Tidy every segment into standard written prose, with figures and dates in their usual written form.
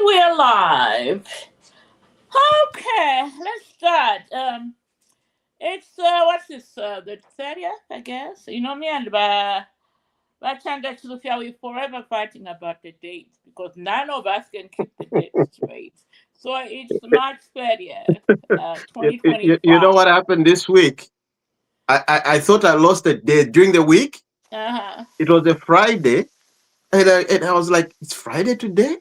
we're live. Okay, let's start. It's what's this? The 30th, I guess. You know me and by Chanda Chilufya, we're forever fighting about the dates because none of us can keep the dates straight. So it's March 30th, You know 2025. what happened this week? I thought I lost a day during the week. Uh-huh. It was a Friday, and I was like, "It's Friday today."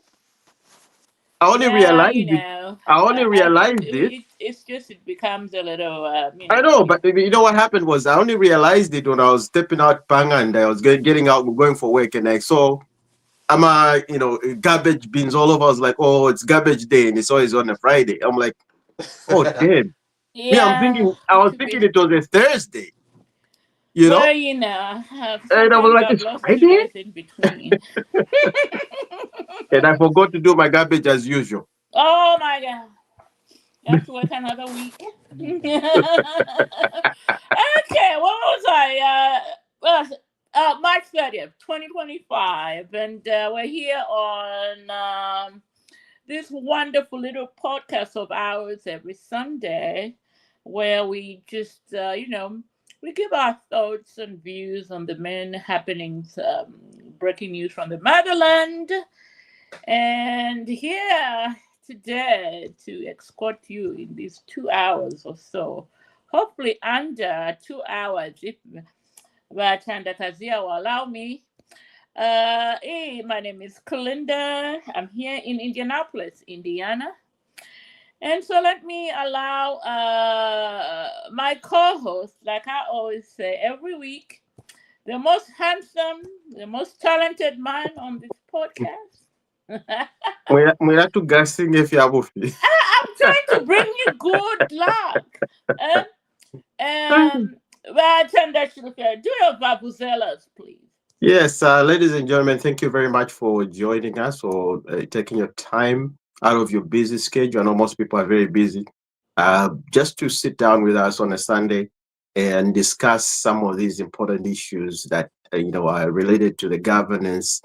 I only Yeah, realized it. I only I think realized it. it's just it becomes a little, I know, but you know what happened was I only realized it when I was stepping out Panga and I was getting out going for work, and I saw garbage bins all over. I was like, "Oh, it's garbage day," and it's always on a Friday. I'm like, "Oh, damn." Me, yeah, I was to thinking be. it was a Thursday, you know, Well, and I was sometimes like, I've "It's lost two Friday." days in between. And I forgot to do my garbage as usual. Oh my god. You have to work another week. Okay, what was March 30th, 2025. And we're here on this wonderful little podcast of ours every Sunday where we just, we give our thoughts and views on the main happenings, breaking news from the motherland. And here today to escort you in these 2 hours or so, hopefully under 2 hours, if Batanda Kazia will allow me. Hey, my name is Kalinda. I'm here in Indianapolis, Indiana. And so let me allow my co host, like I always say every week, the most handsome, the most talented man on this podcast. Mwina tu gasing if you have I'm trying to bring you good luck. Um, Bartender Shilufia, do your babuzelas, please. Yes, ladies and gentlemen, thank you very much for joining us or taking your time out of your busy schedule. I know most people are very busy. Just to sit down with us on a Sunday and discuss some of these important issues that are related to the governance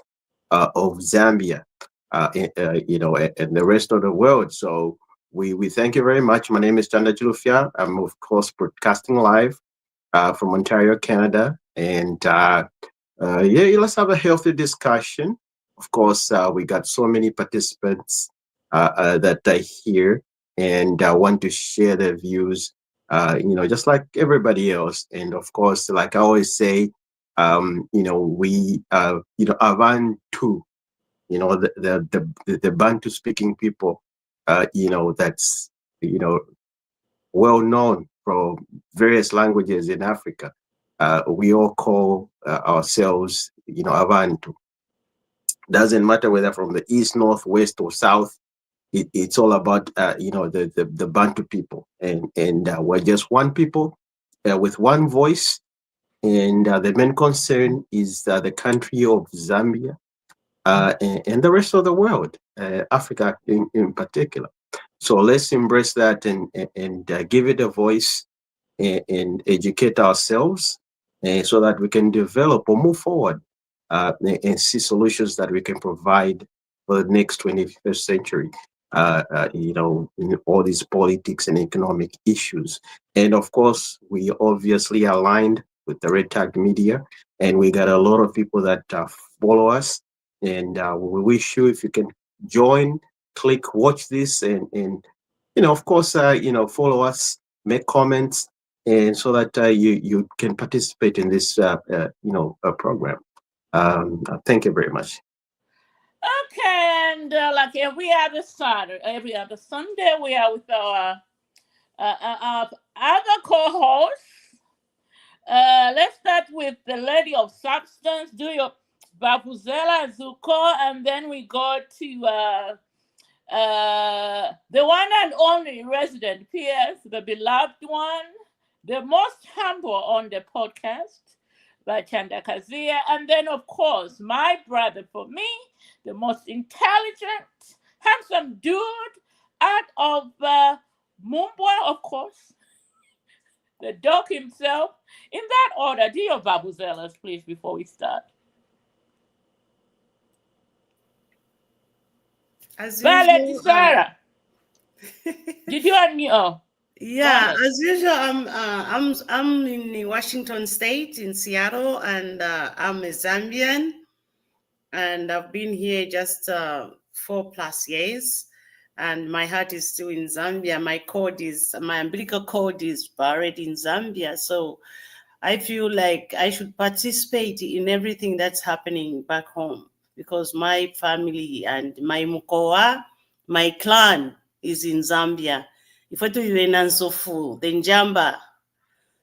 of Zambia, and the rest of the world. So we thank you very much. My name is Chanda Chilufya. I'm of course broadcasting live from Ontario, Canada, and yeah, let's have a healthy discussion. Of course, we got so many participants that are here and want to share their views, just like everybody else. And of course, like I always say, we, Abantu, the Bantu speaking people, that's, you know, well known from various languages in Africa. We all call ourselves, Abantu. Doesn't matter whether from the east, north, west, or south. It's all about, the Bantu people, and we're just one people with one voice. And the main concern is the country of Zambia and the rest of the world, Africa in particular. So let's embrace that and give it a voice and educate ourselves so that we can develop or move forward and see solutions that we can provide for the next 21st century. In all these politics and economic issues. And of course, we obviously aligned with the Red Tag Media, and we got a lot of people that follow us. And we wish you, if you can join, click, watch this, and of course, follow us, make comments, and so that you can participate in this program. Thank you very much. Okay, and like every other Sunday, we are with our other co-host. Let's start with the lady of substance. Do your Babuzela Zuko, and then we go to the one and only resident PS, the beloved one, the most humble on the podcast by Chanda Kazia, and then of course my brother for me, the most intelligent, handsome dude out of Mumbai, of course, the dog himself. In that order, do your babuzelas, please, before we start. As Violet usual, Sarah, did you unmute? Oh, go yeah, ahead. as usual, I'm in Washington State in Seattle, and I'm a Zambian, and I've been here just 4+ years, and my heart is still in Zambia. My umbilical cord is buried in Zambia, so I feel like I should participate in everything that's happening back home because my family and my Mukoa, my clan is in Zambia. Ifetu Iwenansofu, the Njamba.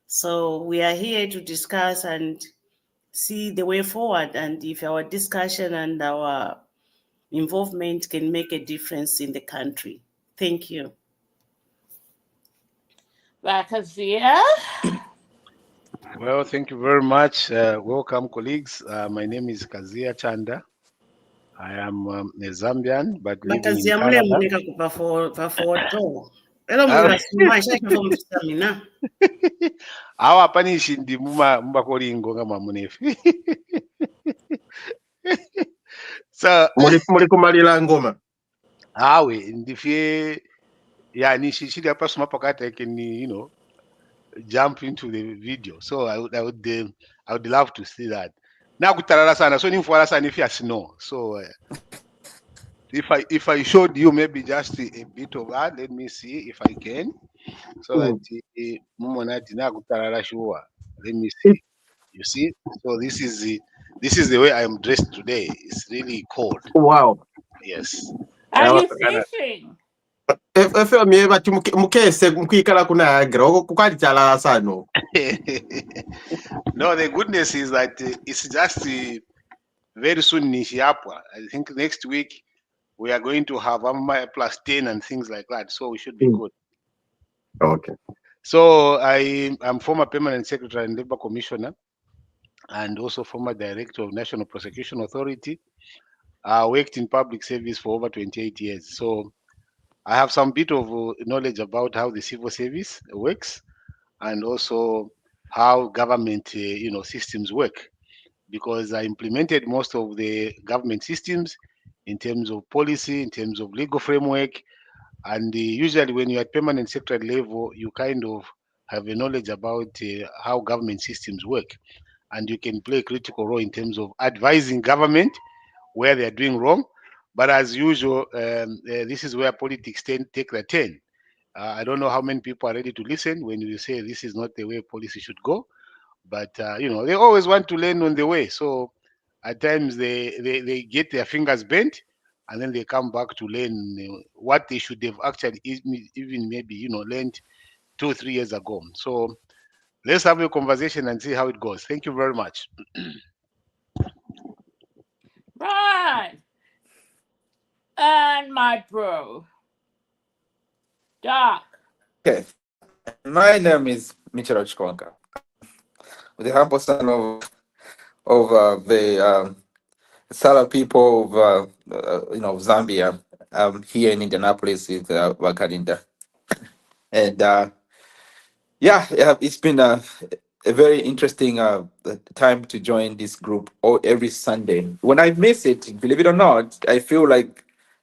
So we are here to discuss and see the way forward, and if our discussion and our involvement can make a difference in the country. Thank you. Vakazia. Well, thank you very much. Welcome, colleagues. My name is Kazia Chanda. I am a Zambian, but living in Bakazia mule Canada. muneka kupa photo. Elo Ah, mulira suma shaka from stamina. awa panishi ndi mumakolingo nga mwamunefe. So, Muli kumalira ngoma. awe ndifye yeah, nishishiri hapa suma pakati I can jump into the video. So I would love to see that. Na kutarara sana so nimfuara sana if you snow. So if I showed you maybe just a bit of that, let me see if I can, so that mumona dina kutarara sure. Let me see. You see, so this is the way I am dressed today. It's really cold. Wow. Yes. Are So you kinda- fishing? Efe mie bati mukese mkwikala kuna agra kukali chala sano. no, the goodness is that it's just very soon Nishiapwa. I think next week we are going to have plus 10 and things like that. So we should be good. Okay. So I'm former permanent secretary and labor commissioner, and also former director of National Prosecution Authority. I worked in public service for over 28 years. So I have some bit of knowledge about how the civil service works, and also how government systems work, because I implemented most of the government systems in terms of policy, in terms of legal framework. And usually when you're at permanent secretary level, you kind of have a knowledge about how government systems work. And you can play a critical role in terms of advising government where they are doing wrong. But as usual, this is where politics take their turn. I don't know how many people are ready to listen when you say this is not the way policy should go. But they always want to learn on the way. So at times they get their fingers bent, and then they come back to learn what they should have actually even maybe learned 2 3 years ago. So let's have a conversation and see how it goes. Thank you very much. Right. And my bro, Doc. Okay, my name is Mitchell Chkonka, the humble son of the Sala people of Zambia. I'm here in Indianapolis with Wakalinda, and it's been a very interesting time to join this group every Sunday. When I miss it, believe it or not, I feel like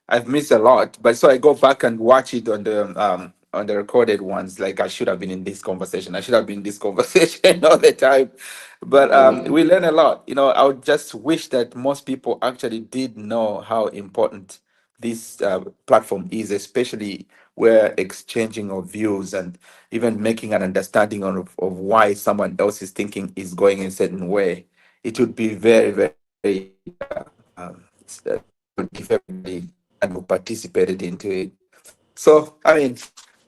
I've missed a lot. But so I go back and watch it on the recorded ones. Like I should have been in this conversation. I should have been in this conversation all the time. But we learn a lot. I would just wish that most people actually did know how important this platform is, especially where exchanging of views and even making an understanding of why someone else's thinking is going in a certain way. It would be very, very good if everybody kind of participated into it. So, I mean,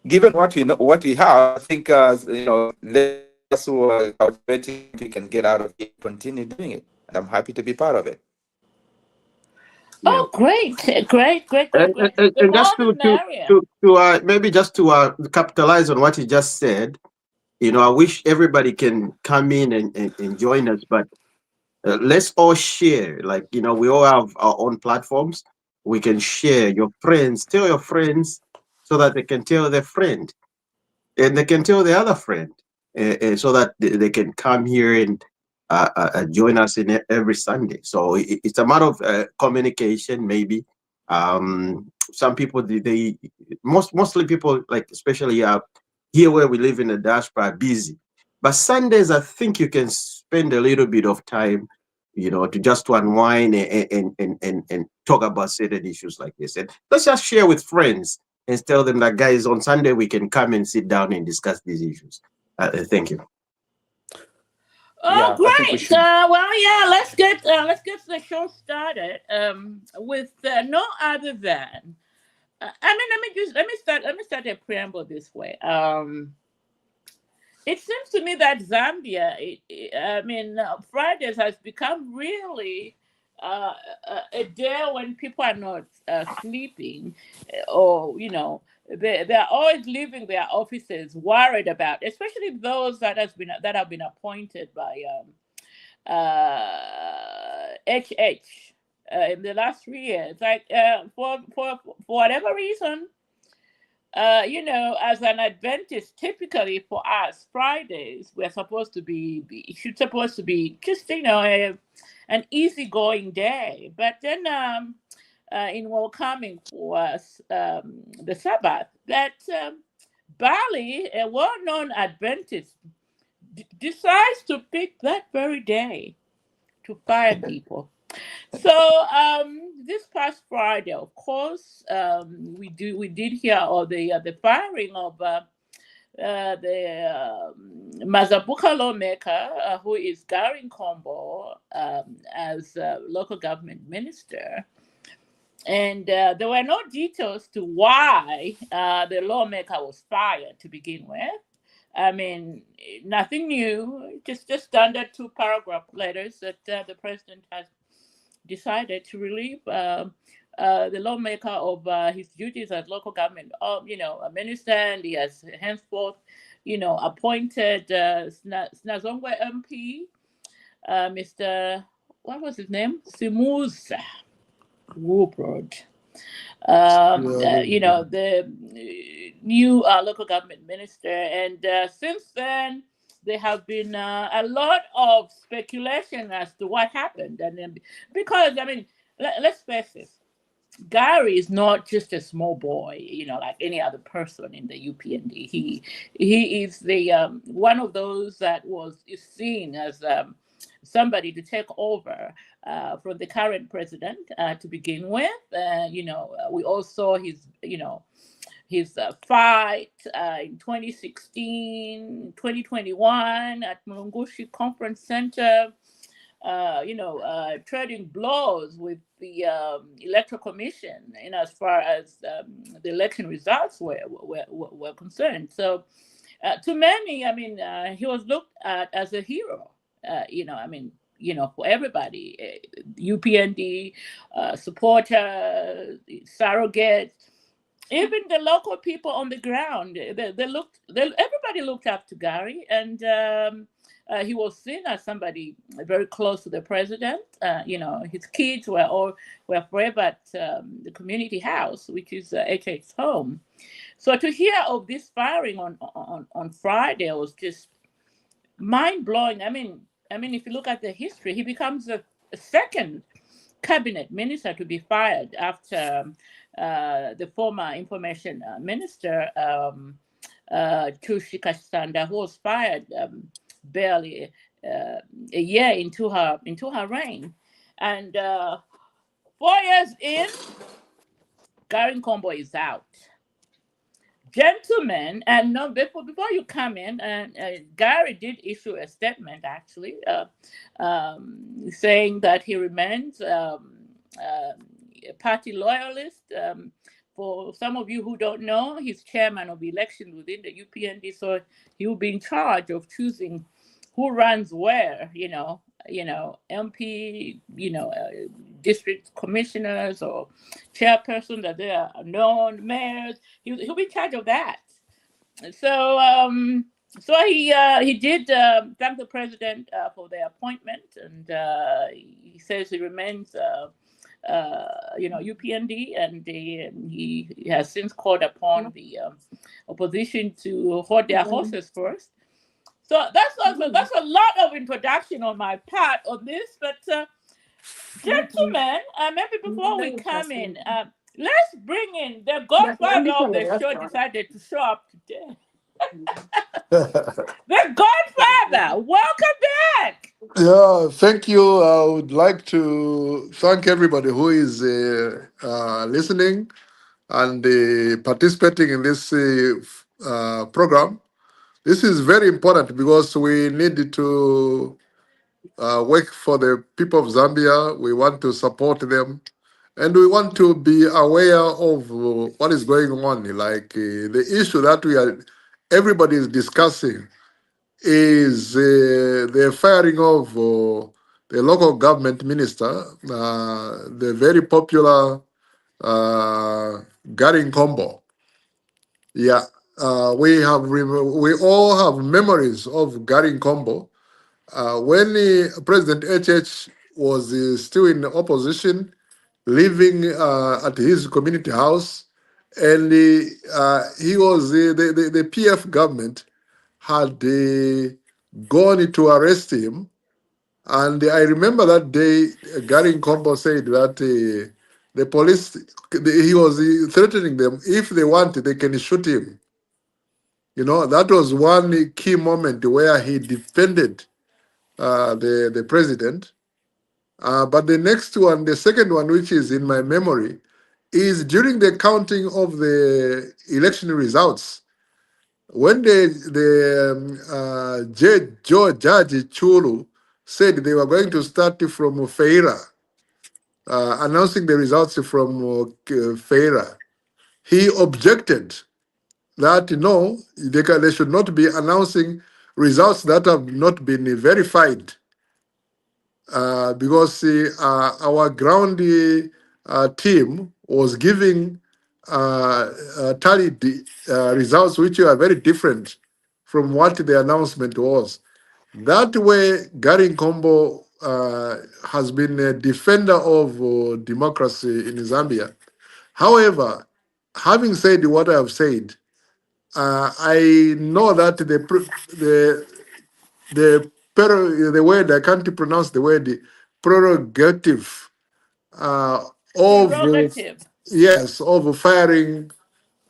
given what we have, I think let us who are cultivating we can get out of it, continue doing it, and I'm happy to be part of it. Oh, great. Great. The And more just the merrier. to maybe just to capitalize on what you just said, I wish everybody can come in and join us, but let's all share. Like, we all have our own platforms. We can share. Your friends, tell your friends so that they can tell their friend, and they can tell the other friend, so that they can come here and join us in every Sunday. So it's a matter of communication, maybe, some people mostly people, like especially here where we live in the diaspora, are busy. But Sundays, I think you can spend a little bit of time, to unwind and talk about certain issues like this. And let's just share with friends and tell them that, guys, on Sunday we can come and sit down and discuss these issues. Thank you. Oh, Yeah, I think we great! should. Well, yeah, let's get the show started. With no other than. Let me start a preamble this way. It seems to me that Zambia, Fridays has become really a day when people are not sleeping, or they're always leaving their offices worried about, especially those that have been appointed by HH in the last 3 years. Like for whatever reason, as an Adventist, typically for us, Fridays we're supposed to be just an easygoing day. But then, in welcoming for us the Sabbath, that Bali, a well-known Adventist, decides to pick that very day to fire people. So this past Friday, of course, we did hear of the firing of the Mazabuka lawmaker, who is Gary Kombo, as local government minister. And there were no details to why the lawmaker was fired to begin with. I mean, nothing new, just standard 2-paragraph letters that the president has decided to relieve the lawmaker of his duties as local government, a minister, and he has henceforth, appointed Snazongwe MP, Mr. What was his name? Simuza Woodward. The new local government minister. And since then, there have been a lot of speculation as to what happened. And then, because, let's face it, Gary is not just a small boy, like any other person in the UPND. He is the one of those that is seen as somebody to take over from the current president to begin with. We all saw his fight in 2016, 2021 at Mulungushi Conference Center, trading blows with the electoral commission, as far as the election results were concerned. So, to many, he was looked at as a hero. For everybody, UPND supporters, surrogates, even the local people on the ground. Everybody looked up to Gary, and he was seen as somebody very close to the president. His kids were forever at the community house, which is HH's home. So to hear of this firing on Friday was just mind blowing. If you look at the history, he becomes the second cabinet minister to be fired after the former information minister, Tushi Kasanda, who was fired barely a year into her reign. And 4 years in, Gary Kombo is out. Gentlemen, and no, before you come in, Gary did issue a statement, actually, saying that he remains a party loyalist. For some of you who don't know, he's chairman of elections within the UPND, so he will be in charge of choosing who runs where, MP, district commissioners or chairperson that they are known, mayors. He'll be in charge of that. So he did thank the president for the appointment, and he says he remains UPND, and he has since called upon the opposition to hold their horses first. So that's a lot of introduction on my part on this, but gentlemen, maybe before we come in, Let's bring in the godfather of the show. Decided to show up today. The godfather. Welcome back. Yeah, thank you. I would like to thank everybody who is listening and participating in this program. This is very important because we need to work for the people of Zambia. We want to support them. And we want to be aware of what is going on. Like the issue that everybody is discussing is the firing of the local government minister, the very popular Garin Combo. Yeah, we all have memories of Garin Combo. When President HH was still in opposition, living at his community house, and he was the PF government had gone to arrest him. And I remember that day, Gary Combo said that the police, he was threatening them, if they want, they can shoot him. You know, that was one key moment where he defended the president. But the next one, the second one, which is in my memory, is during the counting of the election results. When Judge Chulu said they were going to start from Feira, announcing the results from Feira, he objected that no, they should not be announcing results that have not been verified, because our ground team was giving tallied results which are very different from what the announcement was. That way, Gary Kombo has been a defender of democracy in Zambia. However, having said what I have said, I know that the word, I can't pronounce the word, prerogative uh, of Prerogative. yes, of firing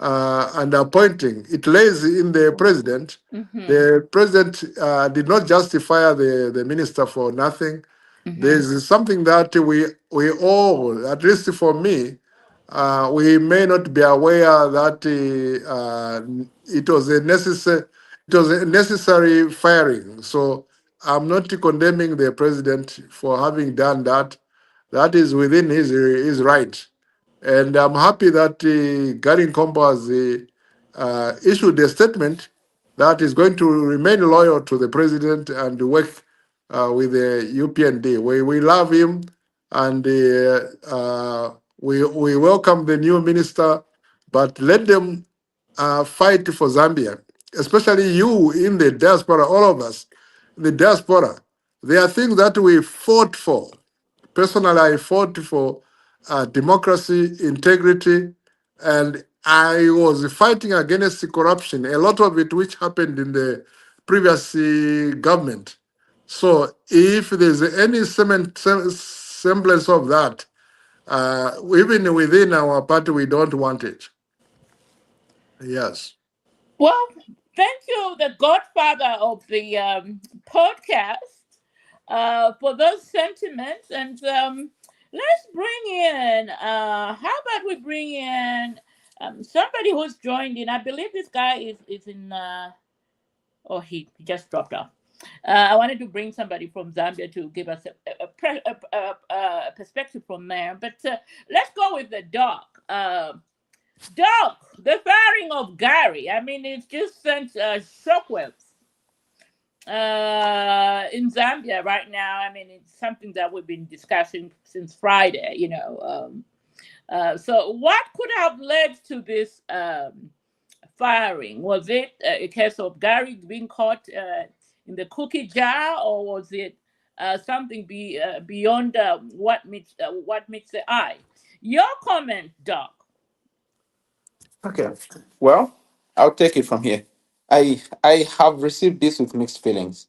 and appointing. It lays in the president. Mm-hmm. The president did not justify the minister for nothing. Mm-hmm. There's something that we all, at least for me, we may not be aware that it was a necessary firing. So I'm not condemning the president for having done that. That is within his right. And I'm happy that Gary Kombo has issued a statement that is going to remain loyal to the president and work with the UPND. We love him, and we welcome the new minister, but let them fight for Zambia, especially you in the diaspora, all of us in the diaspora. There are things that we fought for. Personally, I fought for democracy, integrity, and I was fighting against corruption, a lot of it which happened in the previous government. So if there's any semblance of that, even within our party, we don't want it. Yes. Well, thank you, the godfather of the podcast, for those sentiments. And let's bring in, how about we bring in somebody who's joined in? I believe this guy is in, oh, he just dropped off. I wanted to bring somebody from Zambia to give us a perspective from there. But let's go with the doc. Doc, the firing of Gary. I mean, it's just sent shockwaves in Zambia right now. I mean, it's something that we've been discussing since Friday, you know. So what could have led to this firing? Was it a case of Gary being caught in the cookie jar, or was it something beyond what meets the eye? Your comment, Doc. Okay. Well, I'll take it from here. I have received this with mixed feelings.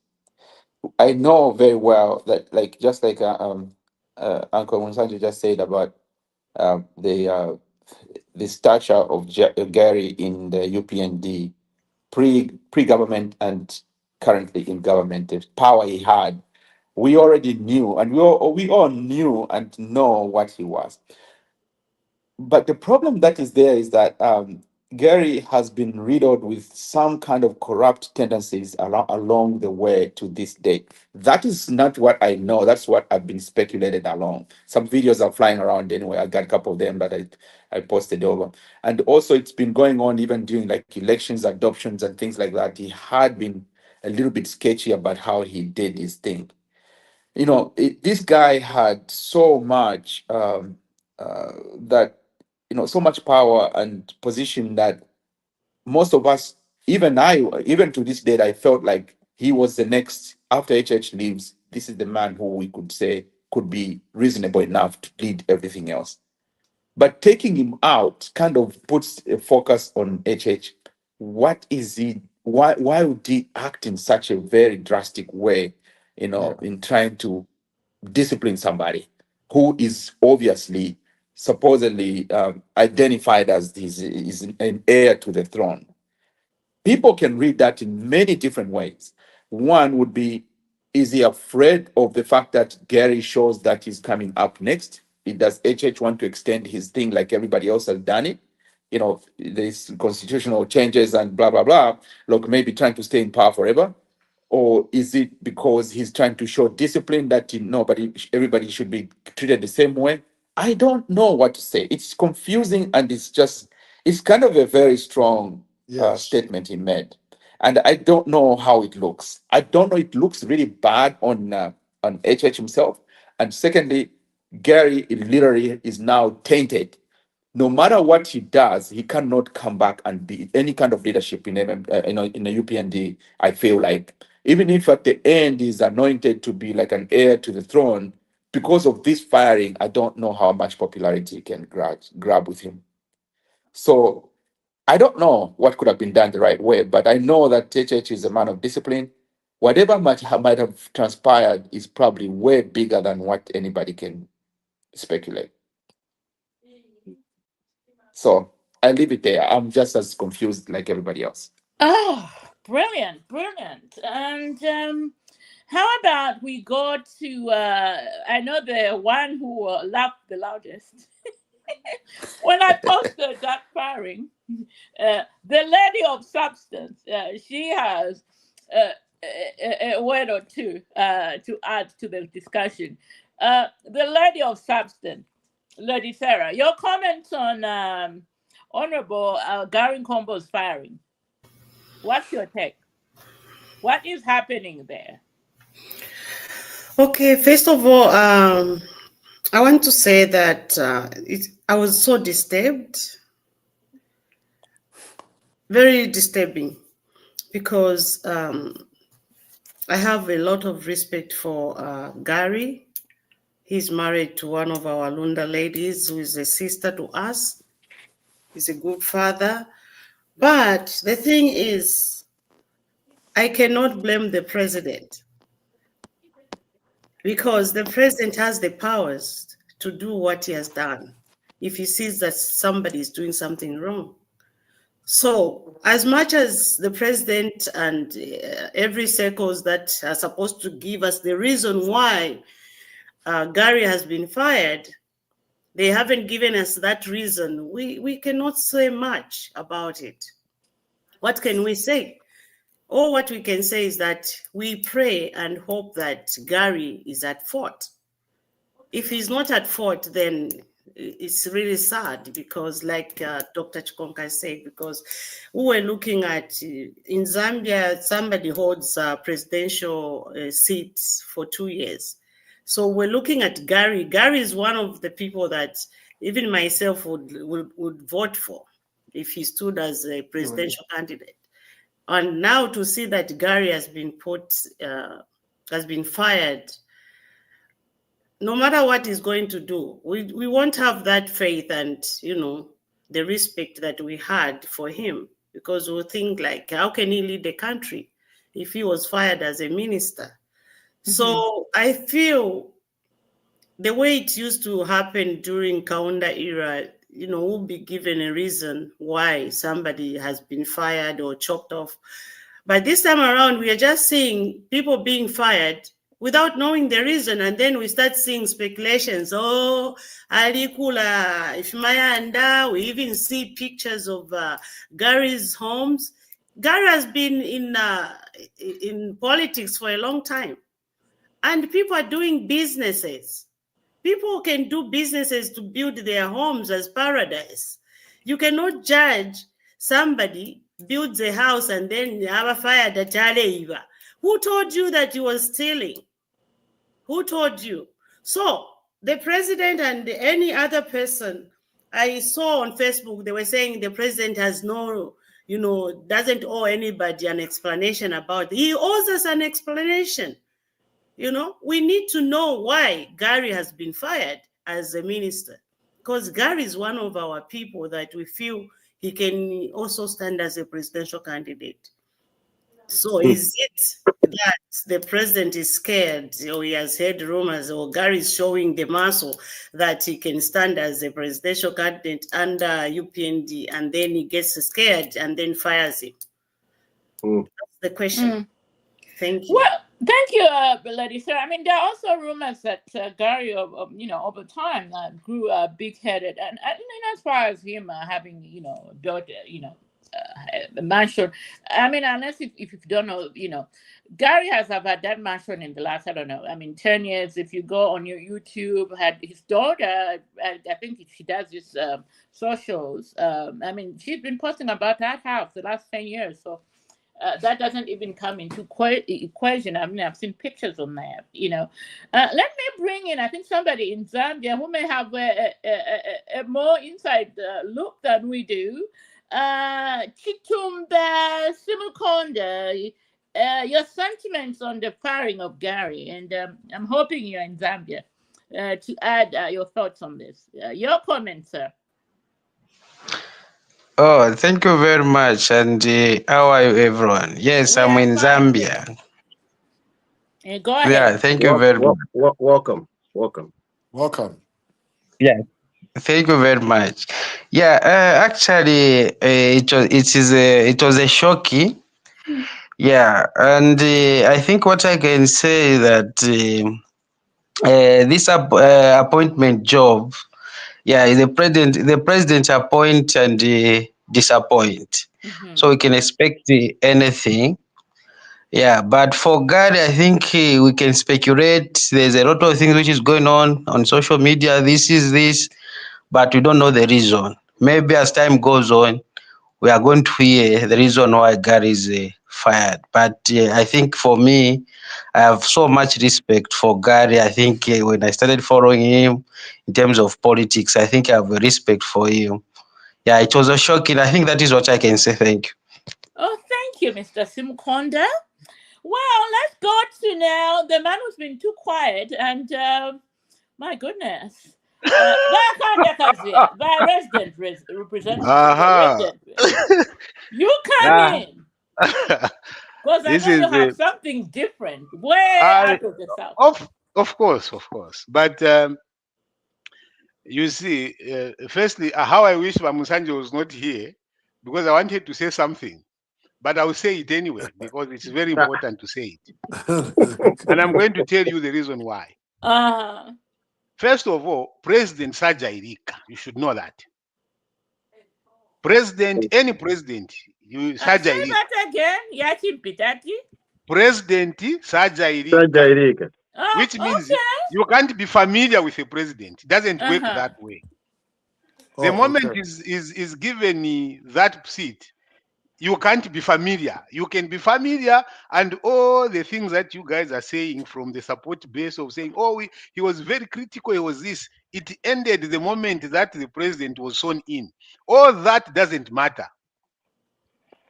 I know very well that, just like Uncle Musanji just said about the the stature of Gary in the UPND, pre-government and currently in government, the power he had, we already knew, and we all knew and know what he was. But the problem that is there is that Gary has been riddled with some kind of corrupt tendencies along the way to this day. That is not what I know. That's what I've been speculated along. Some videos are flying around anyway. I got a couple of them that I posted over. And also it's been going on even during like elections, adoptions and things like that. He had been a little bit sketchy about how he did his thing. This guy had so much that so much power and position that most of us, even to this day, I felt like he was the next after HH leaves. This is the man who we could say could be reasonable enough to lead everything else. But taking him out kind of puts a focus on HH. What is he? Why would he act in such a very drastic way? In trying to discipline somebody who is obviously, supposedly identified as is an heir to the throne. People can read that in many different ways. One would be, is he afraid of the fact that Gary shows that he's coming up next? Does HH want to extend his thing like everybody else has done it? There's constitutional changes and blah, blah, blah. Look, maybe trying to stay in power forever. Or is it because he's trying to show discipline that everybody should be treated the same way? I don't know what to say. It's confusing, and it's kind of a very strong statement he made. And I don't know how it looks. I don't know. It looks really bad on HH himself. And secondly, Gary literally is now tainted. No matter what he does, he cannot come back and be any kind of leadership in the UPND. I feel like even if at the end he's anointed to be like an heir to the throne, because of this firing, I don't know how much popularity he can grab with him. So I don't know what could have been done the right way, but I know that HH is a man of discipline. Whatever might have transpired is probably way bigger than what anybody can speculate. So I leave it there. I'm just as confused like everybody else. Oh, brilliant. And how about we go to, I know the one who laughed the loudest. When I posted that firing, the lady of substance, she has a word or two to add to the discussion. The lady of substance, Lady Sarah, your comments on Honorable Gary Combo's firing. What's your take? What is happening there? Okay, first of all, I want to say that I was so disturbed, very disturbing, because I have a lot of respect for Gary. He's married to one of our Lunda ladies who is a sister to us. He's a good father. But the thing is, I cannot blame the president, because the president has the powers to do what he has done if he sees that somebody is doing something wrong. So as much as the president and every circles that are supposed to give us the reason why Gary has been fired, they haven't given us that reason. We cannot say much about it. What can we say? All what we can say is that we pray and hope that Gary is at fault. If he's not at fault, then it's really sad, because like Dr. Chikonka said, because we were looking at, in Zambia, somebody holds presidential seats for 2 years. So we're looking at Gary. Gary is one of the people that even myself would vote for if he stood as a presidential candidate. And now to see that Gary has been fired, no matter what he's going to do, we won't have that faith and, the respect that we had for him, because we'll think like, how can he lead the country if he was fired as a minister? Mm-hmm. So I feel the way it used to happen during Kaunda era, will be given a reason why somebody has been fired or chopped off. But this time around, we are just seeing people being fired without knowing the reason, and then we start seeing speculations. Oh, Alikula, Ifmayanda. We even see pictures of Gary's homes. Gary has been in politics for a long time, and people are doing businesses. People can do businesses to build their homes as paradise. You cannot judge somebody builds a house and then have a fire that. Who told you that you were stealing? Who told you? So the president and any other person I saw on Facebook, they were saying the president has doesn't owe anybody an explanation about it. He owes us an explanation. We need to know why Gary has been fired as a minister, because Gary is one of our people that we feel he can also stand as a presidential candidate. So is it that the president is scared, or he has heard rumors, or Gary is showing the muscle that he can stand as a presidential candidate under UPND, and then he gets scared and then fires him? That's the question. Thank you. Well, thank you, Lady Sarah. I mean, there are also rumors that Gary, over time, grew big-headed, and as far as him having, built, a mansion. I mean, unless if you don't know, Gary has had that mansion in the last, I don't know, 10 years. If you go on your YouTube, had his daughter, I think she does this socials. She's been posting about that house the last 10 years. So that doesn't even come into equation. I've seen pictures on that. Let me bring in, I think, somebody in Zambia who may have a more inside look than we do. Chitumba Simukonda, your sentiments on the firing of Gary, and I'm hoping you're in Zambia to add your thoughts on this. Your comments, sir. Oh, thank you very much. And how are you, everyone? Yes, I'm in Zambia. Go ahead. Yeah, thank you very much. Welcome. Welcome. Yeah, thank you very much. Yeah, actually, it was a shocking. Yeah, and I think what I can say that this appointment job, yeah, the president appoint and disappoint, so we can expect anything. Yeah, but for God, I think we can speculate. There's a lot of things which is going on social media. This is this, but we don't know the reason. Maybe as time goes on, we are going to hear the reason why Gary is fired. But I think for me, I have so much respect for Gary. I think when I started following him in terms of politics, I think I have a respect for him. Yeah, it was a shocking. I think that is what I can say. Thank you. Oh, thank you, Mr. Simkonda. Well, let's go to now the man who's been too quiet, and my goodness. By resident representative. You come in. Because I know you have something different, way out of the south. Of course. But you see, firstly, how I wish Mamusanje was not here, because I wanted to say something. But I will say it anyway, because it's very important to say it. And I'm going to tell you the reason why. First of all, President Saja Irika, you should know that. Any president, Saja Irika. Say that again, Yachi Pitati. President Saja Irika. Which means you can't be familiar with a president. It doesn't work that way. The moment is given that seat, you can't be familiar. You can be familiar, and all the things that you guys are saying from the support base of saying, he was very critical, he was this. It ended the moment that the president was sworn in. All that doesn't matter.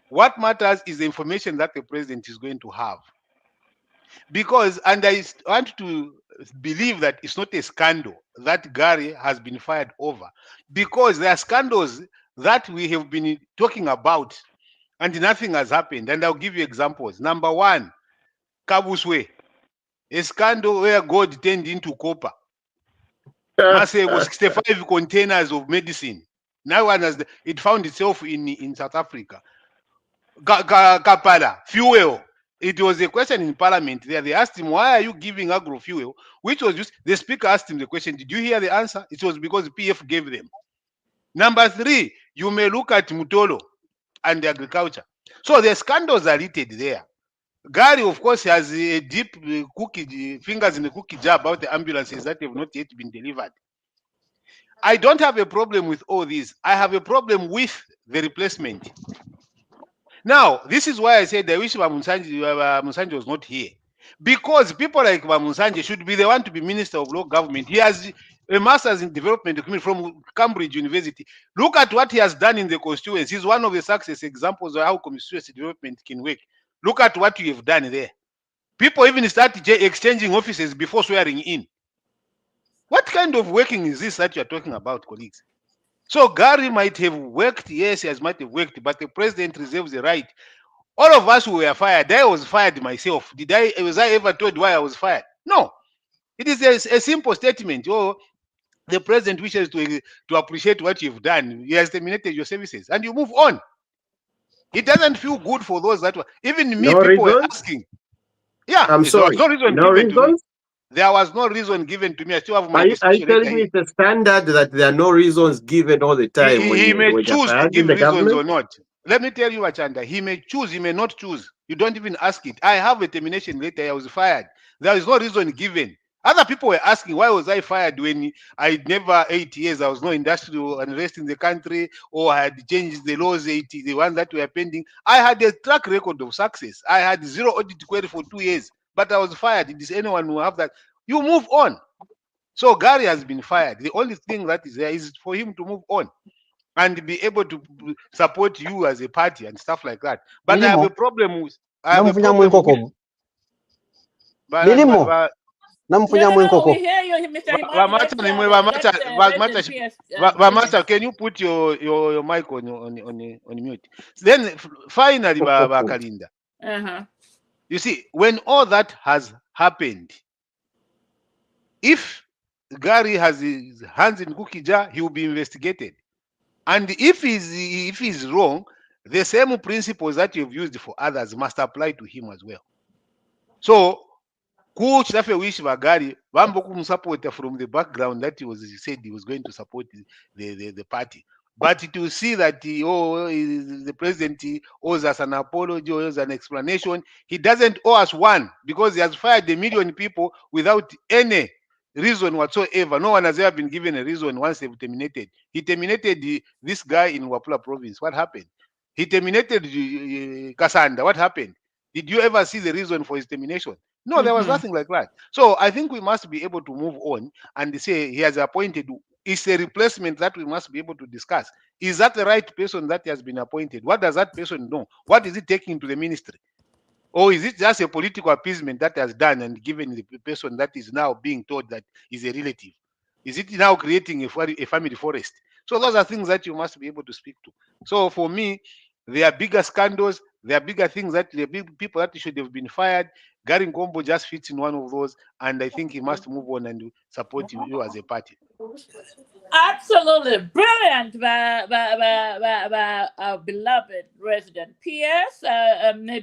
What matters is the information that the president is going to have. Because, and I want to believe that it's not a scandal that Gary has been fired over, because there are scandals that we have been talking about and nothing has happened. And I'll give you examples. Number one, Kabuswe, a scandal where gold turned into copper. Masebo, 65 containers of medicine Now it found itself in South Africa. Kapala, fuel. It was a question in parliament there. They asked him, why are you giving agro fuel? Which was just, the speaker asked him the question, did you hear the answer? It was because the PF gave them. Number 3, you may look at Mutolo and the agriculture. So the scandals are written there. Gary, of course, has a deep fingers in the cookie jar about the ambulances that have not yet been delivered. I don't have a problem with all these. I have a problem with the replacement. Now, this is why I said I wish Musanje was not here. Because people like Musanje should be the one to be Minister of Local Government. He has a master's in development from Cambridge University. Look at what he has done in the constituency. He's one of the success examples of how constituency development can work. Look at what you have done there. People even start exchanging offices before swearing in. What kind of working is this that you're talking about, colleagues? So Gary might have worked, yes, he might have worked, but the president reserves the right. All of us who were fired, I was fired myself. Was I ever told why I was fired? No. It is a simple statement. Oh, the president wishes to appreciate what you've done. He has terminated your services, and you move on. It doesn't feel good for those that were, even me, No people were reason? asking. Yeah, I'm there sorry. was no reason No given to me. reasons? There was no reason given to me. I still have my Are you dismissal letter telling me here. it's a standard that there are no reasons given all the time He may when you're choose to fired in give the reasons government? or not. Let me tell you, Achanda, he may choose, he may not choose. You don't even ask it. I have a termination letter. I was fired. There is no reason given. Other people were asking, why was I fired when I never 8 years, I was no industrial unrest in the country, or I had changed the laws, the ones that were pending. I had a track record of success. I had 0 audit query for 2 years, but I was fired. Does anyone who have that? You move on. So Gary has been fired. The only thing that is there is for him to move on and be able to support you as a party and stuff like that. But I have a problem with No, no, no. We hear you, Mr. Himani. Vamata, can you put your mic on mute? Then finally, Kalinda, you see, when all that has happened, if Gary has his hands in cookie jar, he will be investigated. And if he's wrong, the same principles that you've used for others must apply to him as well. So, Kuchitafe wish Gary support from the background that he said he was going to support the party. But to see that the president owes us an apology, owes an explanation, he doesn't owe us one, because he has fired 1 million people without any reason whatsoever. No one has ever been given a reason once they've terminated. He terminated this guy in Wapula province. What happened? He terminated Kasanda. What happened? Did you ever see the reason for his termination? No, there was nothing like that. So I think we must be able to move on and say he has appointed. It's a replacement that we must be able to discuss. Is that the right person that has been appointed? What does that person know? What is it taking to the ministry? Or is it just a political appeasement that has done and given the person that is now being told that is a relative? Is it now creating a family forest? So those are things that you must be able to speak to. So for me, there are bigger scandals. There are bigger things that there are big people that should have been fired. Gary Ngombo just fits in one of those, and I think he must move on and support you as a party. Absolutely brilliant, our beloved resident. P.S.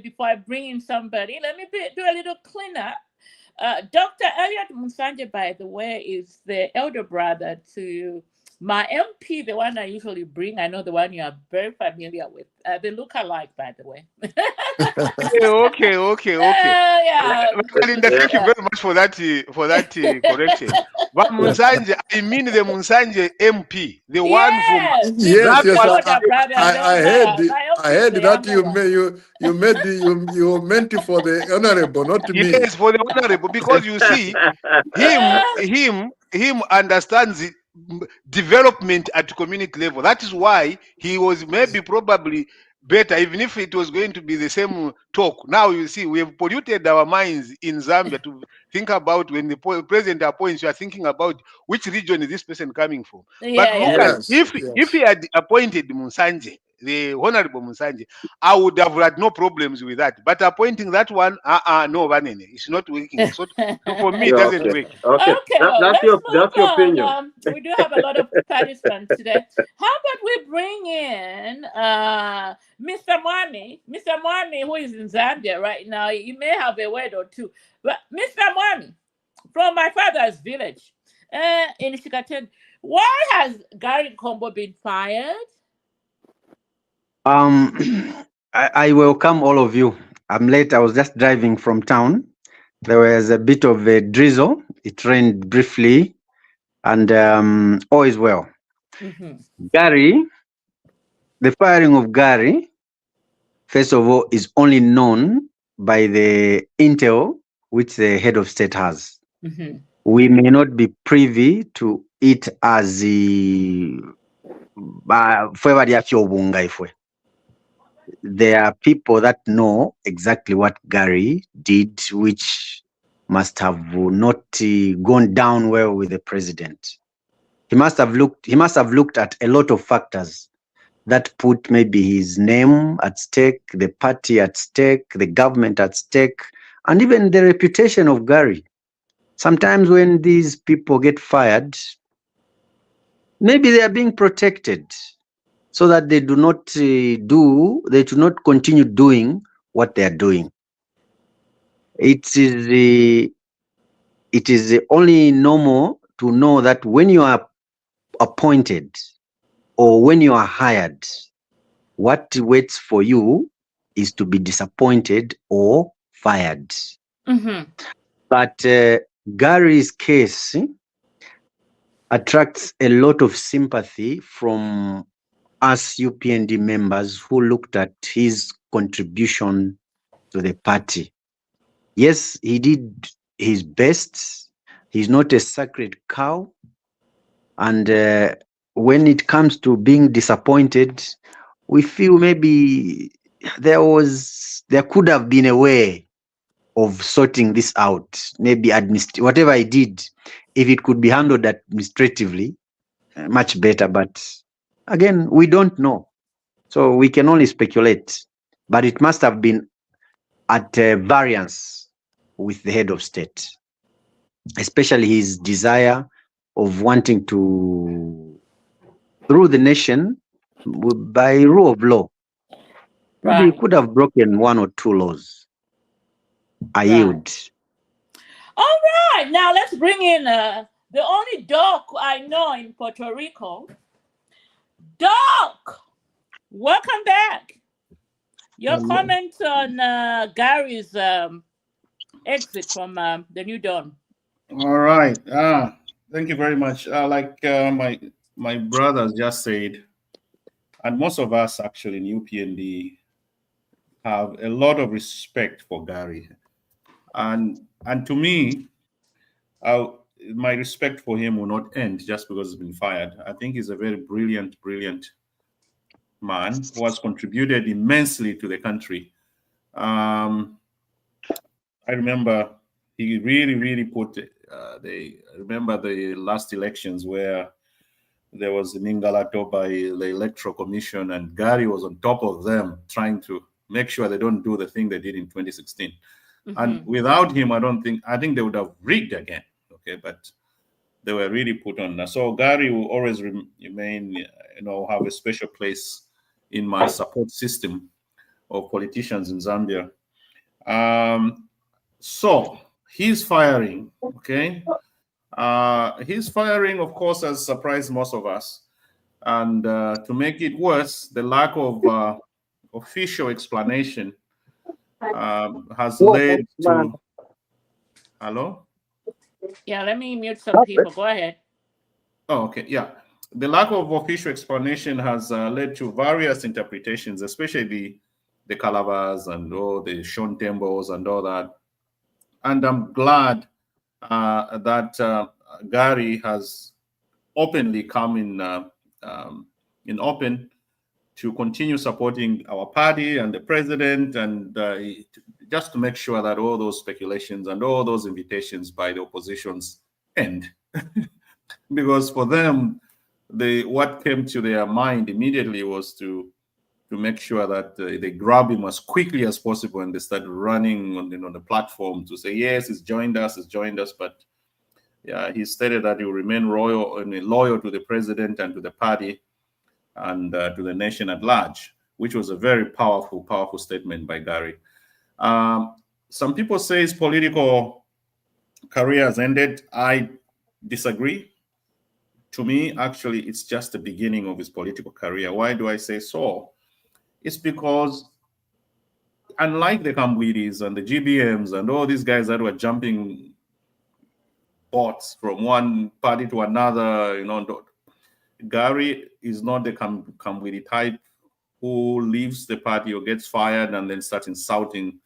Before I bring in somebody, let me do a little cleanup. Dr. Elliot Musanje, by the way, is the elder brother to my MP, the one I usually bring. I know the one you are very familiar with. They look alike, by the way. Okay. Yeah. Linda, thank you very much for that correction. But Musanje, I mean the Musanje MP, the one from Yes, I I heard that you meant for the honorable, not me. Yes, for the honorable, because you see, him understands development at community level. That is why he was probably better, even if it was going to be the same talk. Now you see, we have polluted our minds in Zambia to think about when the president appoints, you are thinking about which region is this person coming from. But look at, if he had appointed Musanje, the Honorable Musanje, I would have had no problems with that. But appointing that one, no, Vanene, it's not working. So for me, it Yeah, doesn't okay. work. Okay. Okay, well, That's let's your move opinion. on. We do have a lot of participants today. How about we bring in Mr. Mwami, who is in Zambia right now. He may have a word or two. But Mr. Mwami, from my father's village in Shikaten, why has Gary Combo been fired? I welcome all of you. I'm late. I was just driving from town. There was a bit of a drizzle. It rained briefly, and all is well. Mm-hmm. Gary, the firing of Gary, first of all, is only known by the intel which the head of state has. Mm-hmm. We may not be privy to it as the there are people that know exactly what Gary did, which must have not gone down well with the president. He must have looked at a lot of factors that put maybe his name at stake, the party at stake, the government at stake, and even the reputation of Gary. Sometimes when these people get fired, maybe they are being protected so that they do not continue doing what they are doing. It is only normal to know that when you are appointed or when you are hired, what waits for you is to be disappointed or fired. Mm-hmm. But Gary's case attracts a lot of sympathy from us UPND members who looked at his contribution to the party. Yes, he did his best. He's not a sacred cow. And when it comes to being disappointed, we feel maybe there could have been a way of sorting this out. Maybe whatever I did, if it could be handled administratively, much better. But again, we don't know. So we can only speculate. But it must have been at variance with the head of state, especially his desire of wanting to rule the nation by rule of law. Maybe he Right. could have broken one or two laws. I yield. All right. Now let's bring in the only dog I know in Puerto Rico. Doc, welcome back. Your comment on Gary's exit from the New Dawn. All right. Thank you very much. Like my brothers just said, and most of us actually in UPND have a lot of respect for Gary, and to me, my respect for him will not end just because he's been fired. I think he's a very brilliant man who has contributed immensely to the country. I remember he really put. Remember the last elections where there was an Ingalato by the Electoral Commission, and Gary was on top of them trying to make sure they don't do the thing they did in 2016. Mm-hmm. And without him, I think they would have rigged again. Okay, but they were really put on. So Gary will always remain, have a special place in my support system of politicians in Zambia. So he's firing, okay? His firing, of course, has surprised most of us. And to make it worse, the lack of official explanation has led to... Hello? Yeah, let me mute some people. Go ahead. Oh, okay, yeah. The lack of official explanation has led to various interpretations, especially the Calabas and all the Sean Tembos and all that. And I'm glad that Gary has openly come in open to continue supporting our party and the president, and just to make sure that all those speculations and all those invitations by the oppositions end. Because for them, what came to their mind immediately was to to make sure that they grab him as quickly as possible, and they start running on the platform to say, yes, he's joined us. But yeah, he stated that he will remain loyal to the president and to the party and to the nation at large, which was a very powerful statement by Gary. Some people say his political career has ended. I disagree. To me, actually, it's just the beginning of his political career. Why do I say so? It's because unlike the Kambwidis and the GBMs and all these guys that were jumping bots from one party to another, Gary is not the Kambwidi type who leaves the party or gets fired and then starts insulting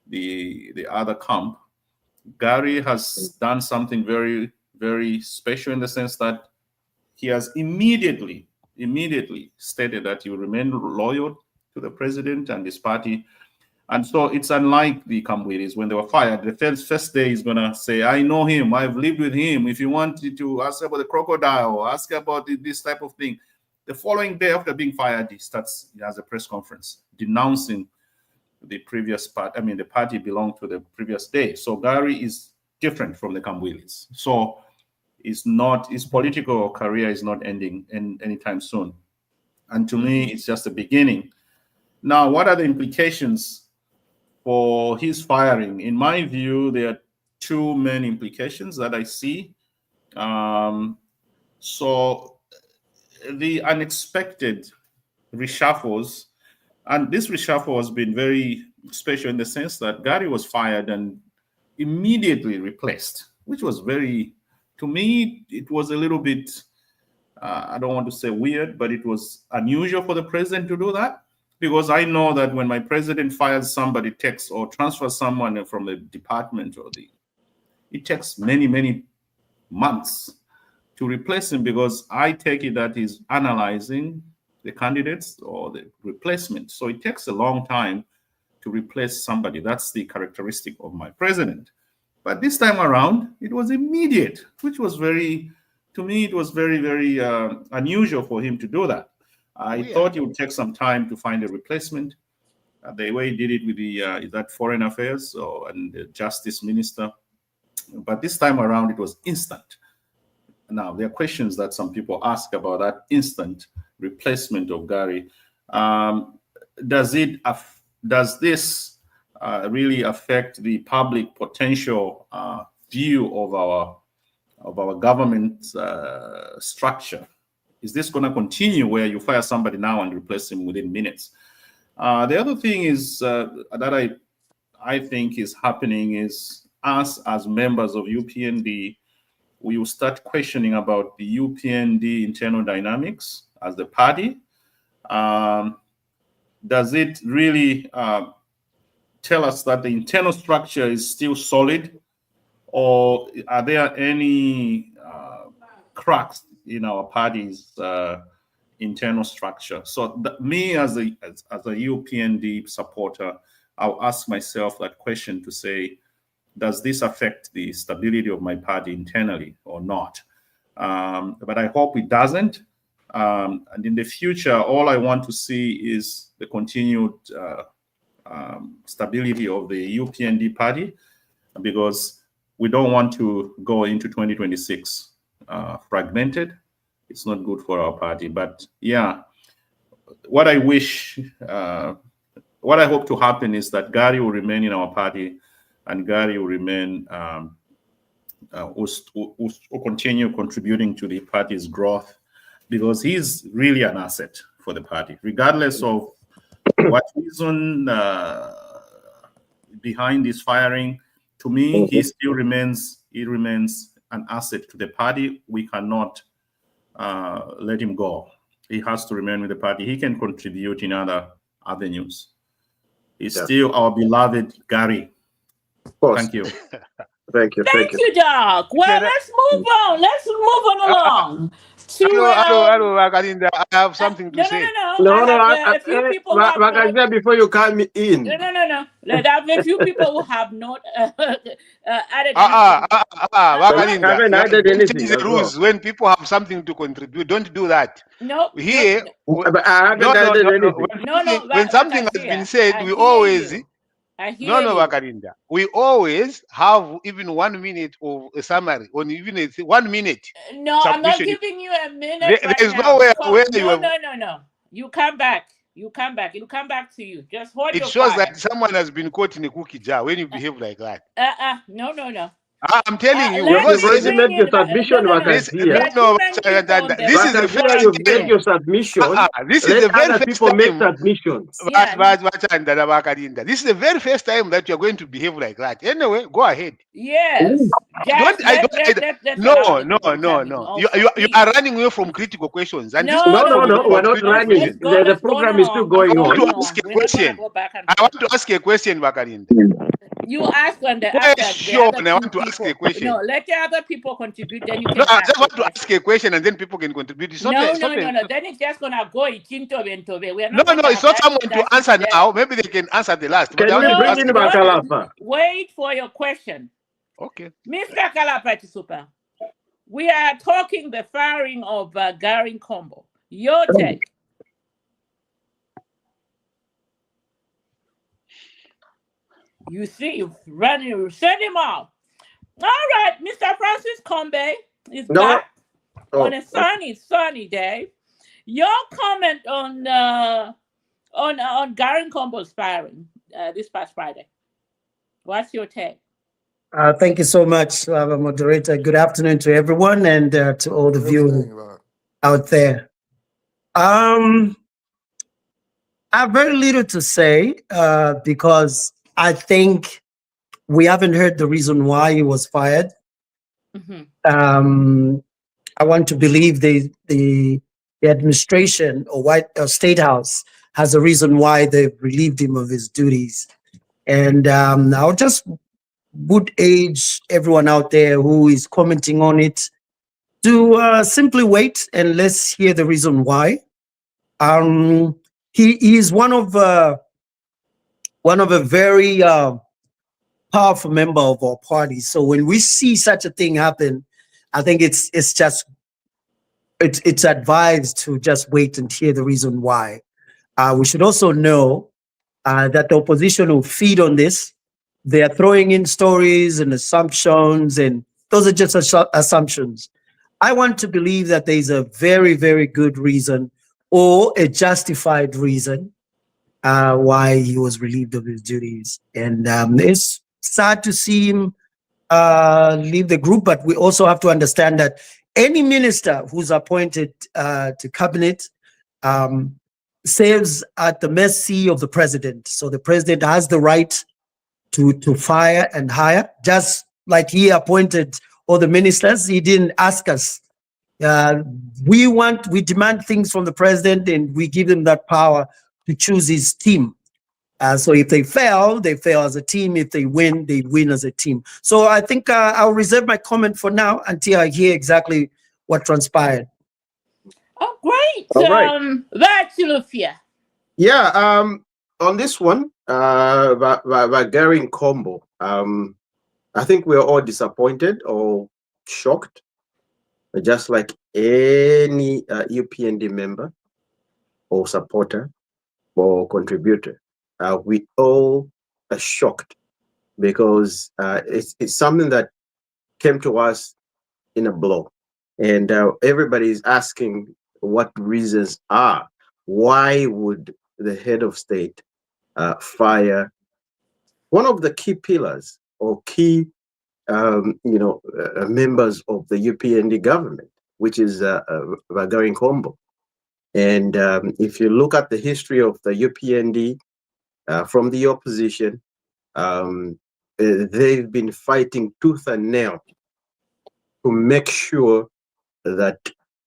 the other camp. Gary has done something very, very special in the sense that he has immediately stated that he will remain loyal to the president and his party. And so it's unlike the Kambwidis when they were fired. The first day he's going to say, I know him, I've lived with him. If you want to ask about the crocodile, ask about this type of thing. The following day after being fired, he has a press conference denouncing the party belonged to the previous day. So Gary is different from the Kambwidis. So his political career is not ending anytime soon. And to me, it's just the beginning. Now, what are the implications for his firing? In my view, there are two main implications that I see. So the unexpected reshuffles, and this reshuffle has been very special in the sense that Gary was fired and immediately replaced, which was to me, it was a little bit, I don't want to say weird, but it was unusual for the president to do that. Because I know that when my president fires somebody, takes or transfers someone from the department it takes many, many months to replace him, because I take it that he's analyzing the candidates or the replacement. So it takes a long time to replace somebody. That's the characteristic of my president. But this time around, it was immediate, which was to me, it was very, very unusual for him to do that. I thought it would take some time to find a replacement. The way he did it with that Foreign Affairs and the Justice Minister. But this time around, it was instant. Now, there are questions that some people ask about that instant replacement of Gary. Does this really affect the public potential view of our government structure? Is this going to continue where you fire somebody now and replace him within minutes? The other thing is that I think is happening is us as members of UPND, we will start questioning about the UPND internal dynamics as the party. Does it really tell us that the internal structure is still solid, or are there any cracks in our party's internal structure? So me as a UPND supporter, I'll ask myself that question to say, does this affect the stability of my party internally or not? But I hope it doesn't. And in the future, all I want to see is the continued stability of the UPND party, because we don't want to go into 2026 fragmented. It's not good for our party. But yeah, what I hope to happen is that Gary will remain in our party, and Gary will remain, will continue contributing to the party's growth, because he's really an asset for the party, regardless of what reason behind this firing. To me, he still remains an asset to the party. We cannot let him go. He has to remain with the party. He can contribute in other avenues. He's still our beloved Gary. Of course. Thank you. Thank you. Thank you, Doc. Well, let's move on. Let's move on along. Hello, Wakalinda. I have something to no, say. I have a few people who have not. Before you come in. No. Let have a few people who have not added anything. Wakalinda, Haven't added don't anything change the as rules when people have something to contribute. Don't do that. No. Here, But I haven't added anything. When something has been said, we I always hear no, you. Wakalinda. We always have even 1 minute of a summary, or even 1 minute. No, I'm not submission. giving you a minute right There's now. nowhere where you have. No. You come back. It'll come back to you. Just hold It your shows fire. that someone has been caught in a cookie jar when you behave like that. No. I'm telling you, You've already made your submission, Wakazia. This is the first you've made time. your submission. This is the very other first people make time. submissions. This is the very first time that you're going to behave like that. Anyway, go ahead. Yes. No. You are running away from critical questions. And No, we're not running. The program is still going on. I want to ask a question. I want to ask a question, Wakalinda. You ask when the I want to ask a question. No, let the other people contribute. Then you can. No, I just want to ask a question, and then people can contribute. It's no. Then it's just gonna go into Bentobe. We are not. No. It's not someone to answer now. Maybe they can answer the last. But Can we bring in Bakalapa? Wait for your question. Okay. Mr. Kalapa Super. We are talking the firing of Gary Combo. Your take. You see, you send him off. All right, Mr. Francis Combe is back on a sunny day. Your comment on Gary Combo's firing this past Friday. What's your take? Thank you so much, moderator. Good afternoon to everyone and to all the viewers out there. I have very little to say because I think we haven't heard the reason why he was fired. Mm-hmm. I want to believe the administration or State House has a reason why they've relieved him of his duties. And I'll just would urge everyone out there who is commenting on it to simply wait and let's hear the reason why. He is one of a very powerful member of our party. So when we see such a thing happen, I think it's advised to just wait and hear the reason why. We should also know that the opposition will feed on this. They are throwing in stories and assumptions, and those are just assumptions. I want to believe that there is a very, very good reason or a justified reason why he was relieved of his duties. And it's sad to see him leave the group, but we also have to understand that any minister who's appointed to cabinet serves at the mercy of the president. So the president has the right to fire and hire, just like he appointed all the ministers. He didn't ask us. We demand things from the president, and we give them that power to choose his team. So if they fail as a team. If they win as a team. So I think I'll reserve my comment for now until I hear exactly what transpired. Oh, great. All right. That's Lufia. Yeah. On this one, by Gary Combo, I think we're all disappointed or shocked, just like any UPND member or supporter or contributor. We all are shocked because it's something that came to us in a blow, and everybody is asking what reasons are. Why would the head of state fire one of the key pillars or key members of the UPND government, which is Gary Combo? And if you look at the history of the UPND from the opposition, they've been fighting tooth and nail to make sure that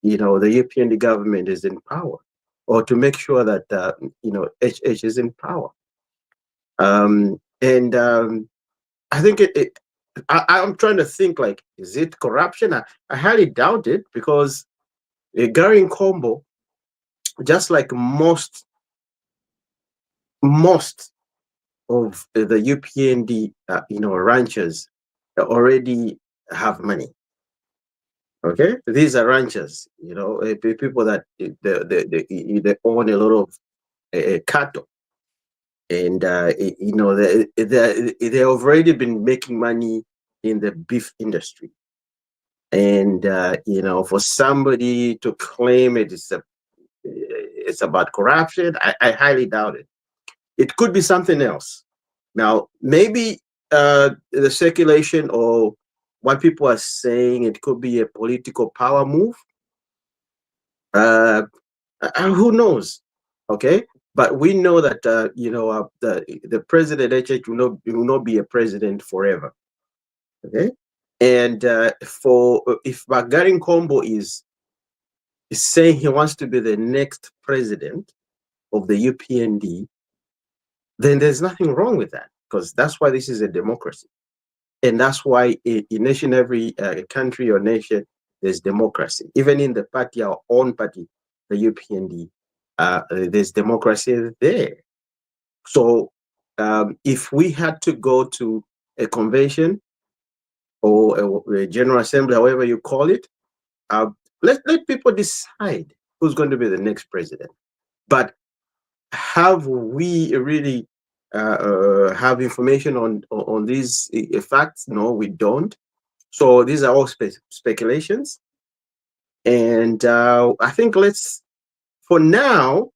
the UPND government is in power, or to make sure that HH is in power. And I think I'm trying to think, like, is it corruption? I highly doubt it, because Gary Combo, just like most of the UPND, ranchers already have money. Okay, these are ranchers, people that they own a lot of cattle, and they have already been making money in the beef industry. And for somebody to claim it's about corruption, I highly doubt it. It could be something else. Now, maybe the circulation, or what people are saying, it could be a political power move. Who knows? Okay, but we know that the president will not be a president forever. Okay, and for if Magarin Kombo is saying he wants to be the next president of the UPND, then there's nothing wrong with that, because that's why this is a democracy. And that's why in every country or nation, there's democracy. Even in the party, our own party, the UPND, there's democracy there. So if we had to go to a convention or a general assembly, however you call it, let people decide who's going to be the next president. But have we really have information on these facts? No, we don't. So these are all speculations. And I think for now,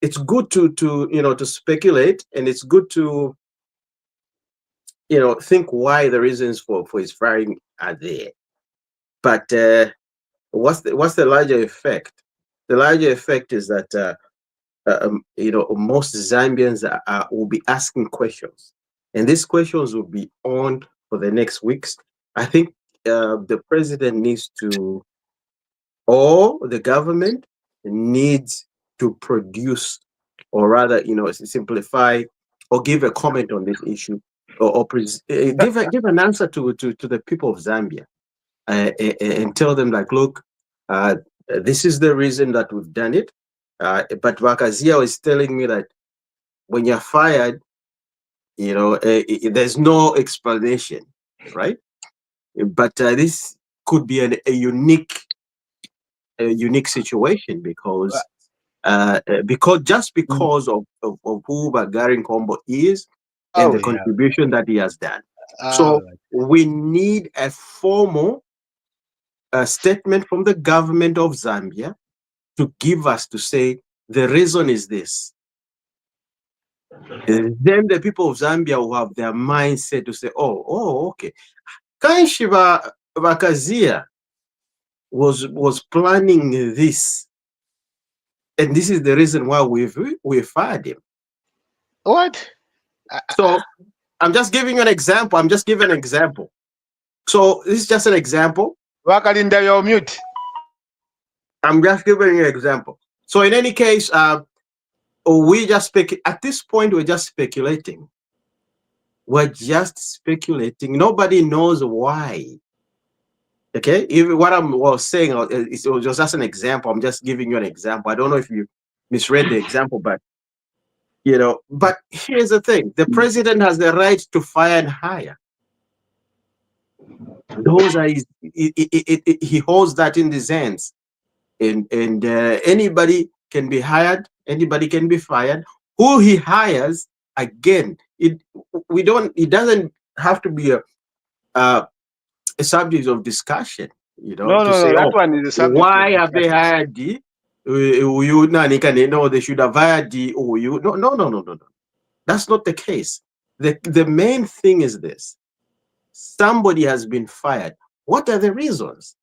it's good to speculate, and it's good to think why the reasons for his firing are there. But what's the larger effect? The larger effect is that most Zambians will be asking questions, and these questions will be on for the next weeks. I think the president needs to, or the government needs to produce, or rather, simplify or give a comment on this issue, or give an answer to the people of Zambia, and tell them, like, look, this is the reason that we've done it. But Wakazia is telling me that when you're fired, there's no explanation, right? But this could be a unique situation, because because of who Bagarin Kombo is, and the contribution that he has done. So we need a formal statement from the government of Zambia to give us, to say the reason is this. Then the people of Zambia will have their mindset to say, oh, okay. Kanshiba Bakazia was planning this, and this is the reason why we fired him. What? So I'm just giving you an example. So this is just an example. Wakalinda, you're mute. I'm just giving you an example. So in any case, we just at this point, we're just speculating. We're just speculating. Nobody knows why. Okay, even what I was saying, it was just an example. I'm just giving you an example. I don't know if you misread the example, but but here's the thing: the president has the right to fire and hire. Those are he holds that in his hands, and anybody can be hired, anybody can be fired. Who he hires, again, it doesn't have to be a subject of discussion, No, to say, that one is a subject. Why have they hired the they should have hired the no. That's not the case. The main thing is this: somebody has been fired. What are the reasons?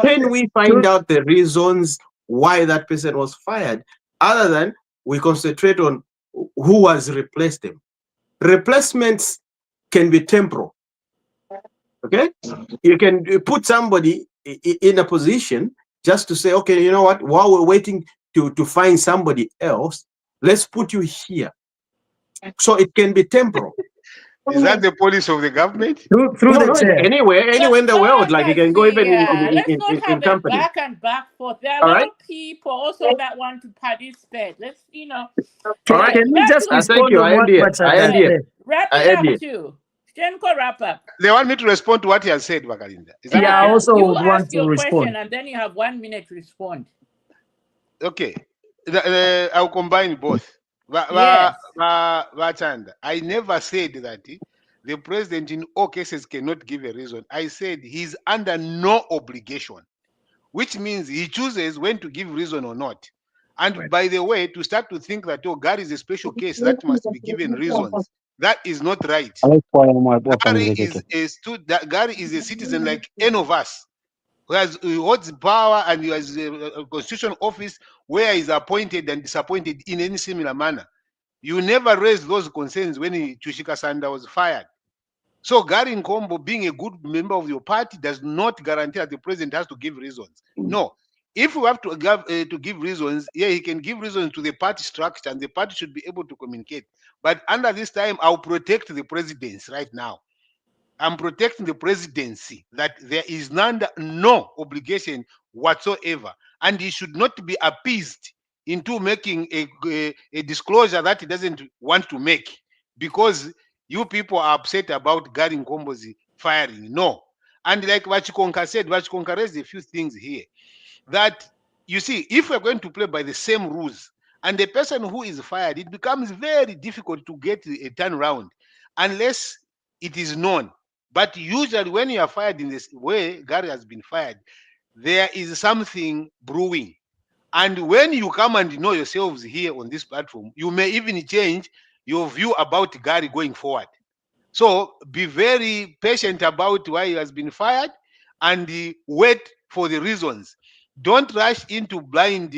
Can we find out the reasons why that person was fired, other than we concentrate on who has replaced him? Replacements can be temporal. Okay, you can put somebody in a position just to say, okay, you know what, while we're waiting to find somebody else, let's put you here. So it can be temporal. Is that the policy of the government? Through No, the no, chair. anywhere in the world, like you can go even Let's not in have a companies. back and back forth. There are a All lot right, of people also that want to participate. Let's, all right. Can you just Thank respond you. on I end what here. Richard I end has here. said? wrap I it end up here. too. Shenko, wrap up. They want me to respond to what he has said, Bakalinda. Is that Yeah, I okay? also You would want ask to your question respond. and then you have 1 minute to respond. Okay. I'll combine both. Yes. Vachanda, I never said that the president in all cases cannot give a reason. I said he's under no obligation, which means he chooses when to give reason or not. And by the way, to start to think that, oh, God is a special case that must be given reasons, that is not right. Gary is a citizen like any of us who holds power and who has a constitutional office where he is appointed and disappointed in any similar manner. You never raised those concerns when Chushika Sanda was fired. So Gary Nkombo being a good member of your party does not guarantee that the president has to give reasons. No. If we have to give reasons, yeah, he can give reasons to the party structure and the party should be able to communicate. But under this time, I'll protect the presidency right now. I'm protecting the presidency that there is no obligation whatsoever. And he should not be appeased into making a disclosure that he doesn't want to make because you people are upset about Gary Nkombo's firing. No. And like Vachikonka said, Vachikonka raised a few things here that, you see, if we're going to play by the same rules and the person who is fired, it becomes very difficult to get a turnaround unless it is known. But usually when you are fired in this way, Gary has been fired, there is something brewing. And when you come and know yourselves here on this platform, you may even change your view about Gary going forward. So be very patient about why he has been fired and wait for the reasons. Don't rush into blind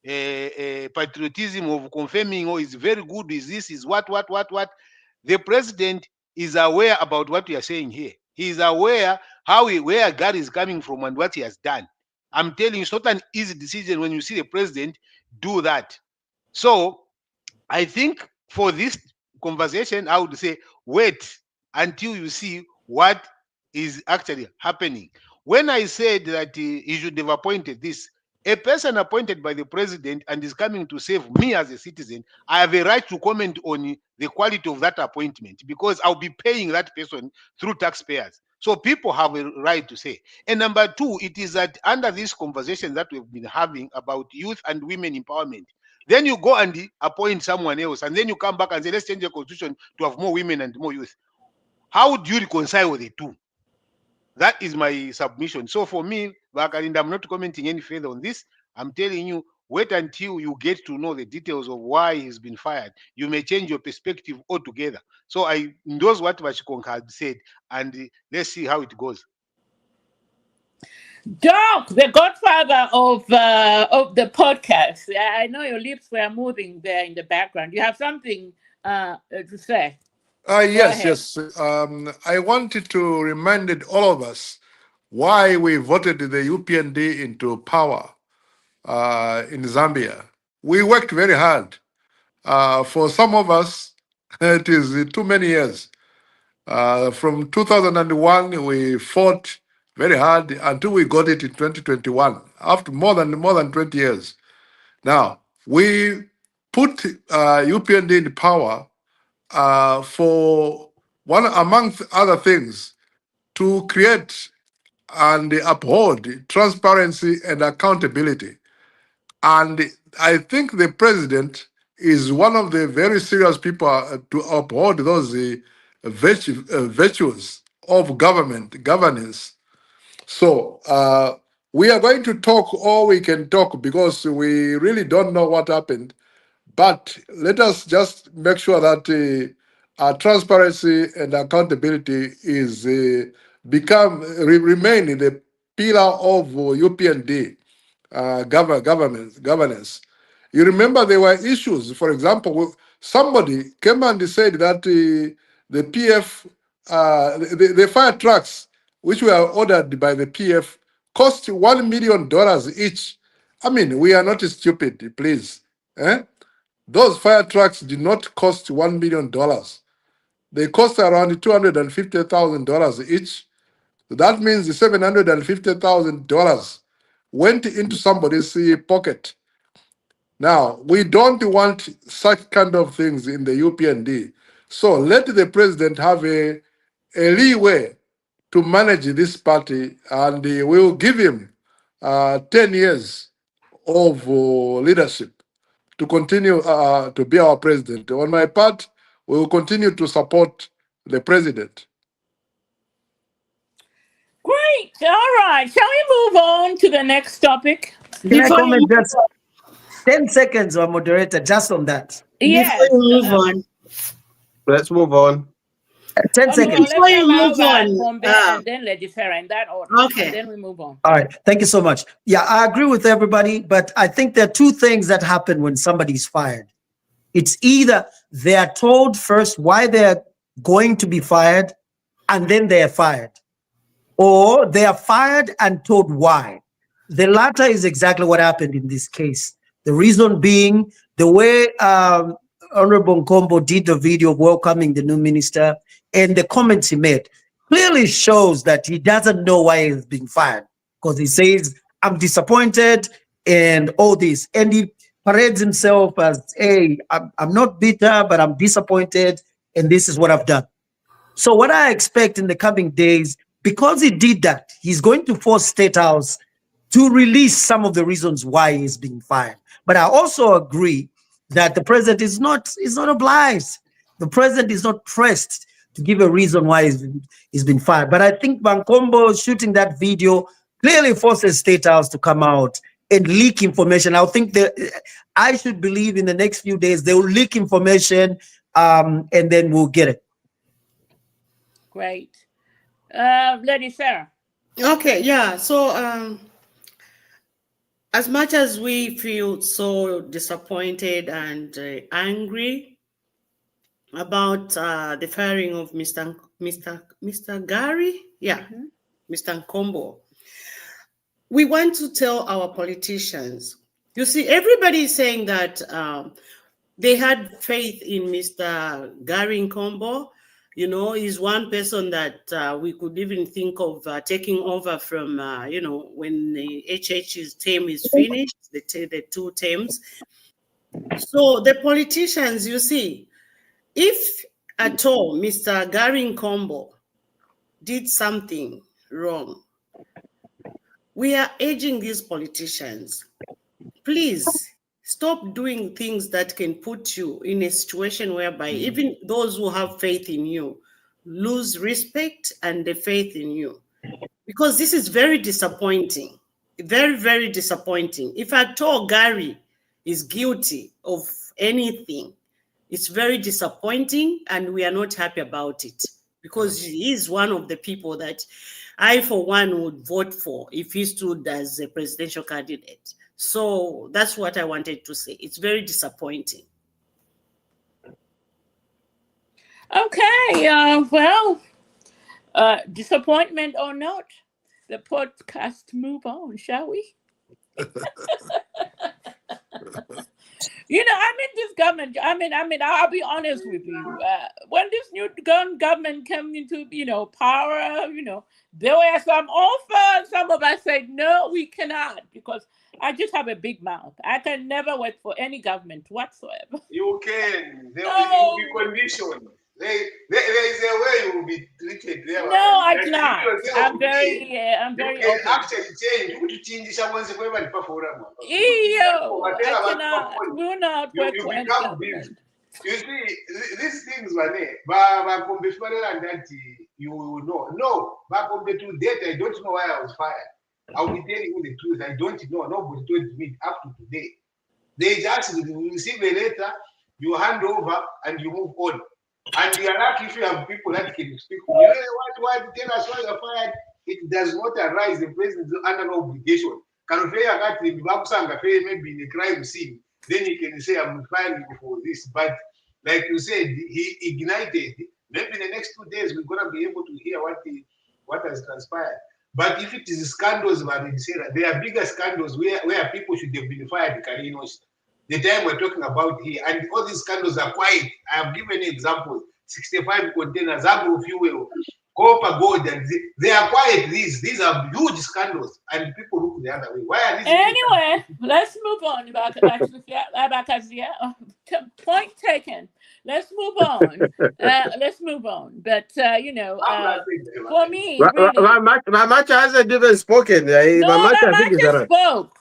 patriotism of confirming, oh, it's very good, is this, is what. The president is aware about what we are saying here. He is aware where God is coming from and what he has done. I'm telling you, it's not an easy decision when you see the president do that. So I think for this conversation, I would say wait until you see what is actually happening. When I said that he should have appointed this, a person appointed by the president and is coming to save me as a citizen, I have a right to comment on the quality of that appointment because I'll be paying that person through taxpayers. So people have a right to say. And number two, it is that under this conversation that we've been having about youth and women empowerment, then you go and appoint someone else, and then you come back and say, let's change the constitution to have more women and more youth. How do you reconcile the two? That is my submission. So for me, Bakalinda, I'm not commenting any further on this. I'm telling you, wait until you get to know the details of why he's been fired. You may change your perspective altogether. So I endorse what Vachikonka had said, and let's see how it goes. Doc, the godfather of the podcast. I know your lips were moving there in the background. You have something to say. Yes, ahead. yes. I wanted to remind all of us why we voted the UPND into power in Zambia. We worked very hard. For some of us, it is too many years. From 2001, we fought very hard until we got it in 2021, after more than 20 years. Now, we put UPND in power for one, amongst other things, to create and uphold transparency and accountability. And I think the president is one of the very serious people to uphold those virtues of governance. So we are going to talk all we can talk because we really don't know what happened. But let us just make sure that transparency and accountability is remain the pillar of UPND governance. You remember there were issues. For example, somebody came and said that the PF, the fire trucks, which were ordered by the PF, cost $1 million each. I mean, we are not stupid, please. Those fire trucks did not cost $1 million. They cost around $250,000 each. So that means the $750,000 went into somebody's pocket. Now, we don't want such kind of things in the UPND. So let the president have a leeway to manage this party, and we will give him 10 years of leadership to continue to be our president. On my part, we will continue to support the president. Great. All right. Shall we move on to the next topic? Can I Before comment you, just 10 seconds, or moderator, just on that? Yes. before you move on, Let's move on. 10 No, seconds. let's before you allow move that on, Bombe and then Legisera in that order. okay. And then we move on. All right. Thank you so much. Yeah, I agree with everybody, but I think there are two things that happen when somebody's fired. It's either they are told first why they're going to be fired, and then they're fired, or they are fired and told why. The latter is exactly what happened in this case. The reason being the way Honorable Nkombo did the video of welcoming the new minister and the comments he made clearly shows that he doesn't know why he's being fired, because he says, I'm disappointed and all this. And he parades himself as, hey, I'm not bitter, but I'm disappointed, and this is what I've done. So what I expect in the coming days, because he did that, he's going to force State House to release some of the reasons why he's being fired. But I also agree that the president is not obliged. The president is not pressed to give a reason why he's been fired. But I think Bankombo shooting that video clearly forces State House to come out and leak information. I think that I should believe in the next few days they will leak information, and then we'll get it. Great. Lady Sarah. Okay, yeah. So as much as we feel so disappointed and angry about the firing of Mr. Gary, Mr. Nkombo, we want to tell our politicians. You see, everybody is saying that they had faith in Mr. Gary Nkombo. You know, he's one person that we could even think of taking over from, when the HH's term is finished, the two terms. So the politicians, you see, if at all Mr. Gary Nkombo did something wrong, we are urging these politicians, please stop doing things that can put you in a situation whereby even those who have faith in you lose respect and the faith in you. Because this is very disappointing, very, very disappointing. If at all Gary is guilty of anything, it's very disappointing and we are not happy about it, because he is one of the people that I, for one, would vote for if he stood as a presidential candidate. So that's what I wanted to say. It's very disappointing. Okay. Well, disappointment or not, the podcast move on, shall we? You know, I mean, this government, I mean, I'll be honest with you. When this new government came into, power, there were some offers. Some of us said, no, we cannot, because I just have a big mouth. I can never work for any government whatsoever. You can. There will be conditions. There is a way you will be treated there. No, I cannot. I'm very open. Actually change. You change someone's way and perform. I cannot. Will not work for any government. You see, these things were there. But you know. No, back on the to date, I don't know why I was fired. I'll be telling you the truth. I don't know. Nobody told me up to today. They just receive a letter, you hand over, and you move on. And you are lucky if you have people that can speak. You know what? Tell us why you're fired. It does not arise. The president is under no obligation. Can maybe in a crime scene, then he can say, I'm firing you for this. But like you said, he ignited. Maybe in the next 2 days, we're going to be able to hear what has transpired. But if it is scandals, there are bigger scandals where people should have been fired. The time we're talking about here, and all these scandals are quiet. I have given examples. 65 containers, agro fuel, copper, gold, and they are quiet. These are huge scandals, and people look the other way. Why are these? Anyway, let's move on. Point taken. Let's move on. Let's move on. But for me, really, Mamacha hasn't even spoken. no, Mamacha, I think Mamacha is around. spoke.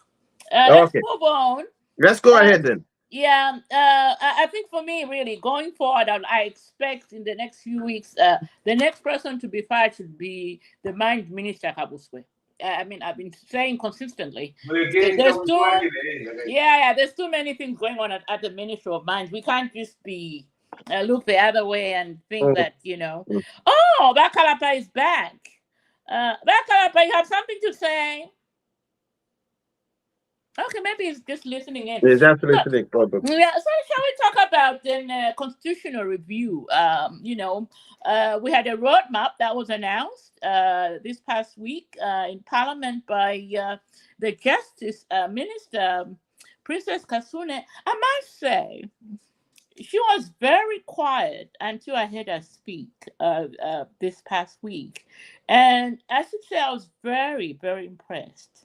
Let's Okay, move on. let's go ahead then. Yeah, I think for me, really, going forward, I expect in the next few weeks, the next person to be fired should be the Mines Minister, Kabuswe. I mean, I've been saying consistently, there's too many things going on at the Ministry of Mines. We can't just be look the other way and think that, oh, Bakalapa is back. Bakalapa, you have something to say? Okay, maybe he's just listening in. He's just listening, probably. Yeah, so shall we talk about then constitutional review? We had a roadmap that was announced this past week in Parliament by the Justice Minister, Princess Kasune. I must say, she was very quiet until I heard her speak this past week. And I should say I was very, very impressed.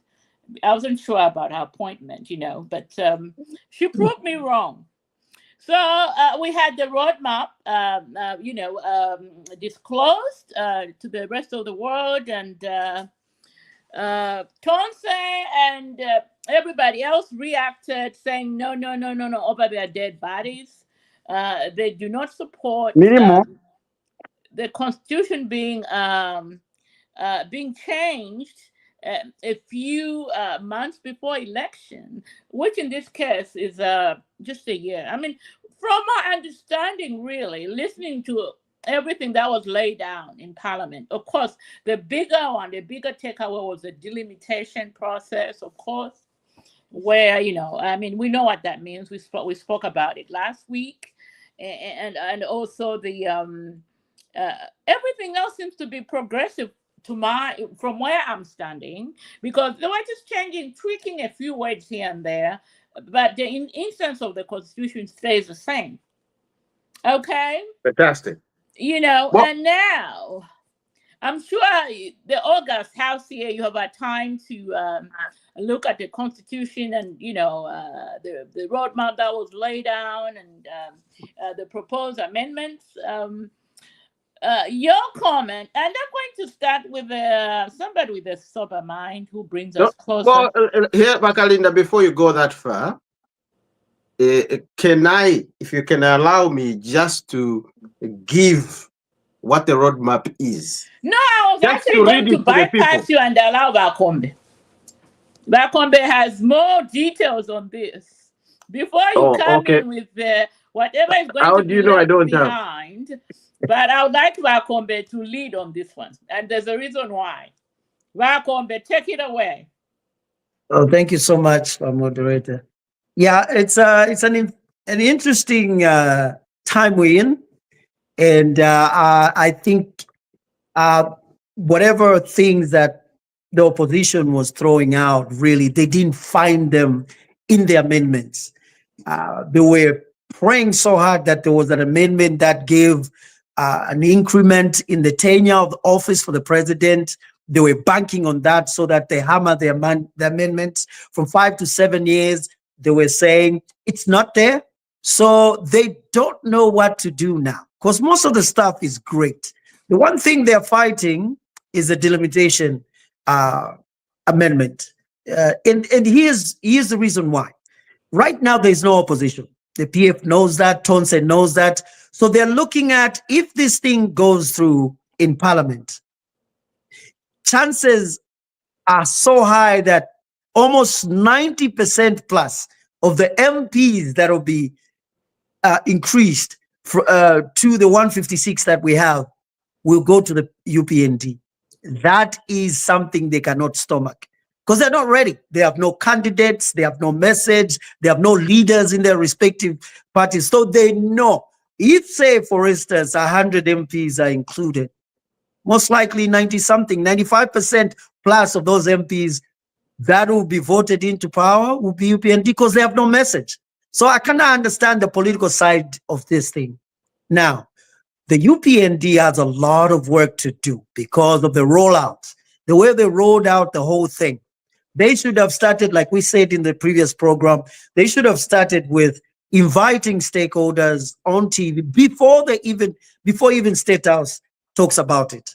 I wasn't sure about her appointment, but she proved me wrong. So we had the roadmap, disclosed to the rest of the world, and Tonse and everybody else reacted, saying, no, over their dead bodies. They do not support the constitution being changed a few months before election, which in this case is just a year. I mean, from my understanding, really, listening to everything that was laid down in Parliament, of course, the bigger takeaway was the delimitation process, of course, where, we know what that means. We spoke about it last week. And also the everything else seems to be progressive from where I'm standing, because they were just tweaking a few words here and there, but the instance of the Constitution stays the same. Okay? Fantastic. And now I'm sure the August House here, you have a time to look at the Constitution and, the roadmap that was laid down and the proposed amendments. Your comment, and I'm going to start with somebody with a sober mind who brings us closer. Well, here, Bakalinda, before you go that far, if you can allow me just to give what the roadmap is. No, I was actually going to bypass you and allow Bakombe. Bakombe has more details on this. Before you come in with whatever is going to be left behind. But I would like Bakombe to lead on this one. And there's a reason why. Bakombe, take it away. Oh, thank you so much, moderator. Yeah, it's an interesting time we're in. And I think whatever things that the opposition was throwing out, really, they didn't find them in the amendments. They were praying so hard that there was an amendment that gave an increment in the tenure of the office for the president. They were banking on that so that they hammer the amendments from 5 to 7 years. They were saying it's not there. So they don't know what to do now, because most of the stuff is great. The one thing they're fighting is the delimitation amendment. And here's the reason why. Right now, there's no opposition. The PF knows that, Tonse knows that. So they're looking at, if this thing goes through in Parliament, chances are so high that almost 90% plus of the MPs that will be increased to the 156 that we have will go to the UPND. That is something they cannot stomach, because they're not ready. They have no candidates, they have no message, they have no leaders in their respective parties. So they know, if, say, for instance, 100 MPs are included, most likely 90-something, 95% plus of those MPs that will be voted into power will be UPND, because they have no message. So I cannot understand the political side of this thing. Now, the UPND has a lot of work to do because of the rollout, the way they rolled out the whole thing. They should have started, like we said in the previous program, they should have started with inviting stakeholders on TV before even State House talks about it.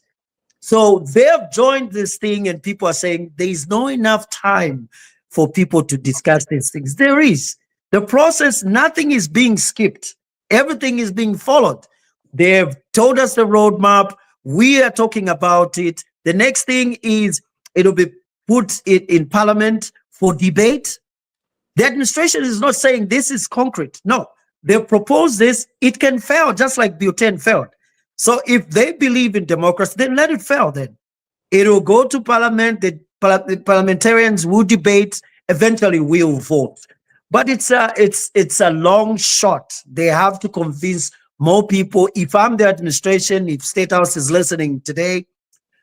So they have joined this thing, and people are saying there is not enough time for people to discuss these things. There is. The process, nothing is being skipped. Everything is being followed. They have told us the roadmap. We are talking about it. The next thing is it'll be put in Parliament for debate. The administration is not saying this is concrete. No, they propose this. It can fail, just like Bhutan failed. So if they believe in democracy, then let it fail. Then it will go to Parliament. The parliamentarians will debate. Eventually, we'll vote. But it's a long shot. They have to convince more people. If I'm the administration, if State House is listening today,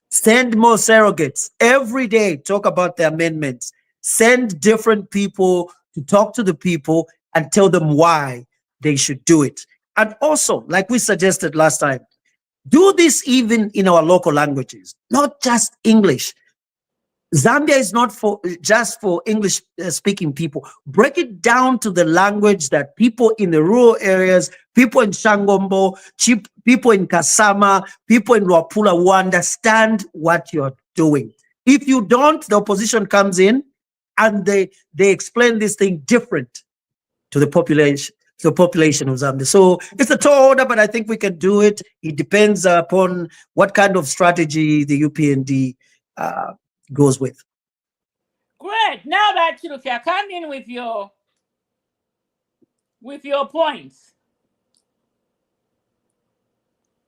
send more surrogates every day. Talk about the amendments. Send different people to talk to the people and tell them why they should do it. And also, like we suggested last time, do this even in our local languages, not just English. Zambia is not just for English speaking people. Break it down to the language that people in the rural areas, people in Shangombo, people in Kasama, people in Luapula will understand what you're doing. If you don't, the opposition comes in and they explain this thing different to the population. The population of Zambia. So it's a tall order, but I think we can do it. It depends upon what kind of strategy the UPND goes with. Great. Now that you come in with your points.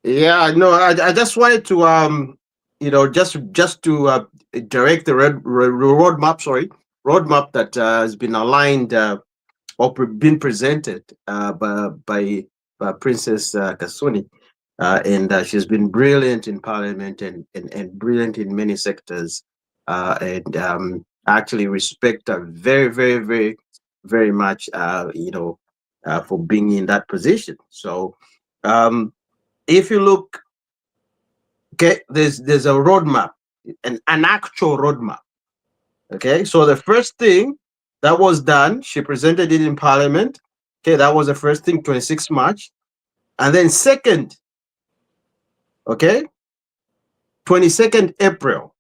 Yeah, no, I just wanted to just to direct the roadmap that has been aligned or been presented by Princess Kasuni. And she's been brilliant in Parliament and brilliant in many sectors. And actually respect her very, very, very, very much, for being in that position. So if you look, okay, there's a roadmap, an actual roadmap. Okay, so the first thing that was done, she presented it in Parliament. Okay, that was the first thing, 26 March. And then second, okay, 22nd April.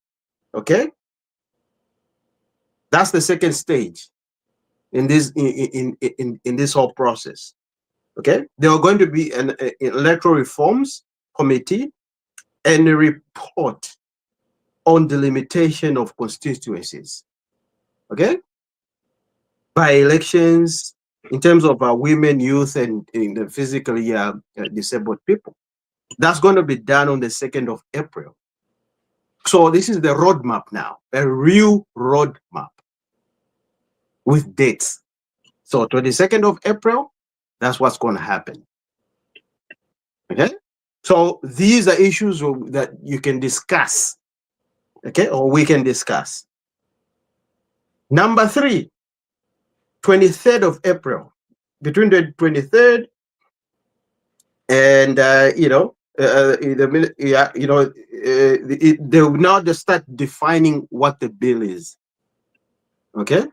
Okay, that's the second stage in this in this whole process. Okay, there are going to be an electoral reforms committee and a report on the limitation of constituencies. Okay, by elections in terms of women, youth, and in the physically disabled people. That's going to be done on the 2nd of April. So this is the roadmap now, a real roadmap with dates. So 22nd of April, that's what's going to happen. Okay, so these are issues that you can discuss, okay, or we can discuss. Number 3, 23rd of April, between the 23rd and they will now just start defining what the bill is. Okay,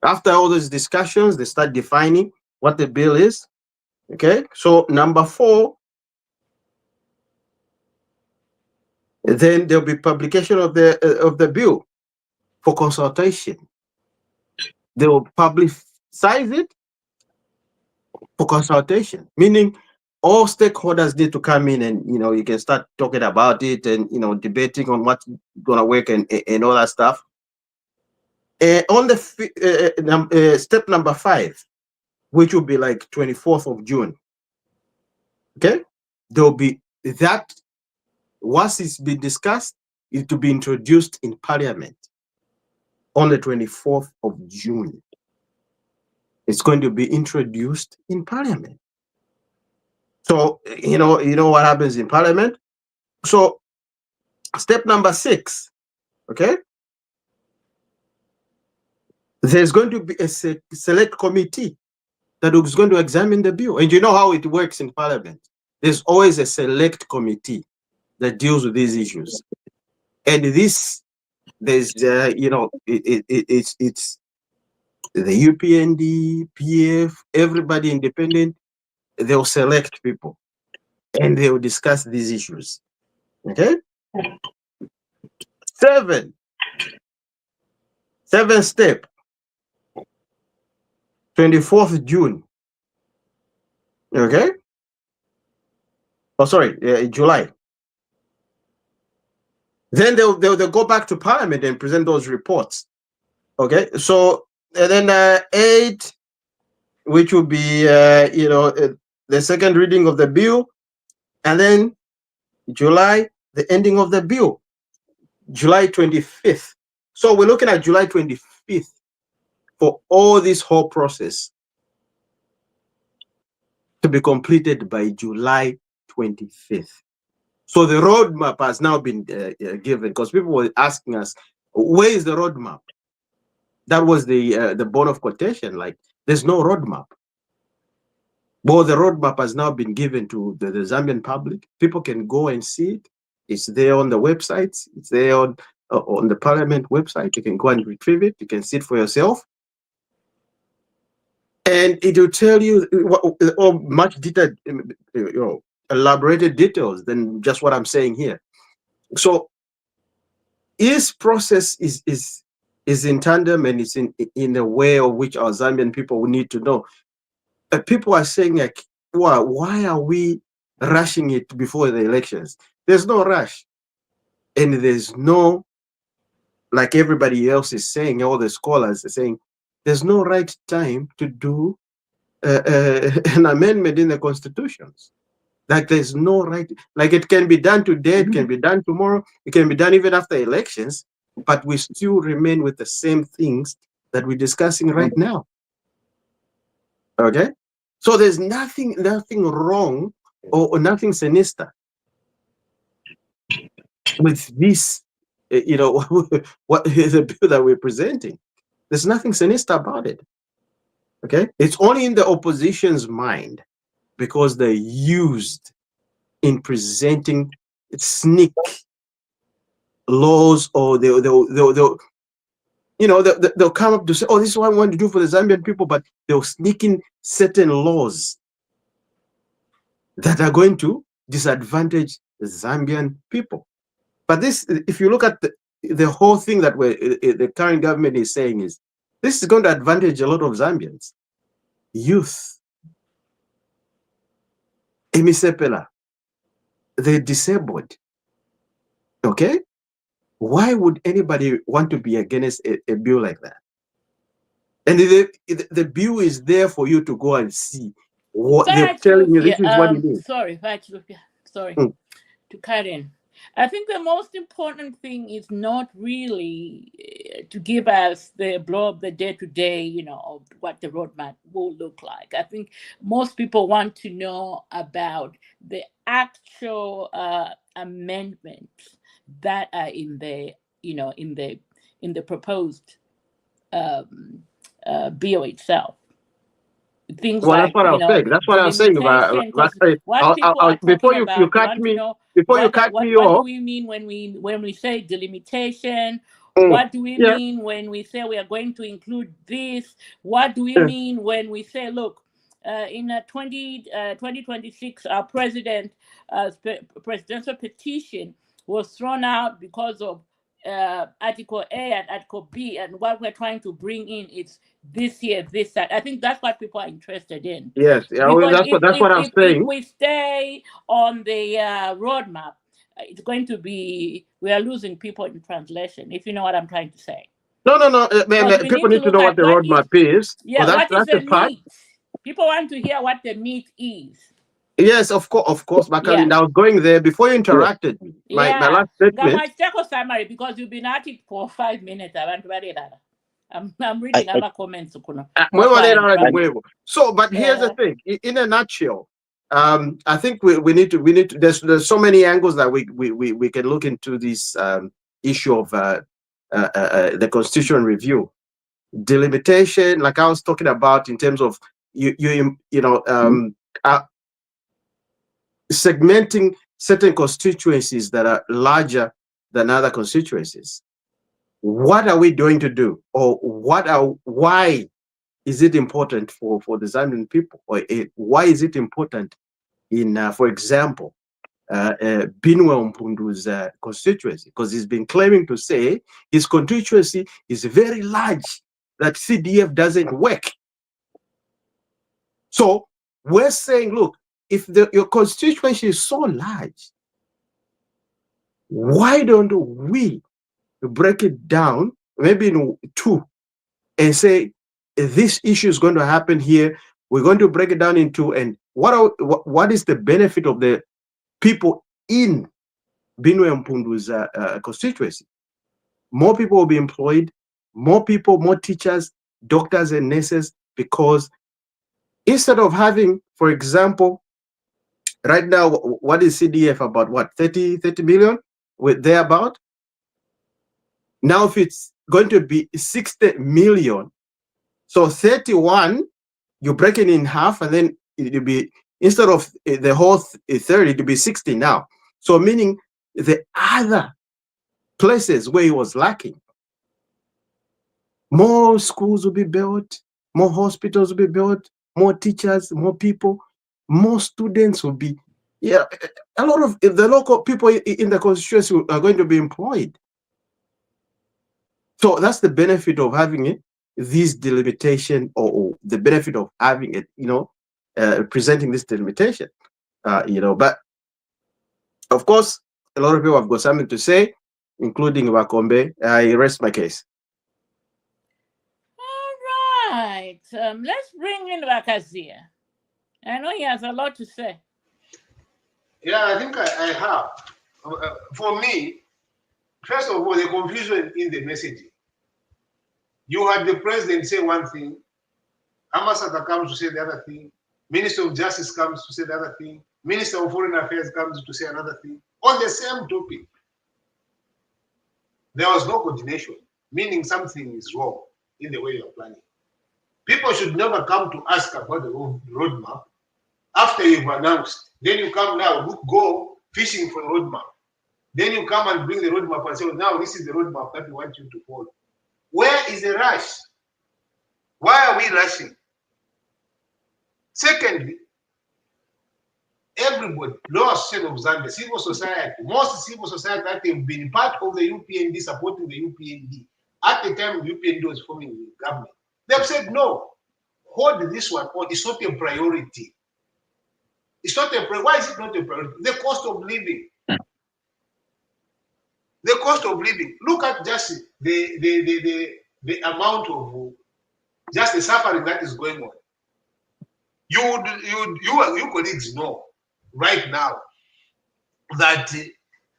after all those discussions, they start defining what the bill is. Okay, so number 4, then there'll be publication of the bill for consultation. They will publicize it for consultation, meaning all stakeholders need to come in and you can start talking about it and debating on what's gonna work and all that stuff. On the step number 5, which will be like 24th of June. Okay, there'll be that. Once it's been discussed, it will be introduced in Parliament on the 24th of June. It's going to be introduced in Parliament. So you know what happens in Parliament. So step number 6, okay, there's going to be a select committee that is going to examine the bill, and you know how it works in Parliament. there's always a select committee that deals with these issues. And this, there's, it's the UPND, PF, everybody independent, they'll select people and they'll discuss these issues. Okay? Seventh step, 24th June. Okay? Oh, sorry, July. Then they'll go back to Parliament and present those reports. Okay? So, and then 8, which will be, the second reading of the bill. And then July, the ending of the bill, July 25th. So we're looking at July 25th for all this whole process to be completed by July 25th. So the roadmap has now been given, because people were asking us, where is the roadmap? That was the bone of contention. Like, there's no roadmap. Well, the roadmap has now been given to the Zambian public. People can go and see it. It's there on the websites. It's there on the Parliament website. You can go and retrieve it. You can see it for yourself. And it will tell you much detailed, elaborated details than just what I'm saying here. So this process is in tandem, and it's in a way of which our Zambian people will need to know. People are saying, like, why are we rushing it before the elections? There's no rush. And there's no, like everybody else is saying, all the scholars are saying, there's no right time to do an amendment in the constitutions. Like, there's no right, like, it can be done today, it can be done tomorrow, it can be done even after elections, but we still remain with the same things that we're discussing right now. Okay? So there's nothing wrong or nothing sinister with this, what is the bill that we're presenting. There's nothing sinister about it. Okay? It's only in the opposition's mind, because they're used in presenting sneak laws, or they'll come up to say, oh, this is what I want to do for the Zambian people, but they'll sneak in certain laws that are going to disadvantage the Zambian people. But this, if you look at the whole thing that the current government is saying, is this is going to advantage a lot of Zambians, youth, emisepela, the disabled. Okay? Why would anybody want to be against a bill like that? And the bill is there for you to go and see what they're telling you. This is what it is. Sorry to cut in. I think the most important thing is not really to give us the blow up the day-to-day, of what the roadmap will look like. I think most people want to know about the actual amendments that are in the, in the proposed bill itself. Things well, like, that's what I was saying. That's what I was saying about. What people are before talking you about, cut me, what do off. we mean when we say delimitation? Mm, What do we yeah. mean when we say we are going to include this? What do we mean when we say, look, in 2026, our presidential petition was thrown out because of Article A and Article B, and what we're trying to bring in is this here, this, that. I think that's what people are interested in. Yes, Because that's what I'm saying. If we stay on the roadmap, it's going to be, we are losing people in translation, if you know what I'm trying to say. No. People need to know what the roadmap is. Yeah, well, what is that's the part. meat? People want to hear what the meat is. Yes, of course. But I was going there before you interrupted me. My last statement. Summary, because you've been at it for 5 minutes. I'm reading other comments. So, but here's the thing. In a nutshell, I think we need to. There's so many angles that we can look into this issue of the constitutional review, delimitation, like I was talking about in terms of segmenting certain constituencies that are larger than other constituencies. What are we going to do? Or why is it important for the Zambian people? Or why is it important in, for example, Binwe Mpundu's constituency? Because he's been claiming to say his constituency is very large, that CDF doesn't work. So we're saying, look, if your constituency is so large, why don't we break it down maybe in two and say, this issue is going to happen here. We're going to break it down in two. And what is the benefit of the people in Binwe Mpundu's constituency? More people will be employed, more people, more teachers, doctors and nurses, because instead of having, for example, right now, what is CDF about? What, 30 million with thereabout? Now, if it's going to be 60 million, so 31, you break it in half, and then it'll be, instead of the whole 30, it'll be 60 now. So meaning the other places where he was lacking, more schools will be built, more hospitals will be built, more teachers, more people, more students will be, yeah, a lot of the local people in the constituency are going to be employed. So that's the benefit of having it, this delimitation, or the benefit of having it, presenting this delimitation, but of course, a lot of people have got something to say, including Wakombe. I rest my case. All right. Let's bring in Wakazia. I know he has a lot to say. Yeah, I think I have. For me, first of all, the confusion in the messaging. You had the president say one thing, Amasaka comes to say the other thing, Minister of Justice comes to say the other thing, Minister of Foreign Affairs comes to say another thing, on the same topic. There was no coordination, meaning something is wrong in the way you're planning. People should never come to ask about the roadmap after you've announced. Then you come now, go fishing for the roadmap. Then you come and bring the roadmap and say, well, now this is the roadmap that we want you to follow. Where is the rush? Why are we rushing? Secondly, everybody, lower state of Zambia, civil society, most civil society that have been part of the UPND, supporting the UPND, at the time the UPND was forming the government, they've said, no, hold this one on. It's not a priority. It's not a priority. Why is it not a priority? The cost of living. The cost of living. Look at just the amount of just the suffering that is going on. You colleagues know right now that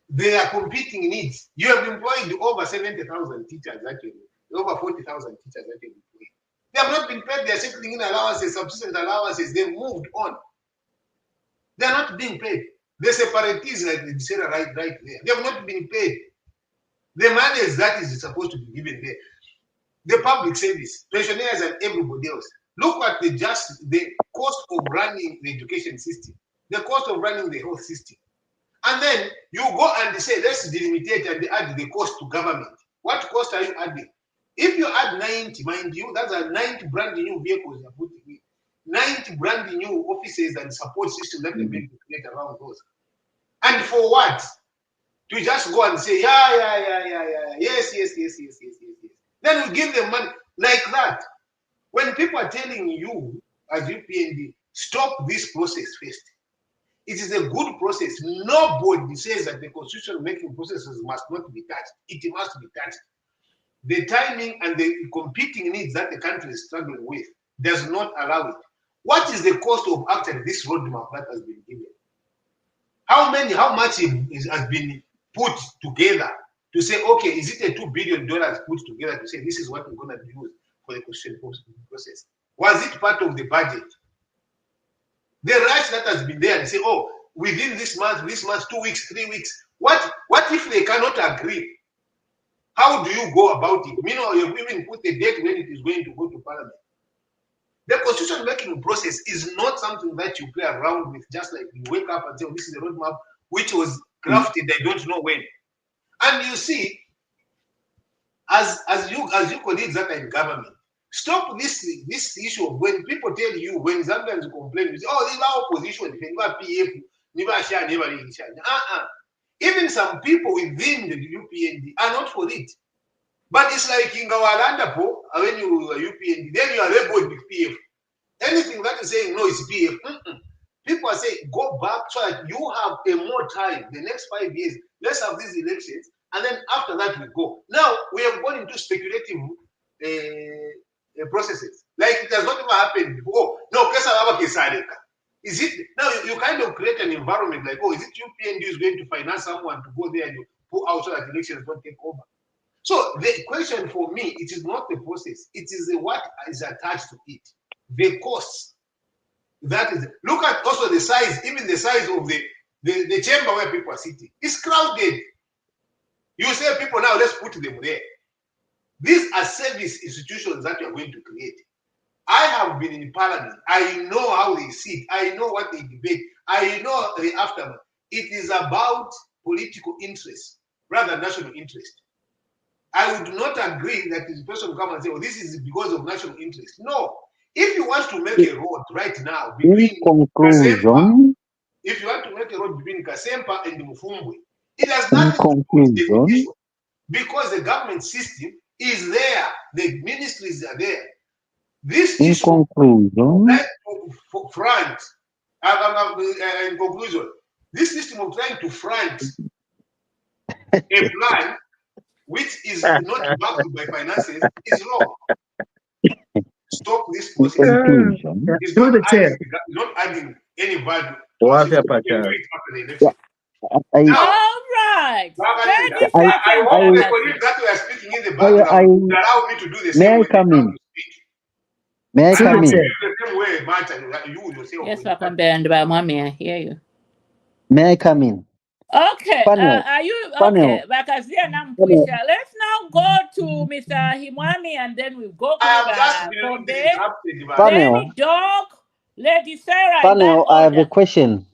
there are competing needs. You have employed over 70,000 teachers actually, over 40,000 teachers that you employed. They have not been paid. They are settling in allowances, subsistence allowances. They've moved on. They are not being paid. The separatists, like the Sarah right there, they have not been paid. The money that is supposed to be given there. The public service, pensioners and everybody else. Look at the cost of running the education system, the cost of running the health system. And then you go and say, let's delimitate and add the cost to government. What cost are you adding? If you add 90, mind you, that's a 90 brand new vehicles you're putting in, 90 brand new offices and support systems that they're going to create around those. And for what? To just go and say, yes. Then we give them money like that. When people are telling you, as UPND, stop this process first. It is a good process. Nobody says that the constitution making processes must not be touched. It must be touched. The timing and the competing needs that the country is struggling with does not allow it. What is the cost of actually this roadmap that has been given? How much has been put together to say, okay, is it a $2 billion put together to say this is what we're going to use for the constitution process? Was it part of the budget? The rush that has been there and say, oh, within this month, 2 weeks, 3 weeks. What if they cannot agree? How do you go about it? Meanwhile, you've even put the date when it is going to go to parliament. The constitution making process is not something that you play around with, just like you wake up and say, oh, this is a roadmap which was crafted, I don't know when. And you see, as you colleagues that are in government, stop this issue of when people tell you, when Zambians complain, you say, oh, this is our opposition, PF, never share, never share. Even some people within the UPND are not for it. But it's like in Gawalanda, when you are UPND, then you are labeled with PF. Anything that is saying no is PF. People are saying go back so that you have a more time, the next 5 years. Let's have these elections, and then after that we go. Now we have gone into speculative processes. Like it has not ever happened before. No, is it now you kind of create an environment like, oh, is it UPND is going to finance someone to go there and pull out so that elections don't take over? So the question for me, it is not the process, it is what is attached to it. The cost. That is, look at also the size, even the size of the chamber where people are sitting. It's crowded. You say people now, let's put them there. These are service institutions that you are going to create. I have been in parliament. I know how they sit. I know what they debate. I know the aftermath. It is about political interest rather than national interest. I would not agree that this person will come and say, oh, this is because of national interest. No. If you want to make a road right now between Kasempa, if you want to make a road between Kasempa and Mufumbwe, it has nothing to do with education because the government system is there, the ministries are there. This issue for front, in conclusion, this system of trying to front a plan which is not backed by finances is wrong. Stop this process. It's not adding any value. What's After the election. All right. I hope the colleagues that were speaking in the background would allow me to do the same. May I come in? May I come in? Yes, Papa Band by Mommy, I hear you. May I come in? Okay, Panel. are you Panel. okay? Let's now go to Mr. Himwami and then we'll go to Danny Dog, Lady Sarah. Panel, I have a question.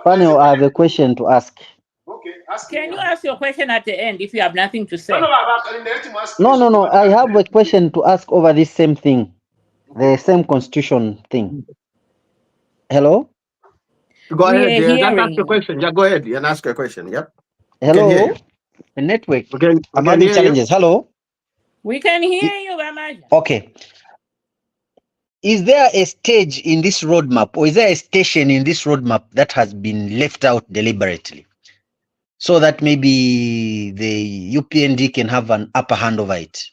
Panel, I have a question to ask. Okay, can you ask your question at the end if you have nothing to say? No. I have a question to ask over this same thing, the same constitution thing. Hello? Go ahead. Yeah, ask your question. Yeah, go ahead and ask your question. Yep. Hello? The network. I'm having challenges. Hello? We can hear you, Ramaja. Okay. Is there a stage in this roadmap, or is there a station in this roadmap that has been left out deliberately so that maybe the UPND can have an upper hand over it?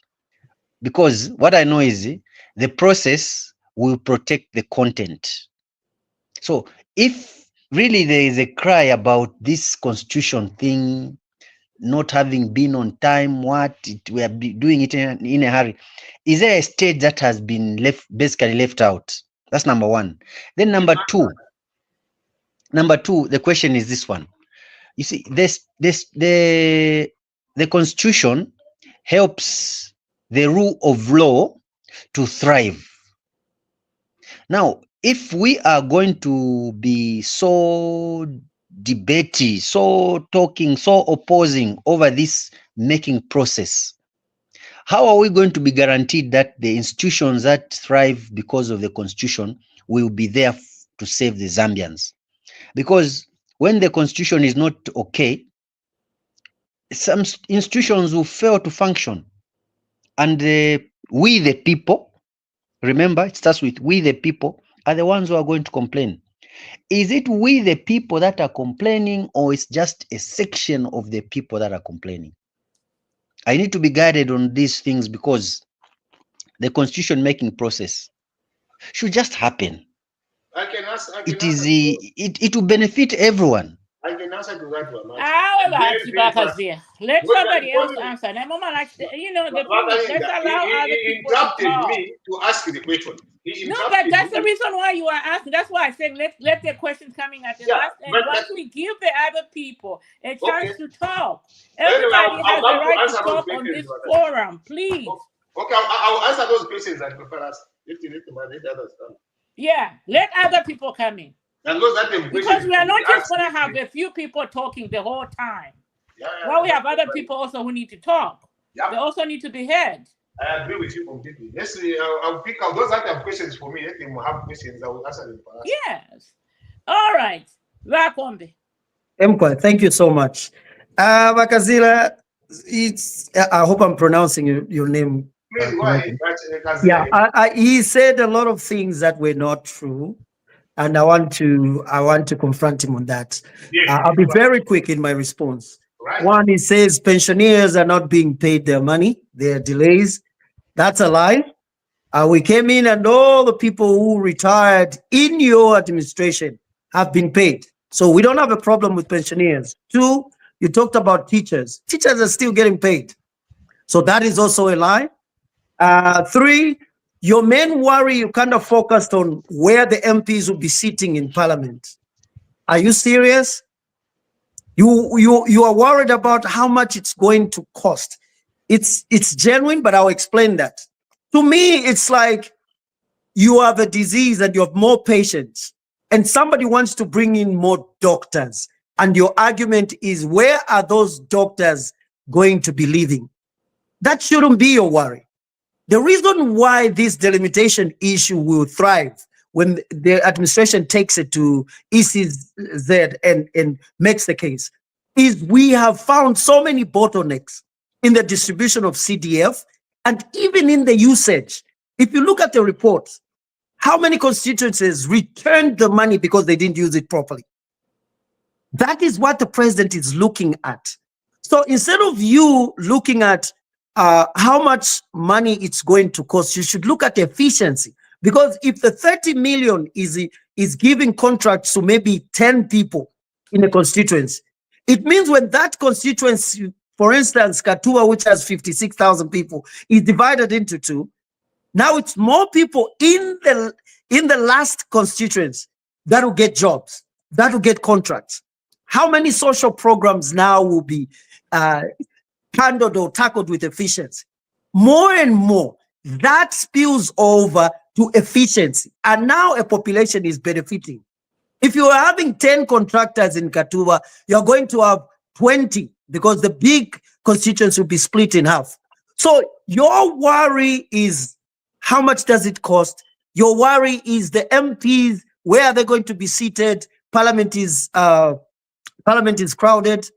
Because what I know is the process will protect the content. So if really there is a cry about this constitution thing not having been on time, we are doing it in a hurry, is there a stage that has been basically left out? That's number one. Then number two, the question is this one. You see, the constitution helps the rule of law to thrive. Now, if we are going to be so debatey, so talking, so opposing over this making process, how are we going to be guaranteed that the institutions that thrive because of the constitution will be there to save the Zambians? Because when the constitution is not okay, some institutions will fail to function. And we the people, remember, it starts with we the people, are the ones who are going to complain. Is it we the people that are complaining, or it's just a section of the people that are complaining? I need to be guided on these things because the constitution making process should just happen. It will benefit everyone. I can answer to that one. Let somebody else answer. You know, the thing is, let's allow other people to talk. Me to ask the question. No, but that's the reason why you are asking. That's why I said let the questions coming at the last. And once we give the other people a chance to talk, everybody has the right to talk on this forum. Please. Okay, I'll answer those questions that prefer us. Let others come. Yeah, let other people come in. And those that have Because questions, we are not just ask going to me. have a few people talking the whole time. Yeah, Well, we have other people also who need to talk. Yeah. They also need to be heard. I agree with you completely. Let's see, I'll pick out those that have questions for me. Let them have questions. I will answer them for us. Yes. All right. Vakombe. Mkwa, thank you so much. Makazila, I hope I'm pronouncing your name. Please go ahead. Yeah, he said a lot of things that were not true, and I want to confront him on that. Yes, I'll be very quick in my response. right. One, he says pensioners are not being paid their money. There are delays. That's a lie. We came in and all the people who retired in your administration have been paid. So we don't have a problem with pensioners. Two, you talked about teachers. Teachers are still getting paid. So that is also a lie. Three, your main worry, you kind of focused on where the MPs will be sitting in parliament. Are you serious? You are worried about how much it's going to cost. It's genuine, but I'll explain that. To me, it's like you have a disease and you have more patients, and somebody wants to bring in more doctors. And your argument is, where are those doctors going to be living? That shouldn't be your worry. The reason why this delimitation issue will thrive when the administration takes it to ECZ and makes the case is we have found so many bottlenecks in the distribution of CDF and even in the usage. If you look at the reports, how many constituencies returned the money because they didn't use it properly? That is what the president is looking at. So instead of you looking at how much money it's going to cost, you should look at efficiency. Because if the 30 million is giving contracts to maybe 10 people in a constituency, it means when that constituency, for instance, Katua, which has 56,000 people, is divided into two, now it's more people in the last constituency that will get jobs, that will get contracts. How many social programs now will be handled or tackled with efficiency? More and more, that spills over to efficiency. And now a population is benefiting. If you are having 10 contractors in Katuba, you're going to have 20 because the big constituency will be split in half. So your worry is, how much does it cost? Your worry is the MPs, where are they going to be seated? Parliament is crowded.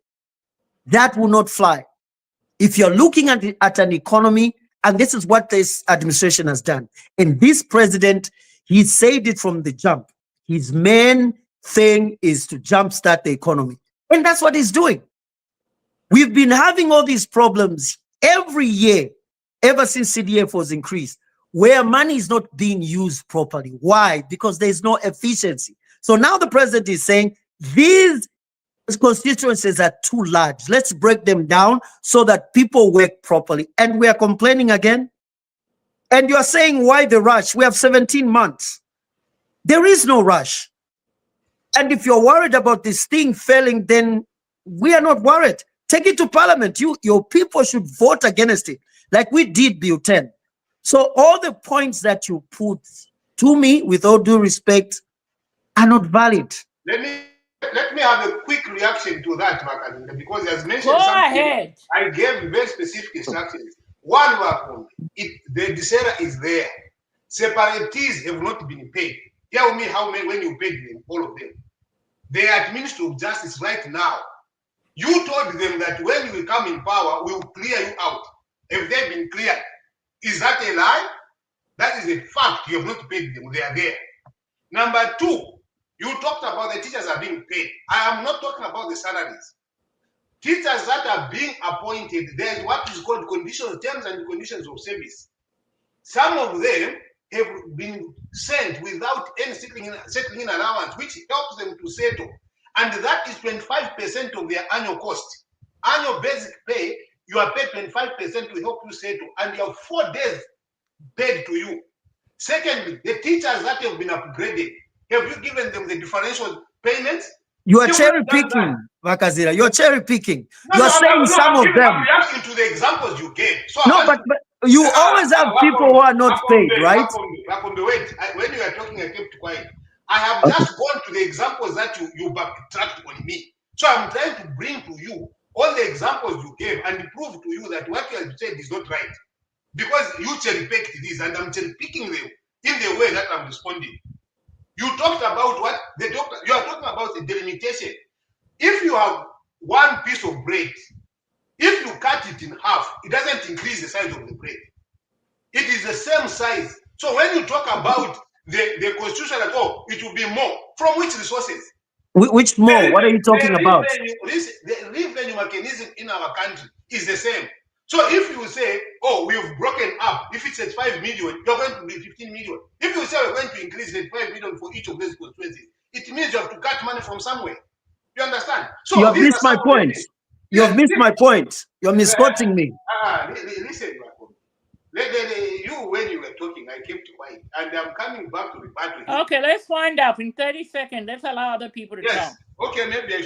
That will not fly. If you're looking at an economy, and this is what this administration has done, and this president, he said it from the jump. His main thing is to jumpstart the economy. And that's what he's doing. We've been having all these problems every year, ever since CDF was increased, where money is not being used properly. Why? Because there's no efficiency. So now the president is saying, these constituencies are too large. Let's break them down so that people work properly. And we are complaining again. And you are saying, why the rush? We have 17 months. There is no rush. And if you're worried about this thing failing, then we are not worried. Take it to parliament. Your people should vote against it, like we did Bill 10. So all the points that you put to me, with all due respect, are not valid. Let me have a quick reaction to that, Makazinda, because as mentioned, Go ahead. I gave very specific instructions. One, the DSERA is there. Separatists have not been paid. Tell me how many when you paid them, all of them. They are at Ministry of Justice right now. You told them that when you come in power, we will clear you out. Have they been cleared? Is that a lie? That is a fact. You have not paid them. They are there. Number two, you talked about the teachers are being paid. I am not talking about the salaries. Teachers that are being appointed, there is what is called terms and conditions of service. Some of them have been sent without any settling in allowance, which helps them to settle. And that is 25% of their annual cost. Annual basic pay, you are paid 25% to help you settle, and you have 4 days paid to you. Secondly, the teachers that have been upgraded, have you given them the differential payments? You are cherry picking, Makazira. You're cherry picking. You are saying some of them. I'm reacting to the examples you gave. So no, but You always have people who are not paid, right? Wait, when you are talking, I kept quiet. I have just gone to the examples that you backtracked on me. So I'm trying to bring to you all the examples you gave and prove to you that what you have said is not right. Because you cherry-picked this, and I'm cherry-picking them in the way that I'm responding. You talked about what? You are talking about the delimitation. If you have one piece of bread, if you cut it in half, it doesn't increase the size of the bread. It is the same size. So when you talk about the constitution at all, it will be more. From which resources? Which more? What are you talking about? The revenue mechanism in our country is the same. So if you say, oh, we've broken up, if it's at 5 million, you're going to be 15 million. If you say we're going to increase it 5 million for each of those constituencies, it means you have to cut money from somewhere. You understand? So you have missed my point. You have missed my point. You're misquoting me. Listen, you, when you were talking, I kept quiet, and I'm coming back to rebut with you. Okay, let's wind up in 30 seconds. Let's allow other people to talk. Okay, maybe I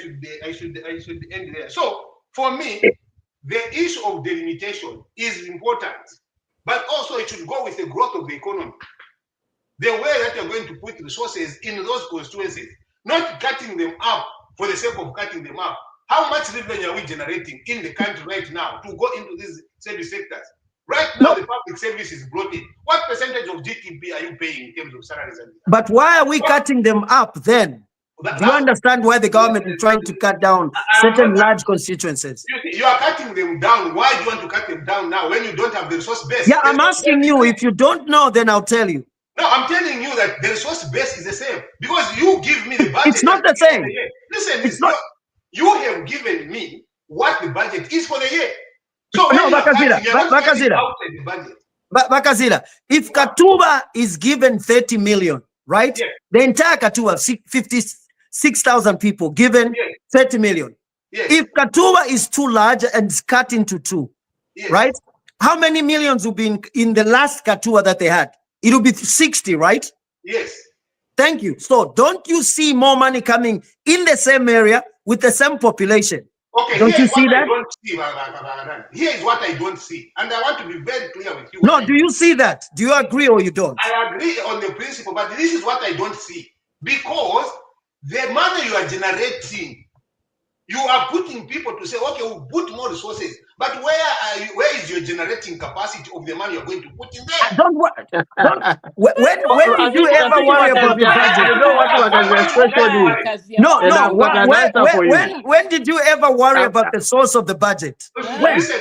should end there. So for me, the issue of delimitation is important, but also it should go with the growth of the economy. The way that you're going to put resources in those constituencies, not cutting them up for the sake of cutting them up. How much revenue are we generating in the country right now to go into these service sectors? Right now, the public service is brought in. What percentage of GDP are you paying in terms of salaries? But why are we cutting them up then? Do you understand why the government is trying to cut down certain large constituencies? You are cutting them down. Why do you want to cut them down now when you don't have the resource base? Yeah, I'm asking you. If you don't know, then I'll tell you. No, I'm telling you that the resource base is the same because you give me the budget. It's not the same. Listen, it's not. You have given me what the budget is for the year. So no, Bakazira, if Katuba is given 30 million, right? Yes. The entire Katuba, 56,000 people given 30 million. Yes. If Katuba is too large and it's cut into two, right? How many millions will be in the last Katuba that they had? It will be 60, right? Yes. Thank you. So don't you see more money coming in the same area with the same population? Okay, don't you see that? Here is what I don't see. And I want to be very clear with you. No, do you see that? Do you agree or you don't? I agree on the principle, but this is what I don't see. Because the money you are generating, you are putting people to say, okay, we'll put more resources. But where is your generating capacity of the money you're going to put in there? When did you ever worry about the budget? I know what the question is. No. When did you ever worry about the source of the budget? Listen,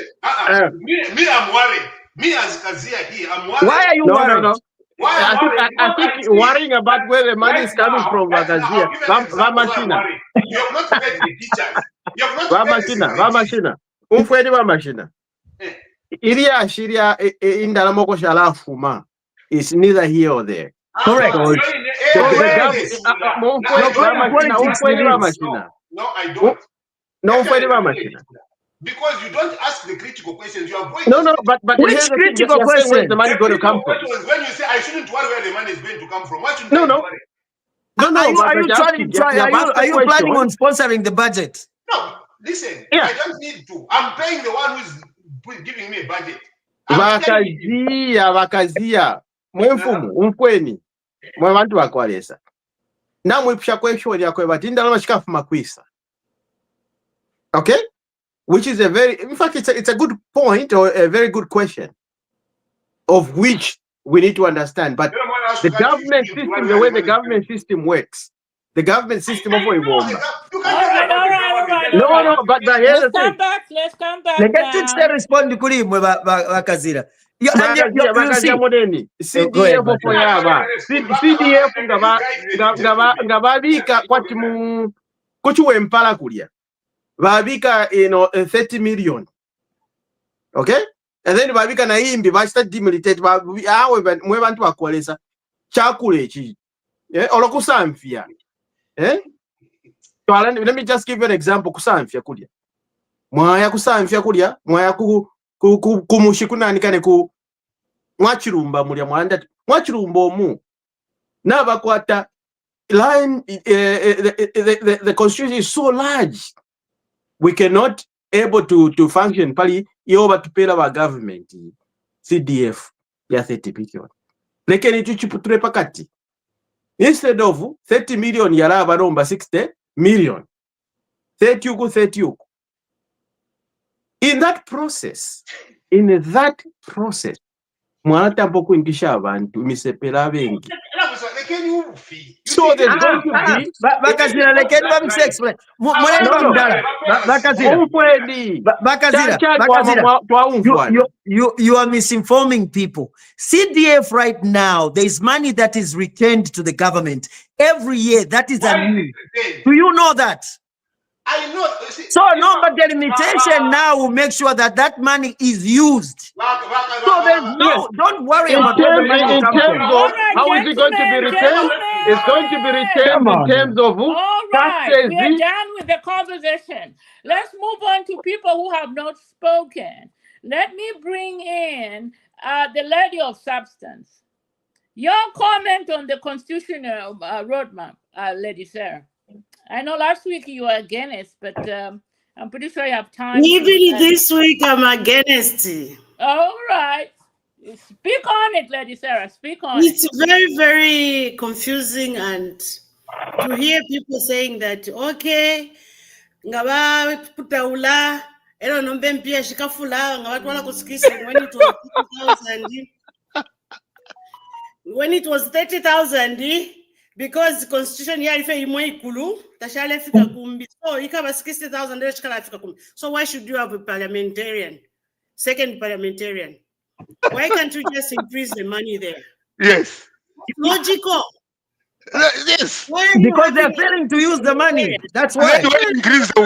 me, I'm worried. Me as Kazia here, I'm worried. Why are you worried? No. I think worrying about where the money is coming from, Kazia. Vamashina. You have not paid the teachers. You have not paid the Vamashina. Umfweni Vamashina. Iria Shiria Indalamoko Shalafuma is neither here or there. Correct. No, I don't. No, because you don't ask the critical questions, you avoid. No, but which critical question? Where the money going to come from? When you say I shouldn't worry where the money is going to come from, what should no. worry? Are you planning on sponsoring the budget? No, listen. I don't need to. I'm paying the one who's giving me a budget. Vakazia. Mwefumu, umkweni. Mwe wantu wakwalesa. Na mwipisha question yako batinda lama shikafu makwisa. Okay? Which is in fact, it's a good point or a very good question of which we need to understand. But the government system, the way the government system works, the government system of All right. No, but here's the thing. Let's come back. Let's respond to Kulimwe Bakazira. CDF for yaba. CDF ngababika kwati mu kuchuwe mpala kulia. Babika 30 million. Okay? And then babika na imbi basta demilitate awe mwe bantu bakolesa chakule echi. Olokusamfia. So let me just give you an example kusamfia kulia. Mwaya kusamfia kulia, mwaya kumushikunani kane ku mwachirumba mulia mwanda mwachirumba omu nabakwata line the constitution is so large we cannot able to function pali yoba tupela ba government CDF ya 30 billion. Lekeni tuchiputule pakati. Instead of 30 million yala abalomba 60 million. 30 uku 30 uku. In that process, mwanatambo kuingisha abantu misepela bengi. So there's going to be Bakazira lekeni bamse explain. Mulemba mdala. Bakazira. You are misinforming people. CDF right now, there is money that is returned to the government every year. That is a new. Do you know that? I know. So number delimitation now will make sure that that money is used. So there's no, don't worry about where the money in comes terms from. of how is it going to be returned? It's going to be returned in terms of all right, we are done with the conversation. Let's move on to people who have not spoken. Let me bring in the lady of substance. Your comment on the constitutional roadmap, Lady Sarah. I know last week you were against, but I'm pretty sure you have time. Even this week I'm against. All right. Speak on it, Lady Sarah. Speak on it. It's very, very confusing, and to hear people saying that, okay, ngaba putaula, elo nombe mpia shikafula, ngaba twala kusikisa when it was 30,000. When it was 30,000, because the constitution here ife imwe ikulu, tashale fika kumbi. So ikaba 60,000 shikala fika kumbi. So why should you have a parliamentarian? Second parliamentarian? Why can't you just increase the money there? Yes. Logical. Yes. Because they're failing to use the money. That's why. Increase the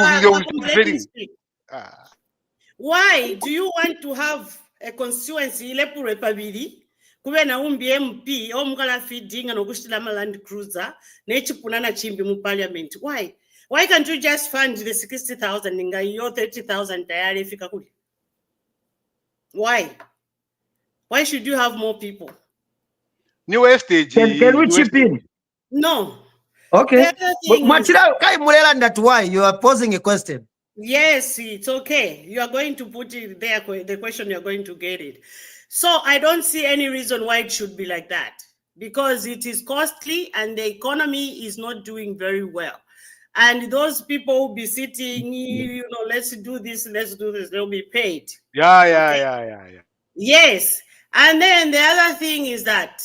Why do you want to have a constituency lepure pabiri? Kube na umbi MP omukala feeding and ogushila land cruiser nechipunana chimbi mu parliament. Why? Why can't you just fund the 60,000 inga your 30,000 tayari fika kuli? Why? Why should you have more people? New stage. Can we chip in? No. Okay. That's why you are posing a question. Yes, it's okay. You are going to put it there, the question, you're going to get it. So I don't see any reason why it should be like that, because it is costly and the economy is not doing very well. And those people will be sitting, you know, let's do this, they'll be paid. Yeah. Yes. And then the other thing is that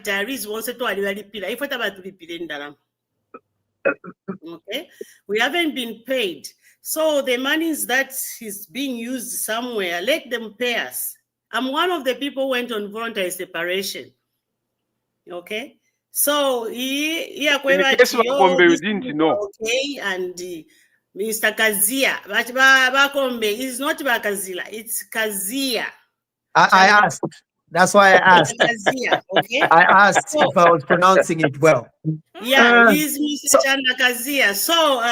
retirees won't say to okay, we haven't been paid. So the monies that is being used somewhere, let them pay us. I'm one of the people who went on voluntary separation. Okay, so okay, and Mr. Kazia, but it's not Bakazila, it's Kazia. I asked. That's why I asked. Kazia, okay? I asked if I was pronouncing it well. Yeah, he's Mr. Chanda Kazia. So,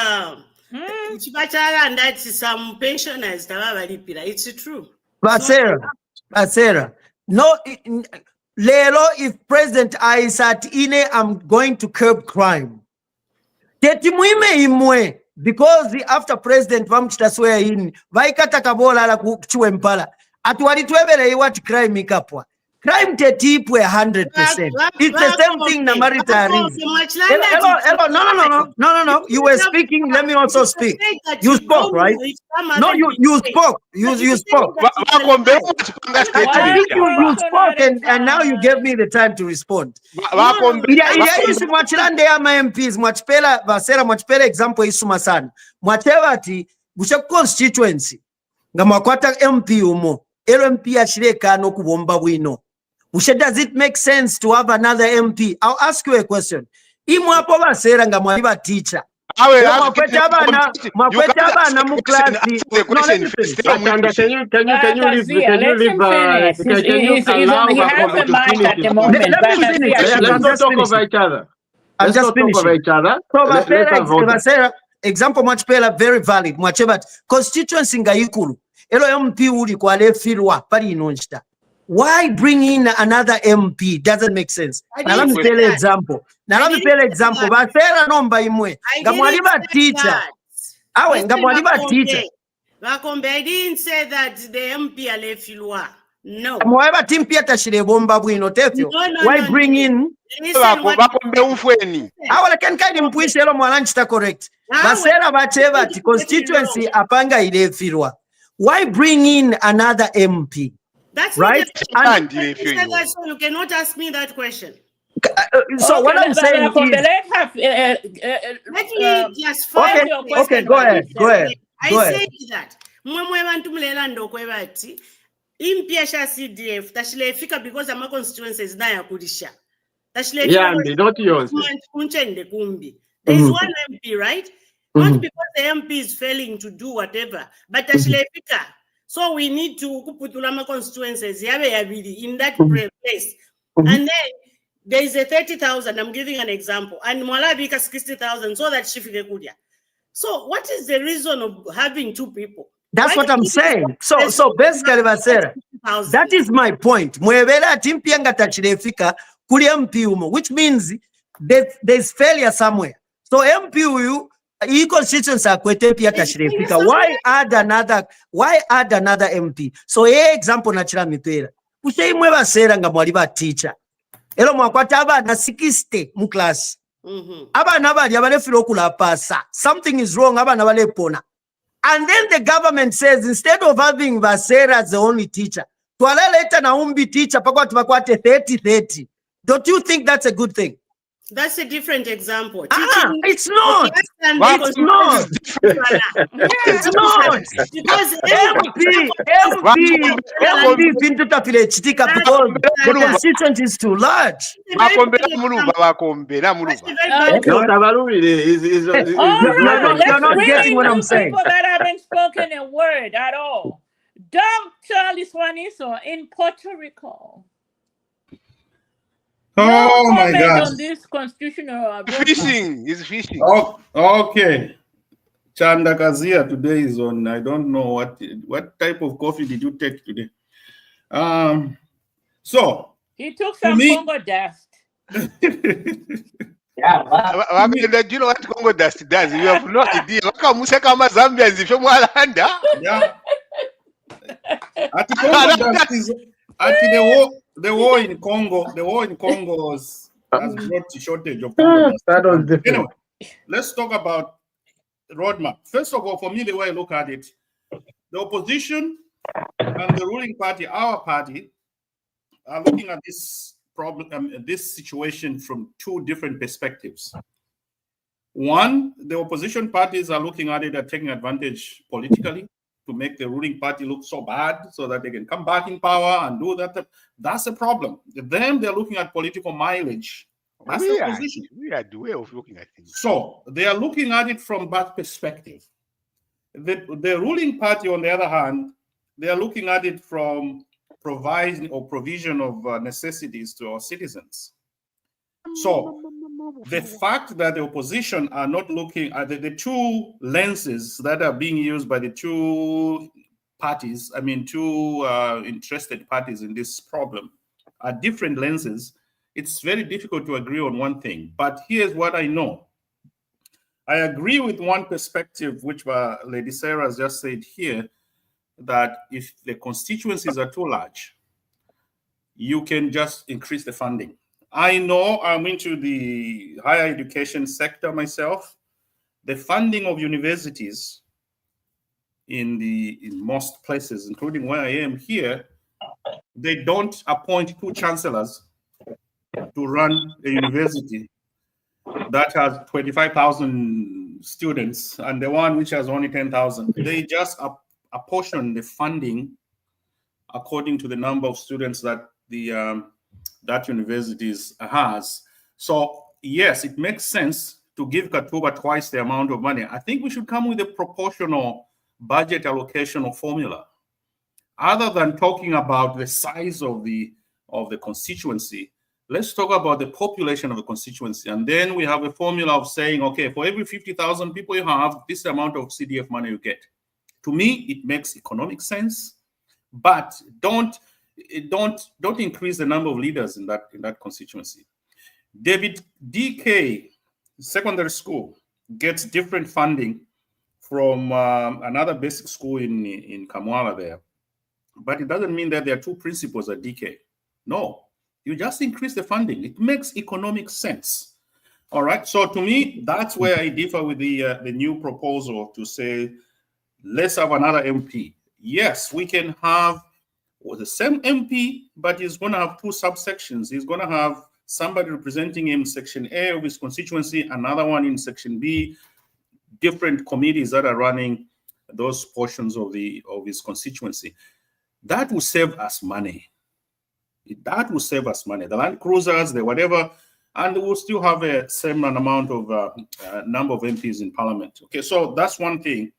and that's some pensioners. It's true. But Sarah, no, Lelo, if President I sat in, I'm going to curb crime. Because after President Vamchita swear in, Vaikata Kabola la Chuempala, at what it webele what crime ikapwa. Crime tetipwe 100%. It's the same thing na maritari. No. You were speaking. Let me also speak. You spoke, right? No, you spoke. You spoke. I think you spoke, and now you gave me the time to respond. Isu mwachilande ama MPs mwachpela vasera mwachpela example isu masana. Mwachevati busha constituency. Nga mwakwata MP umo. LMP ashireka no kubomba wino. Does it make sense to have another MP? I'll ask you a question. Imwapo basera nga mwaliba teacher. Can you example much very valid. Constituency nga ikulu. Elo MP uli kwa lefirwa pari inonjita. Why bring in another MP? Doesn't make sense. Now let me tell you example. Basera nomba imwe. Gamwaliba teacher. Awe, gamwaliba teacher. Vakombe, I didn't say that the MP alefilwa. No. Mweba team Peter Shilebomba bwino tefyo. No, no, Why no, bring no. in? Listen, what Bakombe ufweni. Awala ken kadi mpwishe elo mwalanchita correct. Ah, Basera bacheva ti constituency apanga ilefilwa. Why bring in another MP? That's Right? not And the so you cannot ask me that question. so what I'm saying is, let's have Let me just okay, find your question. okay, go ahead, go ahead, I go ahead. said that. Mwemwe bantu mulela ndokweba ati impia CDF tashilefika because ama constituencies na yakulisha. Tashilefika Yambi, not yours. kunchende kumbi. There is one MP, right? Not because the MP is failing to do whatever, but tashilefika. So we need to kuputulama constituencies yabe yabili in that place. And then there is a 30,000. I'm giving an example, and Mwalabika 60,000, so that shifike kudia. So what is the reason of having two people? That's what I'm saying. So basically, Basera, that is my point. Mwebela timpianga tachilefika kuli MP umo, which means there's failure somewhere. So MP uyu e constituency akwete pia tachilefika. Why add another MP? So example nachira mipera. Usei mweba sera nga mwaliba teacher. Elo mwakwata abana 60 mu class. Abana bali abalefira okula pasa. Something is wrong, abana balepona. And then the government says, instead of having Vasera as the only teacher, twala leta na umbi teacher pakwa tumakwate 30-30. Don't you think that's a good thing? That's a different example. It's not. It's not. It's not. Because MP into tafile chitika because the constituency is too large. Bakombe na muluba. You're not getting what I'm saying. People that haven't spoken a word at all. Dr. Liswaniso in Puerto Rico. Oh my comment God! on this constitutional Fishing is fishing. Oh, okay. Chanda Kazia today is on. I don't know what type of coffee did you take today. So he took some Congo dust. Do you know what Congo dust does? You have no idea. Yeah. The war in Congo has brought a shortage of Congo dust. Anyway, let's talk about the roadmap. First of all, for me, the way I look at it, the opposition and the ruling party, our party, are looking at this problem, this situation from two different perspectives. One, the opposition parties are looking at it and taking advantage politically to make the ruling party look so bad so that they can come back in power and do that. That's a problem. Then they're looking at political mileage. That's the opposition. We are the way of looking at things. So they are looking at it from that perspective. The ruling party, on the other hand, they are looking at it from provision of necessities to our citizens. So the fact that the opposition are not looking at the two lenses that are being used by the two parties, two interested parties in this problem, are different lenses. It's very difficult to agree on one thing. But here's what I know. I agree with one perspective, which Lady Sarah has just said here, that if the constituencies are too large, you can just increase the funding. I know I'm into the higher education sector myself. The funding of universities in most places, including where I am here, they don't appoint two chancellors to run a university that has 25,000 students and the one which has only 10,000. They just apportion the funding according to the number of students that that universities has. So yes, it makes sense to give Katuba twice the amount of money. I think we should come with a proportional budget allocation formula. Other than talking about the size of the constituency, let's talk about the population of the constituency. And then we have a formula of saying, okay, for every 50,000 people you have, this amount of CDF money you get. To me, it makes economic sense, but don't increase the number of leaders in that constituency. David DK secondary school gets different funding from another basic school in Kamwala there. But it doesn't mean that there are two principals at DK. No, you just increase the funding. It makes economic sense. All right. So to me, that's where I differ with the new proposal to say, let's have another MP. Yes, we can have the same MP, but he's going to have two subsections. He's going to have somebody representing him in Section A of his constituency, another one in Section B, different committees that are running those portions of his constituency. That will save us money. That will save us money. The land cruisers, the whatever, and we'll still have a same amount of number of MPs in Parliament. Okay, so that's one thing.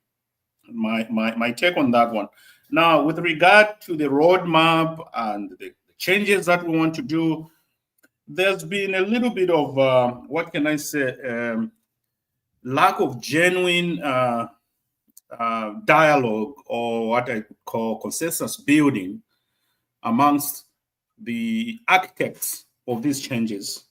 My take on that one. Now, with regard to the roadmap and the changes that we want to do, there's been a little bit of what can I say, lack of genuine dialogue, or what I call consensus building amongst the architects of these changes.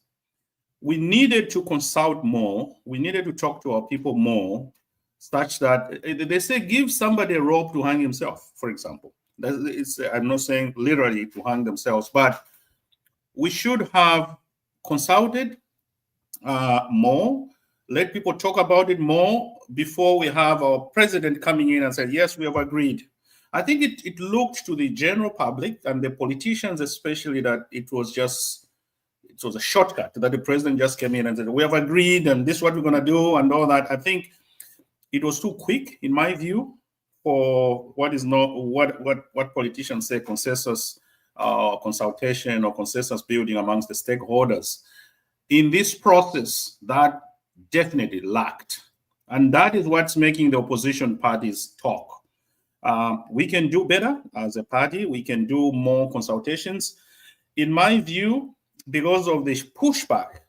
We needed to consult more. We needed to talk to our people more, such that they say give somebody a rope to hang himself, for example. I'm not saying literally to hang themselves, but we should have consulted more, let people talk about it more before we have our president coming in and say, yes, we have agreed. I think it looked to the general public and the politicians especially that it was a shortcut, that the president just came in and said, we have agreed and this is what we're going to do and all that. I think it was too quick, in my view, for what politicians say consensus consultation or consensus building amongst the stakeholders. In this process, that definitely lacked. And that is what's making the opposition parties talk. We can do better as a party. We can do more consultations. In my view, because of the pushback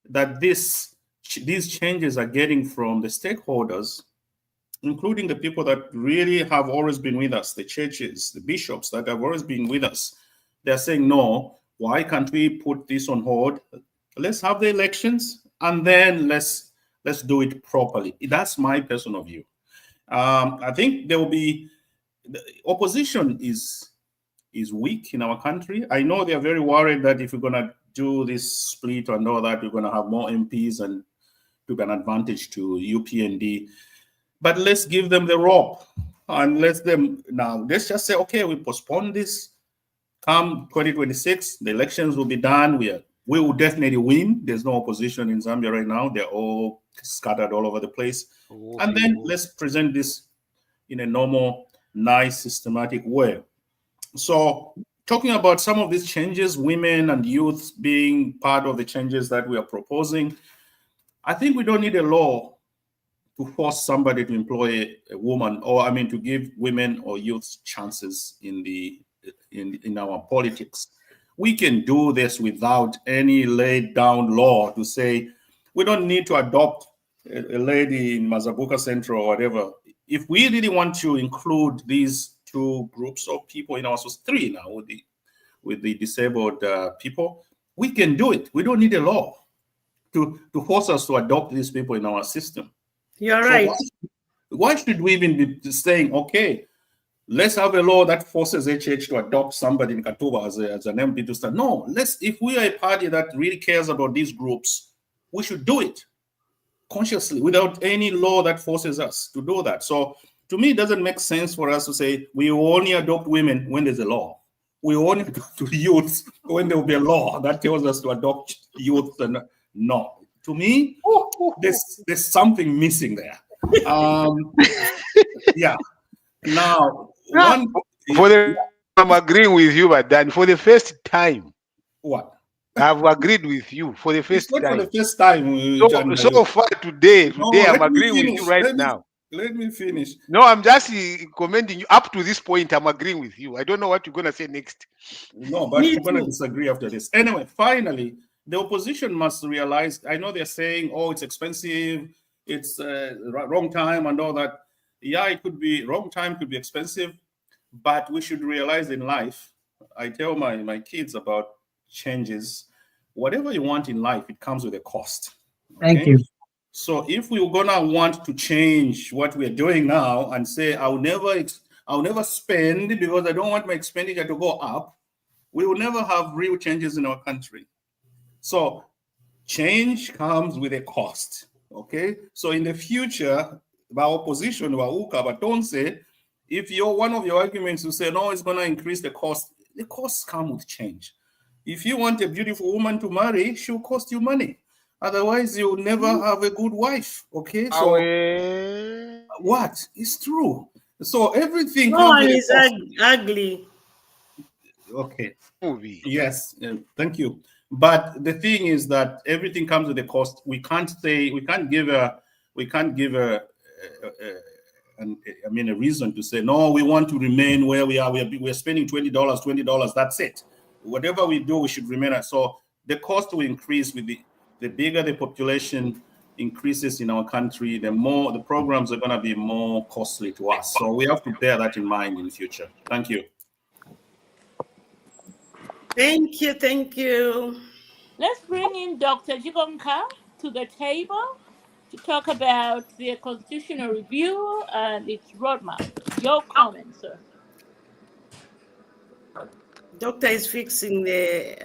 that these changes are getting from the stakeholders, including the people that really have always been with us, the churches, the bishops that have always been with us, they're saying, no, why can't we put this on hold? Let's have the elections and then let's do it properly. That's my personal view. I think there will be, the opposition is weak in our country. I know they're very worried that if we're going to do this split and all that, we're going to have more MPs and took an advantage to UPND. But let's give them the rope and let's just say, okay, we postpone this. Come 2026, the elections will be done. We will definitely win. There's no opposition in Zambia right now. They're all scattered all over the place. And then let's present this in a normal, nice, systematic way. So talking about some of these changes, women and youth being part of the changes that we are proposing, I think we don't need a law to force somebody to employ a woman, or to give women or youth chances in our politics. We can do this without any laid down law to say we don't need to adopt a lady in Mazabuka Central or whatever. If we really want to include these two groups of people in our society, 3 now with the disabled people, we can do it. We don't need a law to force us to adopt these people in our system. You're right. Why should we even be saying, okay, let's have a law that forces HH to adopt somebody in Katuba as an MP to start? No, if we are a party that really cares about these groups, we should do it consciously without any law that forces us to do that. So to me, it doesn't make sense for us to say we only adopt women when there's a law. We only adopt youth when there will be a law that tells us to adopt youth. And no, to me, there's something missing there. Yeah. Now, I'm agreeing with you, but then for the first time, what? I've agreed with you for the first time. For the first time. So far today, I'm agreeing with you right now. Let me finish. No, I'm just commending you. Up to this point, I'm agreeing with you. I don't know what you're going to say next. No, but we're going to disagree after this. Anyway, finally, the opposition must realize, I know they're saying, oh, it's expensive, it's wrong time and all that. Yeah, it could be wrong time, could be expensive, but we should realize in life, I tell my kids about changes. Whatever you want in life, it comes with a cost. Okay? Thank you. So if we're gonna want to change what we're doing now and say I'll never spend because I don't want my expenditure to go up, we will never have real changes in our country. So change comes with a cost. Okay. So in the future, our opposition, but don't say, if you're one of your arguments to say no, it's gonna increase the costs come with change. If you want a beautiful woman to marry, she'll cost you money. Otherwise, you'll never have a good wife. Okay, so what? It's true. So everything No comes one with a is cost. ugly. Okay. Yes, thank you. But the thing is that everything comes with a cost. We can't give a reason to say no. We want to remain where we are. We're spending $20. That's it. Whatever we do, we should remain. So the cost will increase with the bigger the population increases in our country, the more the programs are going to be more costly to us. So we have to bear that in mind in the future. Thank you. Thank you, thank you. Let's bring in Dr. Jigonka to the table to talk about the constitutional review and its roadmap. Your comments, sir. Doctor is fixing the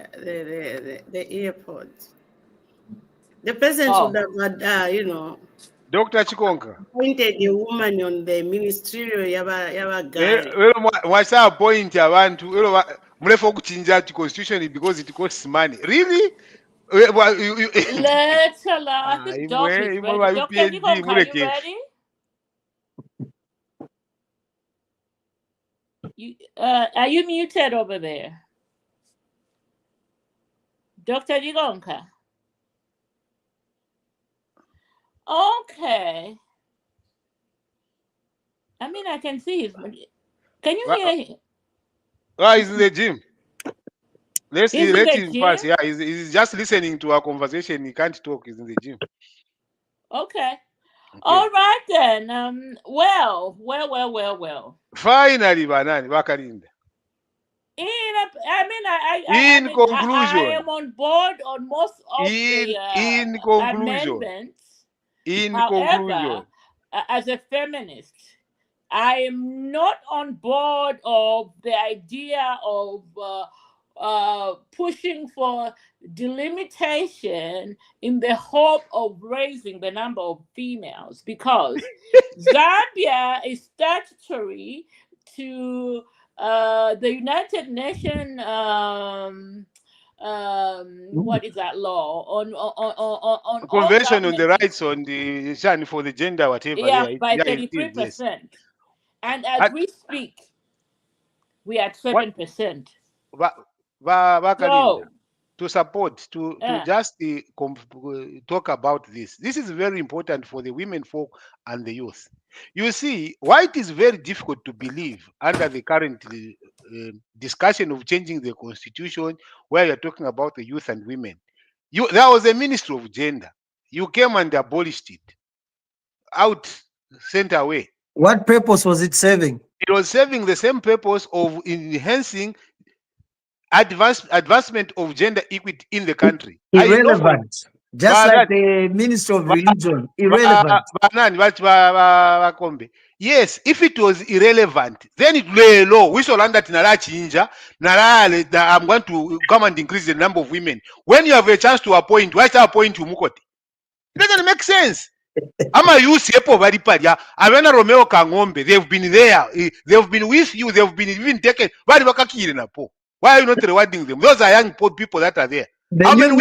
earpods. The president would have had, Dr. Chikonka. appointed a woman on the ministerial yaba guy. Mwasa appoint abantu mulefa okuchinja constitution because it costs money. Really? Let's allow. I think Doc is ready. Dr. Jigonka, are you ready? Are you muted over there? Dr. Jigonka. Okay. I mean, I can see his. Can you hear him? He's in the gym. Let him pass. Yeah, he's just listening to our conversation. He can't talk. He's in the gym. Okay. All right then. Well. Finally, Banani, Bakalinda. In conclusion, I am on board on most of the amendments. However, as a feminist, I am not on board of the idea of pushing for delimitation in the hope of raising the number of females, because Zambia is statutory to the United Nations. What is that law on Convention on the rights on the for the gender, whatever. Yeah, by 33%. Yes. And as we speak, we are at 7%. So, to support, to just talk about this. This is very important for the women folk and the youth. You see, why it is very difficult to believe under the current discussion of changing the constitution, where you're talking about the youth and women. There was a Ministry of Gender. You came and abolished it. Out, sent away. What purpose was it serving? It was serving the same purpose of enhancing advancement of gender equity in the country. Irrelevant. Just like the Minister of Religion. Irrelevant. Yes, if it was irrelevant, then it lay low. We shall learn that I'm going to come and increase the number of women. When you have a chance to appoint, why should I appoint you Mukoti? It doesn't make sense. Ama use yepo varipadia. Avena Romeo Kangombe. They've been there. They've been with you. They've been even taken. Why are you not rewarding them? Those are young people that are there. The new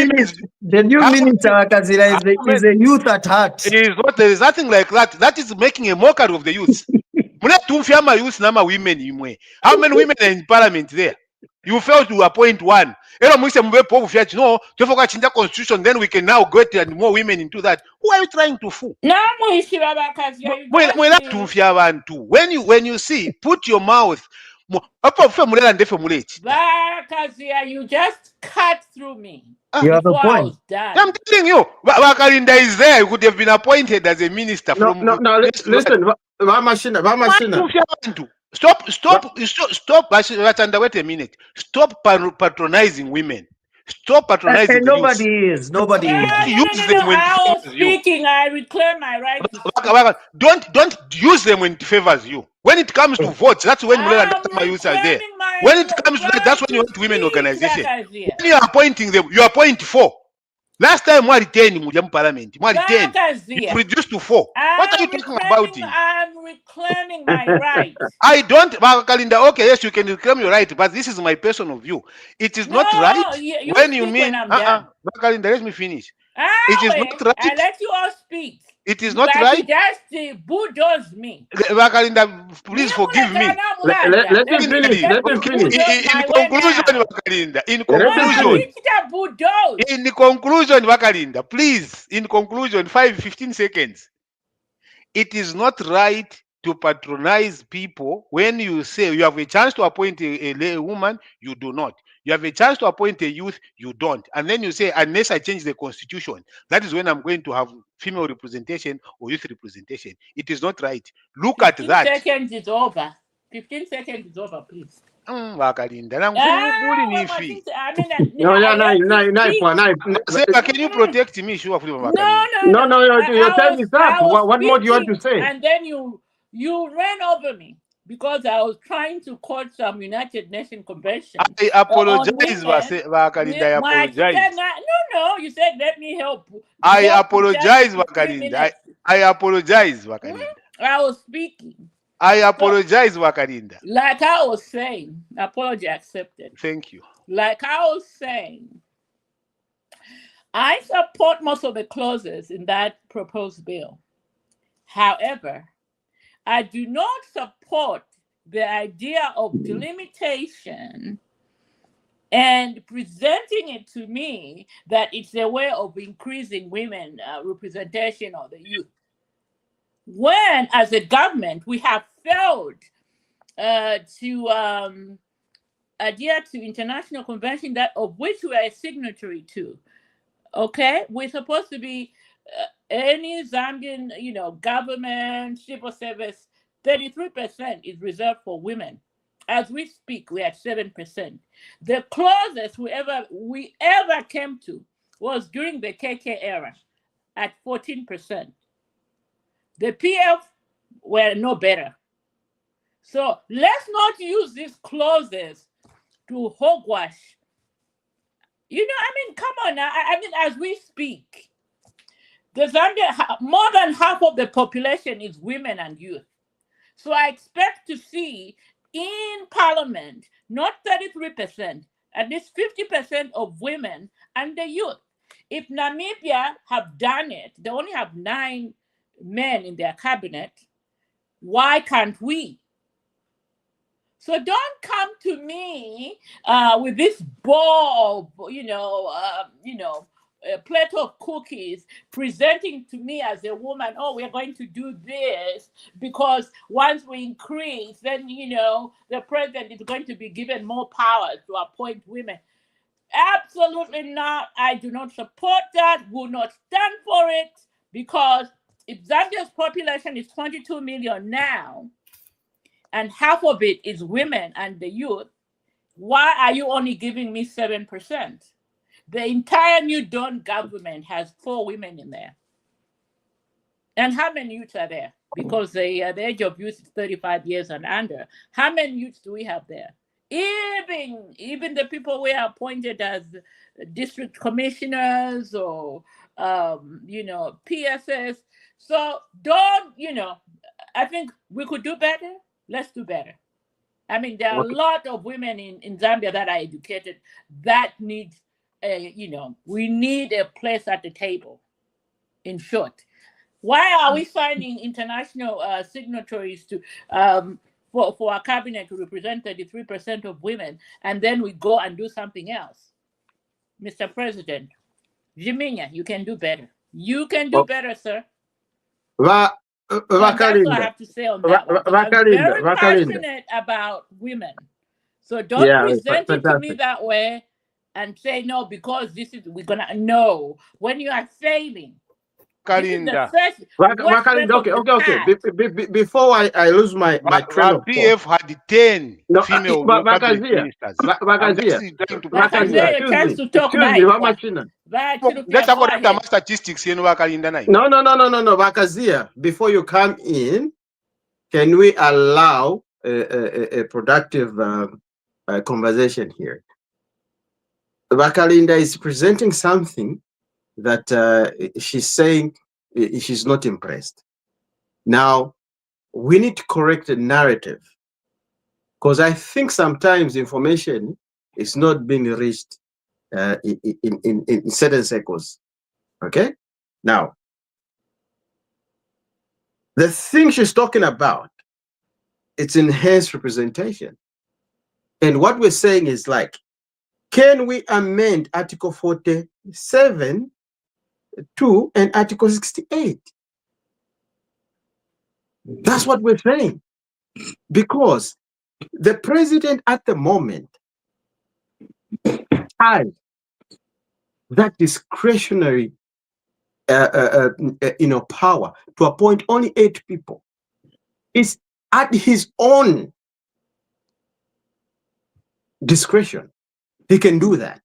minister Kazira is a youth at heart. There is nothing like that. That is making a mockery of the youth. How many women are in parliament there? You failed to appoint one. No, constitution, then we can now get more women into that. Who are you trying to fool? When you see, put your mouth. You just cut through me. You have a point. I'm telling you, Wakalinda is there. You could have been appointed as a minister. Listen, Stop. Wait a minute. Stop patronizing women. Stop patronizing And the youth. nobody is. Nobody is. Don't use them when it I was favors you. speaking. I reclaim my right to speak. Don't use them when it favors you. When it comes to votes, that's when Mulela and Tama youths are there. reclaiming my When it comes to that, that's right when you to want women speak, organization. Vakazia. When you are appointing them, you appoint 4. Last time mwari 10 mujamu parliament. Mwari 10. You Vakazia. reduced to 4. What are you talking about? I'm reclaiming my rights. I don't, Kalinda, okay, yes, you can reclaim your right, but this is my personal view. It is not right you when you speak mean, when I'm done. Kalinda, let me finish. Ah, It is wait, not right. I let you all speak. It is not But right. you just bulldoze me. Wakalinda, please forgive me. Let him finish. Let him finish. In conclusion, Wakalinda, in conclusion, Wakalinda, please, in conclusion, 15 seconds. It is not right to patronize people when you say you have a chance to appoint a woman, you do not. You have a chance to appoint a youth, you don't. And then you say, unless I change the constitution, that is when I'm going to have female representation or youth representation. It is not right. Look at that. 15 seconds is over. 15 seconds is over, please. Wakalinda. Can you protect me? Sure. No. Your time is up. What more do you want to say? And then you ran over me because I was trying to quote some United Nations Convention. I apologize, Wakalinda. I apologize. No. You said let me help. I apologize, Wakalinda. I apologize, Wakalinda. I was speaking. I apologize, Wakalinda. Like I was saying, apology accepted. Thank you. Like I was saying, I support most of the clauses in that proposed bill. However, I do not support the idea of delimitation and presenting it to me that it's a way of increasing women representation of the youth. When, as a government, we have failed to adhere to international convention that of which we are a signatory to. Okay, we're supposed to be any Zambian, government, civil service. 33% is reserved for women. As we speak, we're at 7%. The closest we ever came to was during the KK era at 14%. The PF were no better. So let's not use these clauses to hogwash. Come on now. As we speak, the Zambia, more than half of the population is women and youth. So I expect to see in parliament, not 33%, at least 50% of women and the youth. If Namibia have done it, they only have 9 men in their cabinet. Why can't we? So don't come to me with this bowl of, a plate of cookies, presenting to me as a woman, oh, we're going to do this because once we increase, then, the president is going to be given more power to appoint women. Absolutely not. I do not support that, will not stand for it, because if Zambia's population is 22 million now, and half of it is women and the youth, why are you only giving me 7%? The entire New Dawn government has 4 women in there. And how many youths are there? Because the age of youth is 35 years and under. How many youths do we have there? Even the people we are appointed as district commissioners or, PSS. So don't, I think we could do better. Let's do better. There are a lot of women in Zambia that are educated that need, we need a place at the table. In short, why are we signing international signatories to for our cabinet to represent 33% of women, and then we go and do something else? Mr. President, Jiminya, you can do better. You can do better, sir. That's what I have to say on that one. I'm very passionate about women. So don't present it to me that way and say, no, because we're going to know when you are failing. Vakalinda. first West Vakalinda, member of the okay. Before I lose my train of thought. PF had 10 No, female cabinet Vakazia, ministers. I'm Vakazia, just trying to Vakazia, a chance to talk excuse me, now. Mama China. let's talk about statistics in Vakalinda now. No, Vakazia, before you come in, can we allow a productive conversation here? Vakalinda is presenting something that she's saying she's not impressed. Now, we need to correct the narrative, because I think sometimes information is not being reached in certain circles. Okay? Now, the thing she's talking about, it's enhanced representation. And what we're saying is like, can we amend Article 47 to and Article 68? That's what we're saying. Because the president at the moment has that discretionary power to appoint only 8 people. It's at his own discretion. He can do that.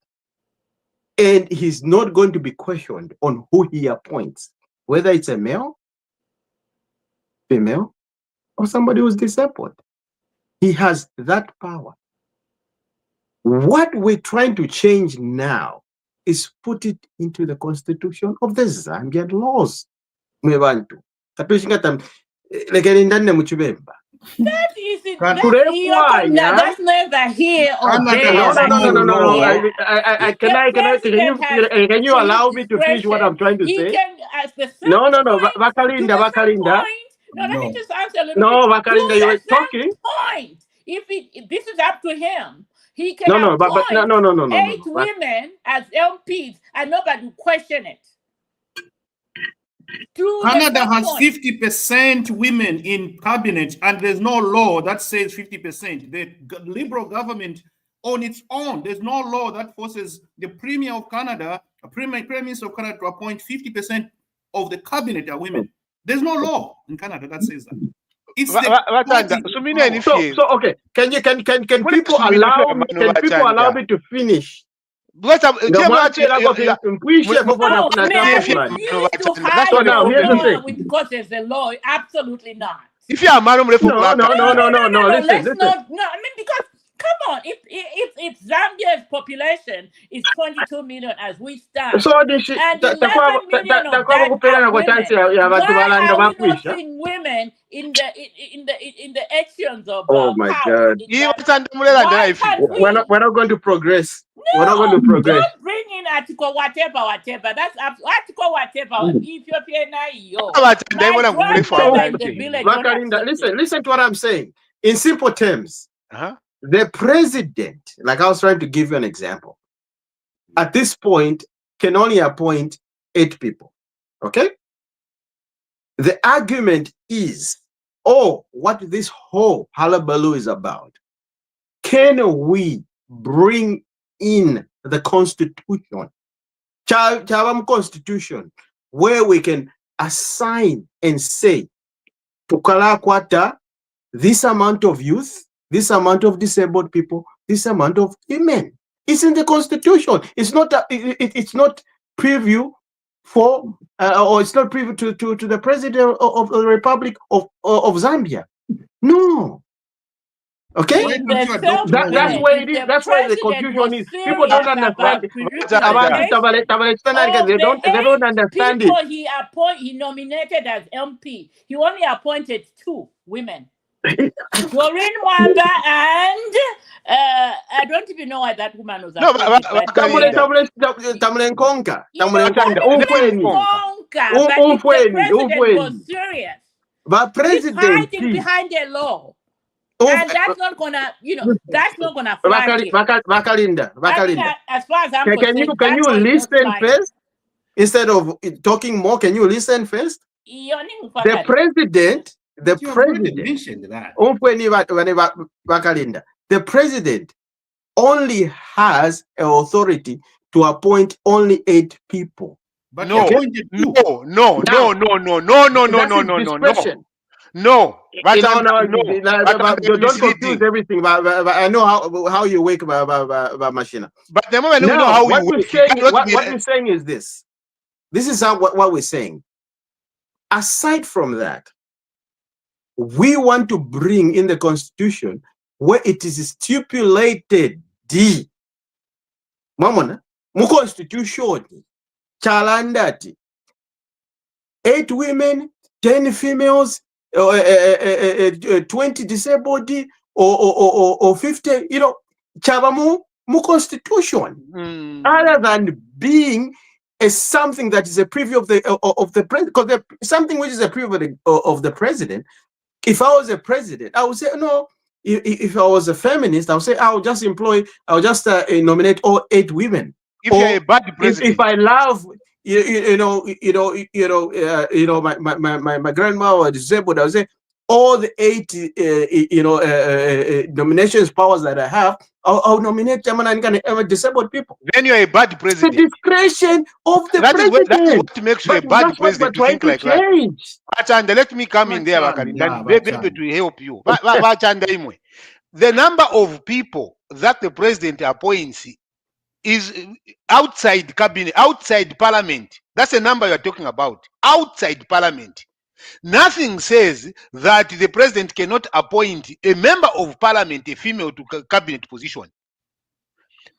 And he's not going to be questioned on who he appoints, whether it's a male, female, or somebody who's disabled. He has that power. What we're trying to change now is put it into the constitution of the Zambian laws. That is it. That's neither here or there. Can you allow me to finish what I'm trying to say? No, Vakalinda. Let me just answer a little bit. Vakalinda, you were talking. Point. If this is up to him, he can appoint 8 women as MPs and nobody will question it. Canada has 50% women in cabinet, and there's no law that says 50%. The Liberal government on its own, there's no law that forces the Premier of Canada, a Prime Minister of Canada, to appoint 50% of the cabinet are women. There's no law in Canada that says that. It's so okay. Can people allow me to finish? That's what now. Here's the thing. Because there's a law, absolutely not. If you are no. Listen. I mean, because come on, if Zambia's population is 22 million as we stand, so and 11 million of that are women, why are we not seeing women in the actions of oh my power? God. We're not going to progress. No, we're not going to progress. Don't bring in article whatever. That's article whatever. Listen to what I'm saying. In simple terms, the president, like I was trying to give you an example, at this point can only appoint 8 people. Okay? The argument is, what this whole hullabaloo is about. Can we bring in the constitution, constitution, where we can assign and say to Kalakwata this amount of youth, this amount of disabled people, this amount of women? It's in the constitution. It's not it's not preview for or it's not preview to the president of the Republic of Zambia. No. Okay, that's where it is. That's why the confusion is. People don't understand. They don't understand it. People he nominated as MP. He only appointed 2 women. Doreen Wanda and I don't even know why that woman was appointed. Was serious. But president is hiding behind a law. And that's not gonna, that's not gonna fly. Vakalinda. As far as I'm concerned, can you listen first instead of talking more? Can you listen first? The president mentioned that. The president only has an authority to appoint only 8 people. But No, he appointed two. no. Discretion. No. But You know, now, no. But don't confuse misleading. everything. But I know how you wake machine. But the moment we know Now, how what you we're work, it saying, cannot be. what we're saying is this. This is what we're saying. Aside from that, we want to bring in the constitution where it is stipulated Mamona, mu constitution chalandati 8 women, 10 females, 20 disabled, or 50, chavamu mu constitution. Other than being something that is a preview of the president, because something which is a preview of the president. If I was a president, I would say no. If I was a feminist, I would say I'll just nominate all 8 women. If you're a bad president, if I love my grandma was disabled, I would say all the 8 nominations powers that I have, I'll nominate them and disabled people. Then you're a bad president. The discretion of the president. That is what makes you a bad president to think like that. And let me come in there, Bakari, to help you. The number of people that the president appoints is outside cabinet, outside parliament. That's the number you're talking about. Outside parliament. Nothing says that the president cannot appoint a member of parliament, a female, to cabinet position.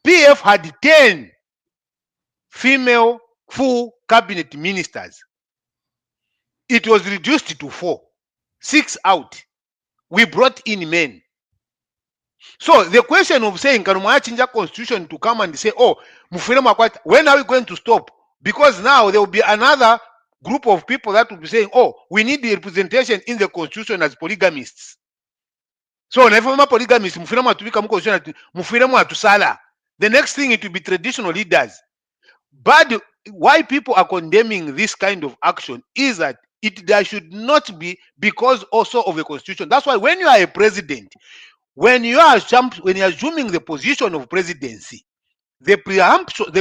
PF had 10 female full cabinet ministers. It was reduced to 4, 6 out. We brought in men. So the question of saying, can we change the constitution to come and say, oh, when are we going to stop? Because now there will be another group of people that will be saying, oh, we need the representation in the constitution as polygamists. So the next thing, it will be traditional leaders. But why people are condemning this kind of action is that there should not be, because also of the constitution. That's why when you are a president, when you are assuming the position of presidency, the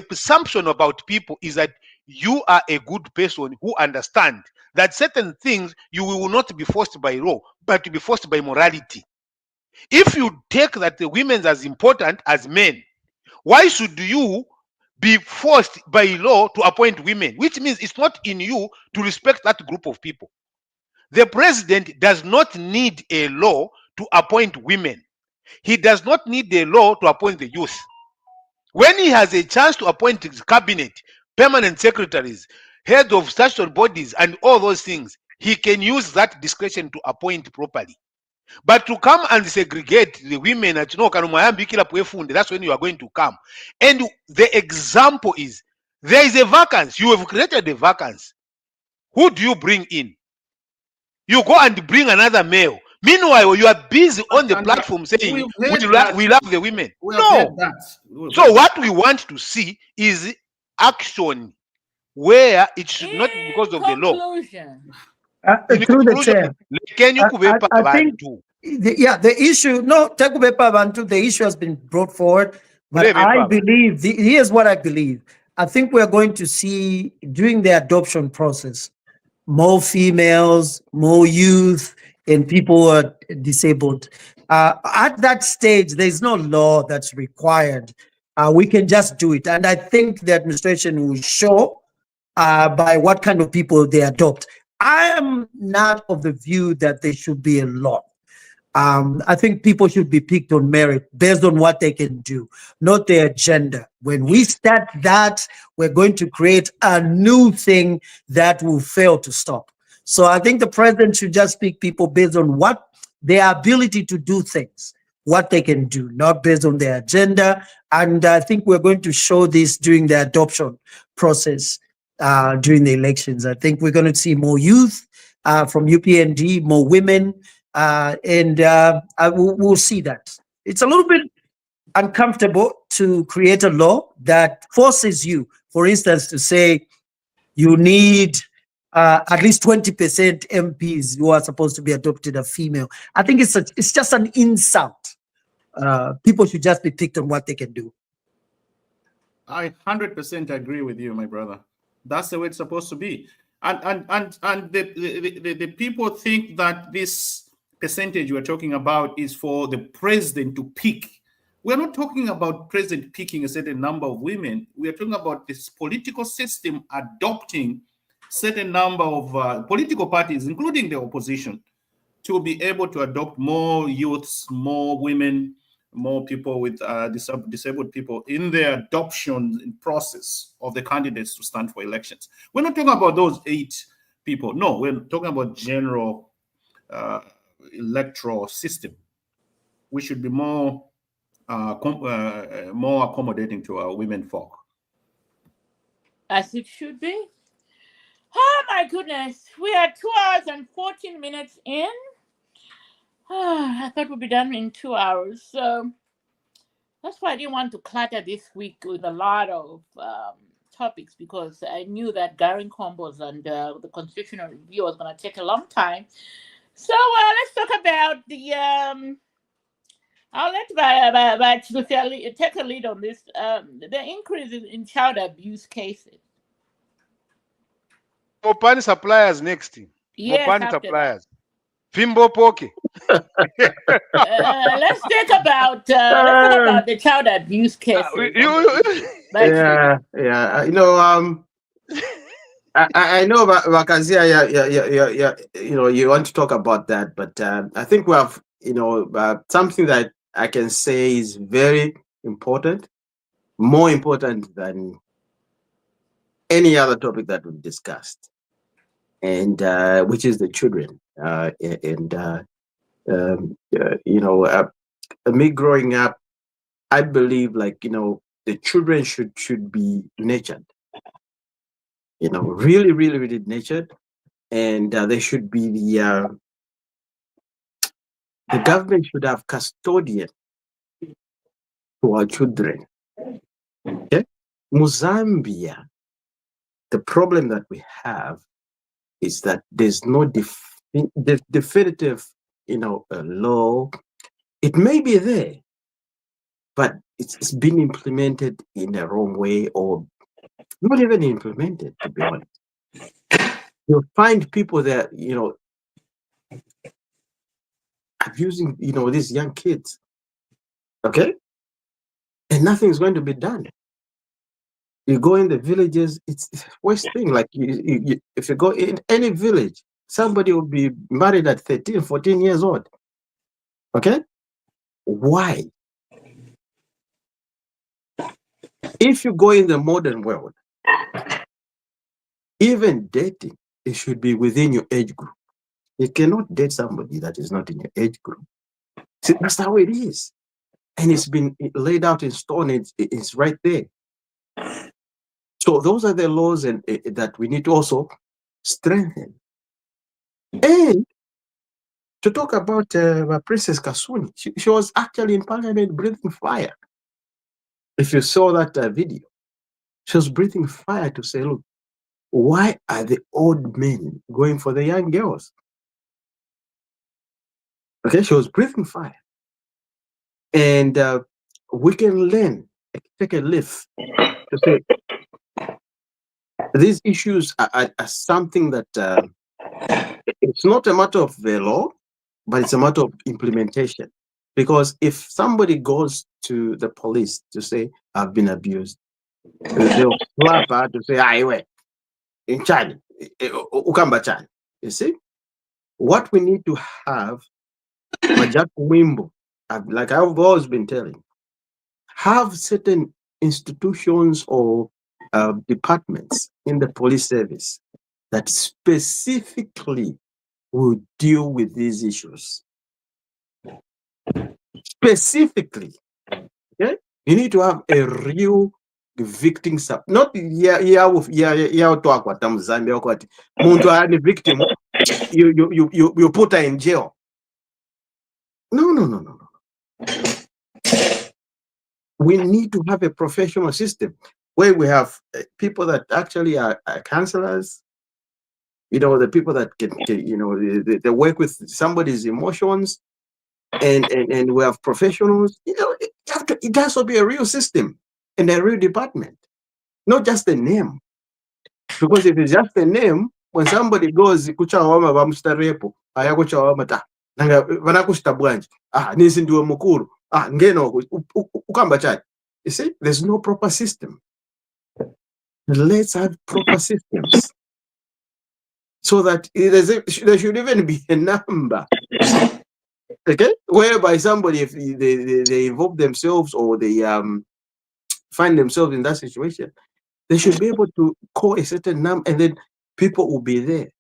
presumption about people is that you are a good person who understands that certain things you will not be forced by law, but to be forced by morality. If you take that the women as important as men, why should you be forced by law to appoint women? Which means it's not in you to respect that group of people. The president does not need a law to appoint women. He does not need a law to appoint the youth. When he has a chance to appoint his cabinet, permanent secretaries, heads of statutory bodies, and all those things, he can use that discretion to appoint properly. But to come and segregate the women, that's when you are going to come. And the example is, there is a vacancy. You have created a vacancy. Who do you bring in? You go and bring another male. Meanwhile, you are busy on the platform saying, we love the women. No. So what we want to see is action where it should not be because of the law. Through the chair. I think the issue, the issue has been brought forward, but I believe, here's what I believe. I think we're going to see during the adoption process, more females, more youth, and people who are disabled. At that stage, there's no law that's required. We can just do it. And I think the administration will show by what kind of people they adopt. I am not of the view that there should be a law. I think people should be picked on merit based on what they can do, not their agenda. When we start that, we're going to create a new thing that will fail to stop. So I think the president should just pick people based on what their ability to do things, what they can do, not based on their agenda. And I think we're going to show this during the adoption process, during the elections. I think we're going to see more youth from UPND, more women, and we'll see that. It's a little bit uncomfortable to create a law that forces you, for instance, to say you need at least 20% MPs who are supposed to be adopted are female. I think it's just an insult. People should just be picked on what they can do. I 100% agree with you, my brother. That's the way it's supposed to be. And the people think that this percentage we're talking about is for the president to pick. We're not talking about president picking a certain number of women. We are talking about this political system adopting certain number of political parties, including the opposition, to be able to adopt more youths, more women, more people with disabled people in the adoption process of the candidates to stand for elections. We're not talking about those 8 people. No, we're talking about general electoral system. We should be more more accommodating to our women folk. As it should be. Oh my goodness, we are 2 hours and 14 minutes in. I thought we'd be done in 2 hours. So that's why I didn't want to clutter this week with a lot of topics, because I knew that Gary Combos and the constitutional review was going to take a long time. So let's talk about the. I'll let Lucia take a lead on this. The increase in child abuse cases. Mopani suppliers next. Yes, Mopani after suppliers. Fimbo Poke. Let's talk about the child abuse cases. Yeah. You know, I know Wakazia, yeah, you know, you want to talk about that, but I think we have, you know, something that I can say is very important, more important than any other topic that we've discussed, and which is the children. You know, me growing up, I believe, like, you know, the children should be nurtured. You know, really nurtured, and they should be the government should have custodian to our children. Okay, Mozambia. The problem that we have is that there's no definitive, you know, law. It may be there, but it's been implemented in a wrong way, or not even implemented, to be honest. You'll find people that, you know, abusing, you know, these young kids. Okay, and nothing is going to be done. You go in the villages, it's the worst thing. Like, if you go in any village, somebody will be married at 13, 14 years old. Okay? Why? If you go in the modern world, even dating, it should be within your age group. You cannot date somebody that is not in your age group. See, that's how it is. And it's been laid out in stone. It's right there. So those are the laws and that we need to also strengthen. And to talk about Princess Kasuni, she was actually in parliament breathing fire. If you saw that video, she was breathing fire to say, look, why are the old men going for the young girls? Okay, she was breathing fire. And we can learn, take a lift to say, these issues are something that it's not a matter of the law, but it's a matter of implementation. Because if somebody goes to the police to say, I've been abused, they'll slap her to say, wait, in China, Ukamba. You see? What we need to have, Majak Wimbo, like I've always been telling, have certain institutions or departments in the police service that specifically will deal with these issues. Specifically, okay? You need to have a real victim support. Not talk what Zambia what muntu victim, you put her in jail. No. We need to have a professional system where we have people that actually are counselors, you know, the people that can you know, they work with somebody's emotions, and we have professionals. You know, it has to be a real system and a real department, not just a name. Because if it's just a name, when somebody goes kuchawama bamustarepo, ayakuchawama ta. Nanga vanakushita bwanji. Nisi ndiwe mukuru. Ngeno ukamba chai. You see, there's no proper system. Let's have proper systems. So that there should even be a number. Okay? Whereby somebody, if they involve themselves or they find themselves in that situation, they should be able to call a certain number and then people will be there.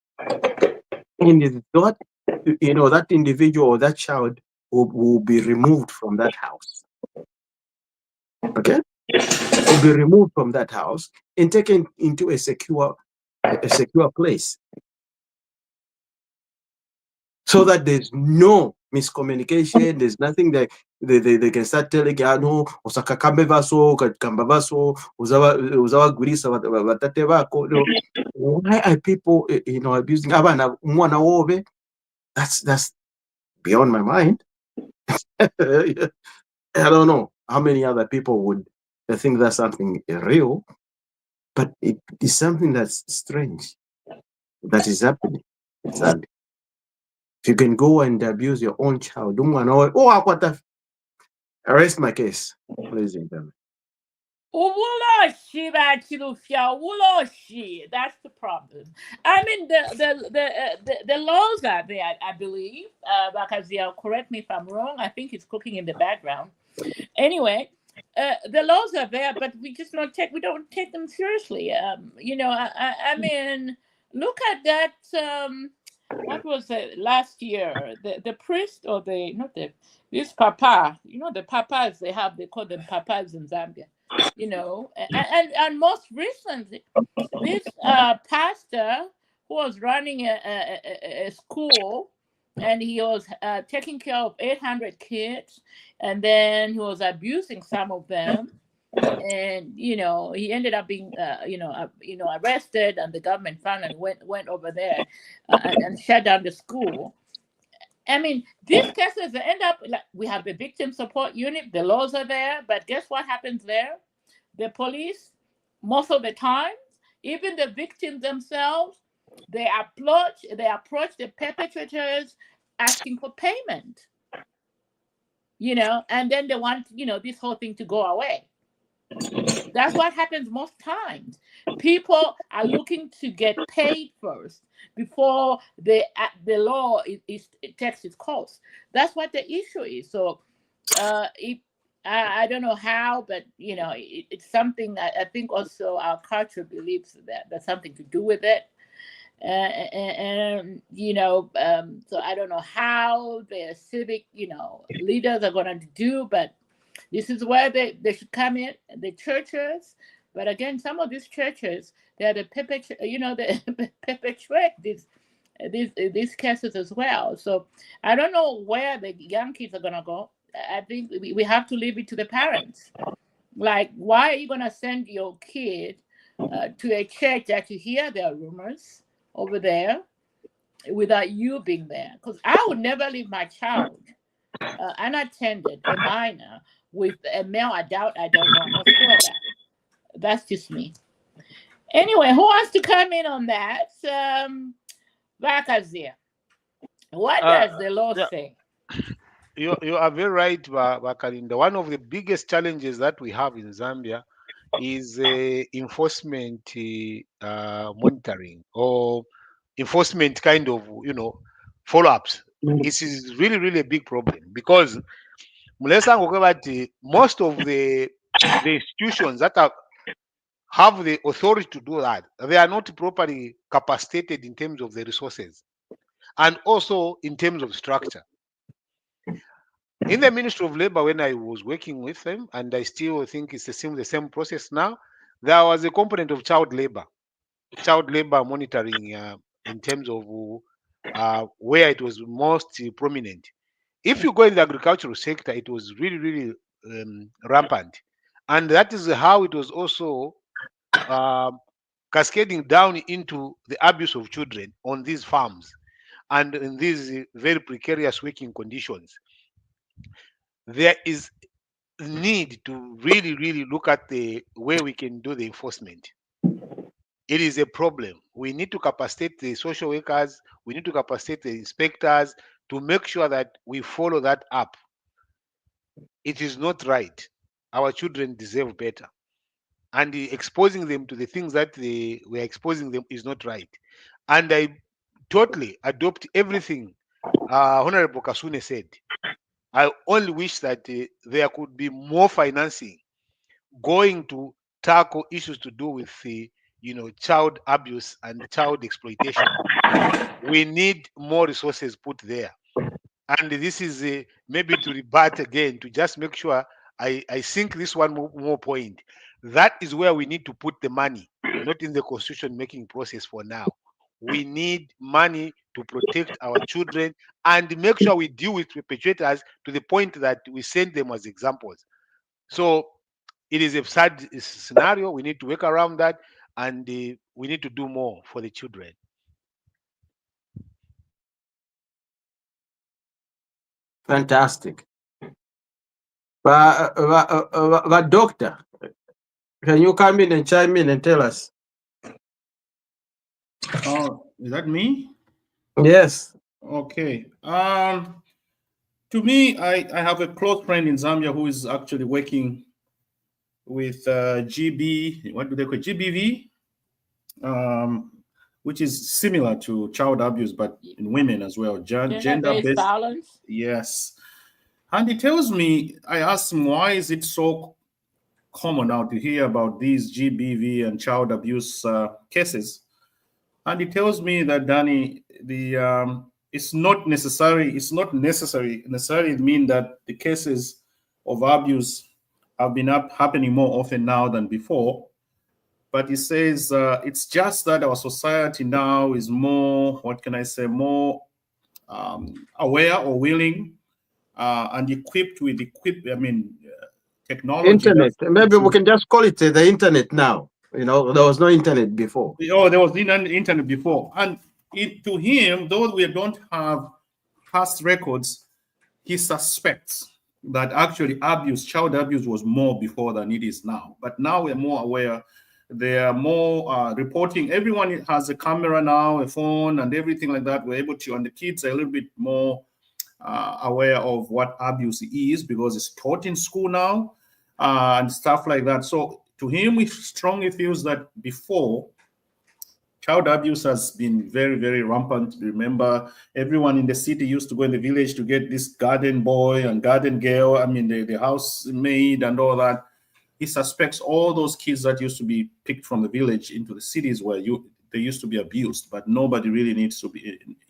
And that, that individual or that child will be removed from that house. Okay? Will be removed from that house and taken into a secure place. So that there's no miscommunication, there's nothing that they can start telling no, osakakambe vaso, kamba vaso, uzawa gurisa watate vako. Why are people abusing abana mwana wobe? That's beyond my mind. I don't know how many other people would think that's something real, but it is something that's strange that is happening. Exactly. If you can go and abuse your own child, arrest my case, ladies and gentlemen. That's the problem. I mean, the laws are there, I believe. Because correct me if I'm wrong. I think it's cooking in the background. Anyway, the laws are there, but we don't take them seriously. I mean, look at that. What was it last year? The priest or this papa? The papas they call them papas in Zambia. And most recently, this pastor who was running a school, and he was taking care of 800 kids, and then he was abusing some of them, and he ended up being arrested, and the government finally went over there and shut down the school. I mean, these cases end up like we have the victim support unit, the laws are there, but guess what happens there? The police, most of the time, even the victims themselves, they approach the perpetrators asking for payment. And then they want this whole thing to go away. That's what happens most times. People are looking to get paid first before the law it takes its course. That's what the issue is. So, I don't know how, but it's something I think also our culture believes that there's something to do with it. So I don't know how the civic leaders are going to do, but this is where they should come in, the churches. But again, some of these churches, they are the perpetrate these cases as well. So I don't know where the young kids are gonna go. I think we have to leave it to the parents. Like, why are you gonna send your kid to a church that you hear their rumors over there without you being there? Because I would never leave my child unattended, a minor, with a male adult I don't know whatsoever. That's just me. Anyway, who wants to come in on that? Bakazia, what does the law Yeah, say? you are very right, Bakalinda. One of the biggest challenges that we have in Zambia is enforcement monitoring or enforcement kind of follow-ups. It is really really a big problem because most of the institutions that have the authority to do that, they are not properly capacitated in terms of the resources and also in terms of structure. In the Ministry of Labor, when I was working with them, and I still think it's the same process now, there was a component of child labor monitoring in terms of where it was most prominent. If you go in the agricultural sector, it was really, really rampant. And that is how it was also cascading down into the abuse of children on these farms and in these very precarious working conditions. There is need to really, really look at the way we can do the enforcement. it is a problem. We need to capacitate the social workers, we need to capacitate the inspectors to make sure that we follow that up. It is not right. Our children deserve better. And exposing them to the things that we are exposing them is not right. And I totally adopt everything Honorable Kasune said. I only wish that there could be more financing going to tackle issues to do with the child abuse and child exploitation. We need more resources put there. And this is maybe to rebut again, to just make sure I think this one more point. That is where we need to put the money, not in the constitution making process for now. We need money to protect our children and make sure we deal with perpetrators to the point that we send them as examples. So it is a sad scenario. We need to work around that, and we need to do more for the children. Fantastic. But doctor, can you come in and chime in and tell us? Is that me? Yes. Okay. To me, I have a close friend in Zambia who is actually working with GB, what do they call it? GBV, which is similar to child abuse, but in women as well. Gender-based violence. Yes. And he tells me, I asked him, why is it so common now to hear about these GBV and child abuse cases? And he tells me that, Danny, it's not necessarily mean that the cases of abuse have been happening more often now than before. But he says it's just that our society now is more, what can I say, more aware or willing and equipped with technology. Internet. Maybe we can just call it the internet now. There was no internet before. Oh, there was internet before. And to him, though we don't have past records, he suspects that actually child abuse was more before than it is now. But now we're more aware. There are more reporting. Everyone has a camera now, a phone, and everything like that. We're able to, and the kids are a little bit more aware of what abuse is because it's taught in school now and stuff like that. So to him, he strongly feels that before, child abuse has been very, very rampant. Remember, everyone in the city used to go in the village to get this garden boy and garden girl, the housemaid and all that. He suspects all those kids that used to be picked from the village into the cities where they used to be abused, but nobody really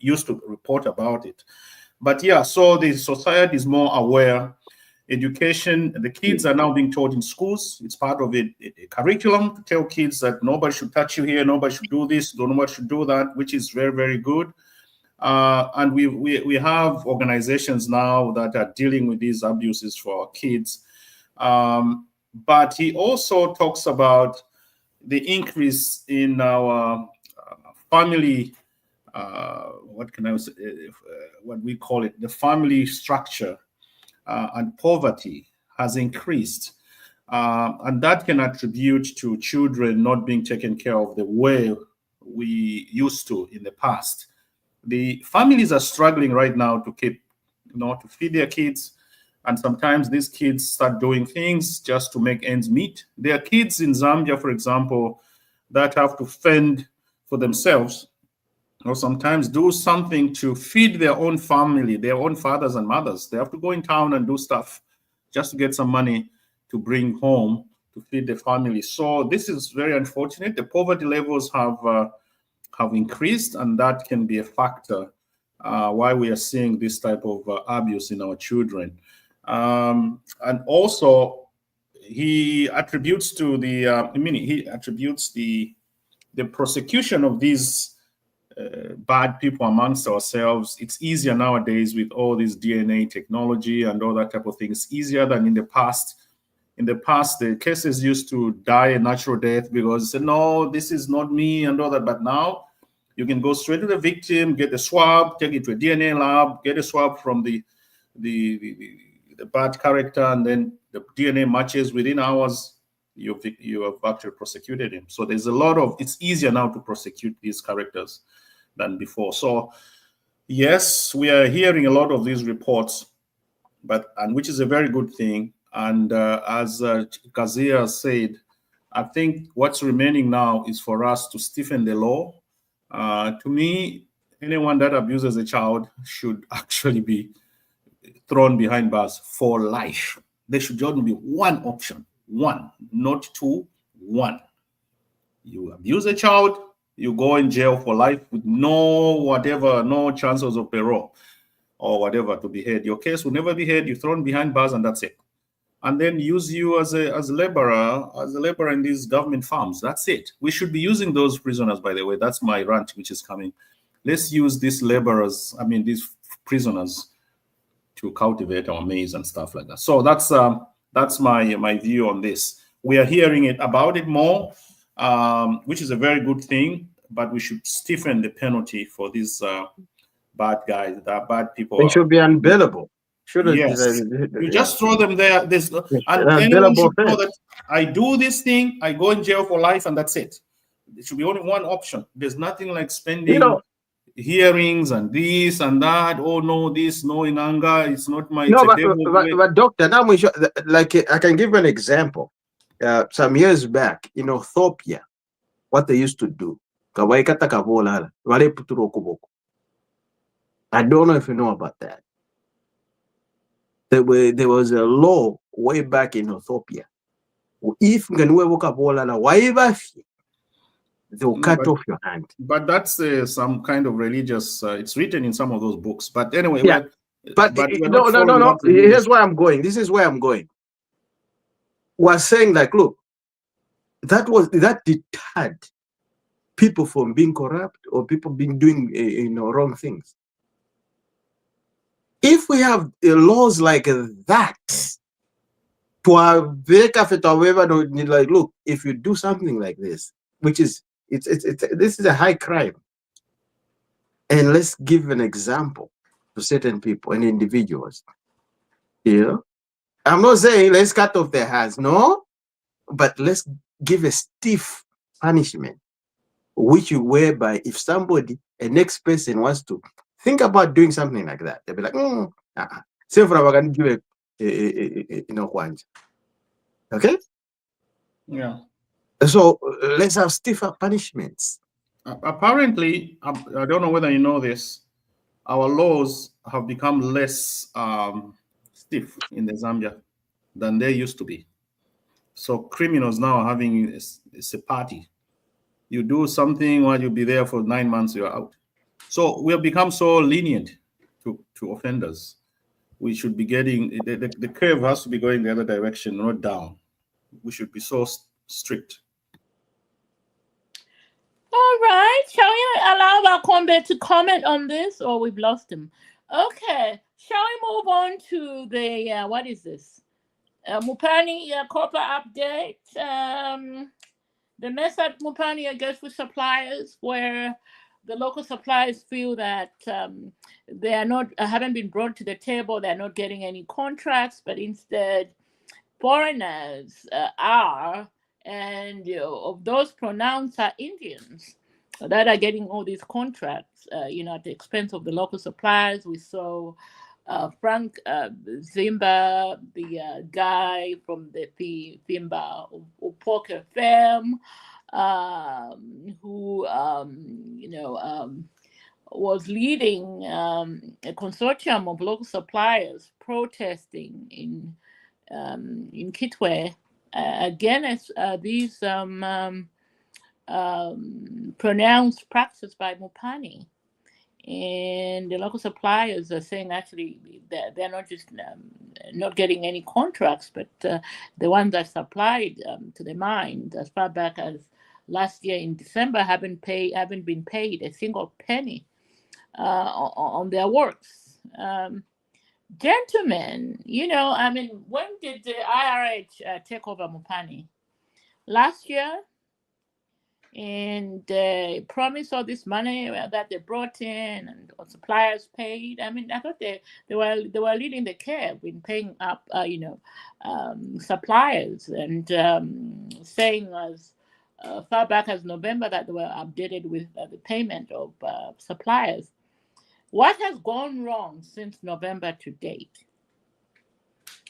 used to report about it. But yeah, so the society is more aware. Education, the kids are now being taught in schools. It's part of a curriculum to tell kids that nobody should touch you here, nobody should do this, nobody should do that, which is very, very good. And we have organizations now that are dealing with these abuses for our kids. But he also talks about the increase in our family, what we call it, the family structure and poverty has increased. And that can attribute to children not being taken care of the way we used to in the past. The families are struggling right now to to feed their kids. And sometimes these kids start doing things just to make ends meet. There are kids in Zambia, for example, that have to fend for themselves or sometimes do something to feed their own family, their own fathers and mothers. They have to go in town and do stuff just to get some money to bring home to feed the family. So this is very unfortunate. The poverty levels have increased, and that can be a factor why we are seeing this type of abuse in our children. And also, he attributes to the prosecution of these bad people amongst ourselves. It's easier nowadays with all this DNA technology and all that type of thing. It's easier than in the past. In the past, the cases used to die a natural death because they said, no, this is not me and all that. But now you can go straight to the victim, get a swab, take it to a DNA lab, get a swab from the bad character, and then the DNA matches within hours. you have actually prosecuted him. So there's a lot of, it's easier now to prosecute these characters than before. So yes, we are hearing a lot of these reports, and which is a very good thing. And as Kazia said, I think what's remaining now is for us to stiffen the law. To me, anyone that abuses a child should actually be thrown behind bars for life. There should only be one option, one, not two, one. You abuse a child, you go in jail for life with no chances of parole or whatever to be heard. Your case will never be heard. You're thrown behind bars, and that's it. And then use you as a laborer in these government farms. That's it. We should be using those prisoners, by the way. That's my rant, which is coming. Let's use these laborers, these prisoners, to cultivate our maize and stuff like that. So that's my view on this. We are hearing about it more, which is a very good thing, but we should stiffen the penalty for these bad guys, that bad people. It should be unbailable. Yes, you just throw them there. And anyone should know that I do this thing, I go in jail for life, and that's it. It should be only one option. There's nothing like spending hearings and this and that. Oh no, this, no, in anger. It's not my. No, but doctor, now we should, like, I can give you an example. Some years back in Ethiopia, what they used to do. I don't know if you know about that. There was a law way back in Ethiopia. If they'll cut off your hand. But that's some kind of religious. It's written in some of those books. But anyway, yeah. But no. Here's where I'm going. This is where I'm going. We're saying, like, look, that deterred people from being corrupt or people being doing wrong things. If we have laws like that, like, look, if you do something like this, which is this is a high crime, and let's give an example to certain people and individuals. I'm not saying let's cut off their hands, no, but let's give a stiff punishment, whereby if somebody, a next person wants to think about doing something like that, they'll be like, okay? Yeah. So let's have stiffer punishments. Apparently, I don't know whether you know this, our laws have become less stiff in the Zambia than they used to be. So criminals now are having it's a party. You do something while you'll be there for 9 months, you're out. So we have become so lenient to offenders. We should be getting, the curve has to be going the other direction, not down. We should be so strict. All right. Shall we allow our combat to comment on this, or we've lost him? Okay. Shall we move on to the, what is this? Mupani copper update. The mess at Mupani, I guess, with suppliers, where the local suppliers feel that they haven't been brought to the table. They're not getting any contracts, but instead foreigners are, and of those pronounced are Indians that are getting all these contracts, at the expense of the local suppliers. We saw Frank Zimba, the guy from the Zimba Poker firm, who was leading a consortium of local suppliers protesting in Kitwe against these pronounced practices by Mupani. And the local suppliers are saying actually that they're not just not getting any contracts, but the ones that supplied to the mine as far back as last year in December haven't been paid a single penny on their works. Gentlemen, when did the IRH take over Mupani? Last year? and promised all this money that they brought in and suppliers paid. I mean, I thought they were leading the curve in paying up, suppliers, and saying as far back as November that they were updated with the payment of suppliers. What has gone wrong since November to date?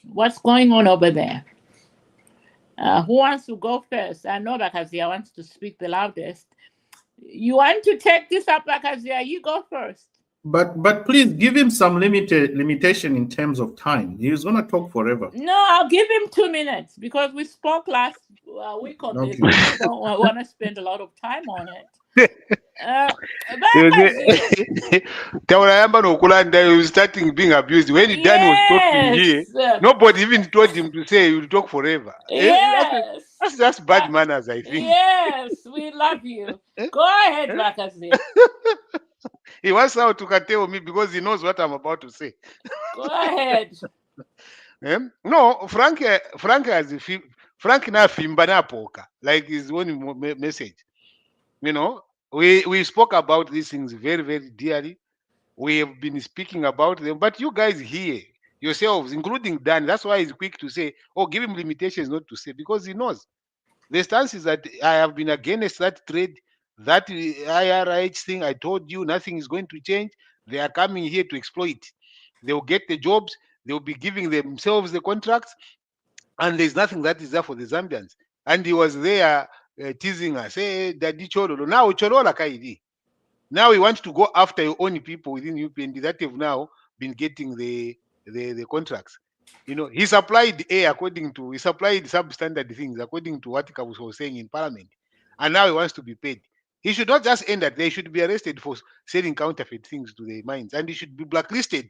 What's going on over there? Who wants to go first? I know Bakazia wants to speak the loudest. You want to take this up, Bakazia? You go first. But please give him some limitation in terms of time. He's gonna talk forever. No, I'll give him 2 minutes because we spoke last week on this. I don't want to spend a lot of time on it. He was starting being abused. When Dan was talking here, nobody even told him to say he will talk forever. Yes. That's just bad manners, I think. Yes, we love you. Go ahead, Bakazia. He wants now to curtail me because he knows what I'm about to say. Go ahead. No, Frank has Frank na fimba na poka, like his own message. You know, we spoke about these things very, very dearly. We have been speaking about them, but you guys here yourselves, including Dan, that's why he's quick to say, oh, give him limitations not to say, because he knows the stance is that I have been against that trade, that IRH thing. I told you nothing is going to change. They are coming here to exploit. They will get the jobs. They will be giving themselves the contracts, and there's nothing that is there for the Zambians. And he was there teasing us, hey, Daddy Chorolo. Now Chorola Kaidi. Now we want to go after your own people within UPND that have now been getting the contracts. You know, he supplied he supplied substandard things according to what Kabus was saying in Parliament. And now he wants to be paid. He should not just end that. They should be arrested for selling counterfeit things to the mines. And he should be blacklisted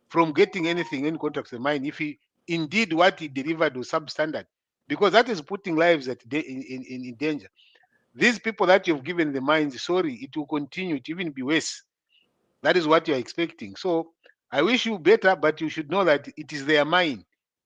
from getting anything, any contracts to the mine, if he indeed what he delivered was substandard. Because that is putting lives in danger. These people that you've given the mines, sorry, it will continue to even be worse. That is what you're expecting. So I wish you better, but you should know that it is their mine.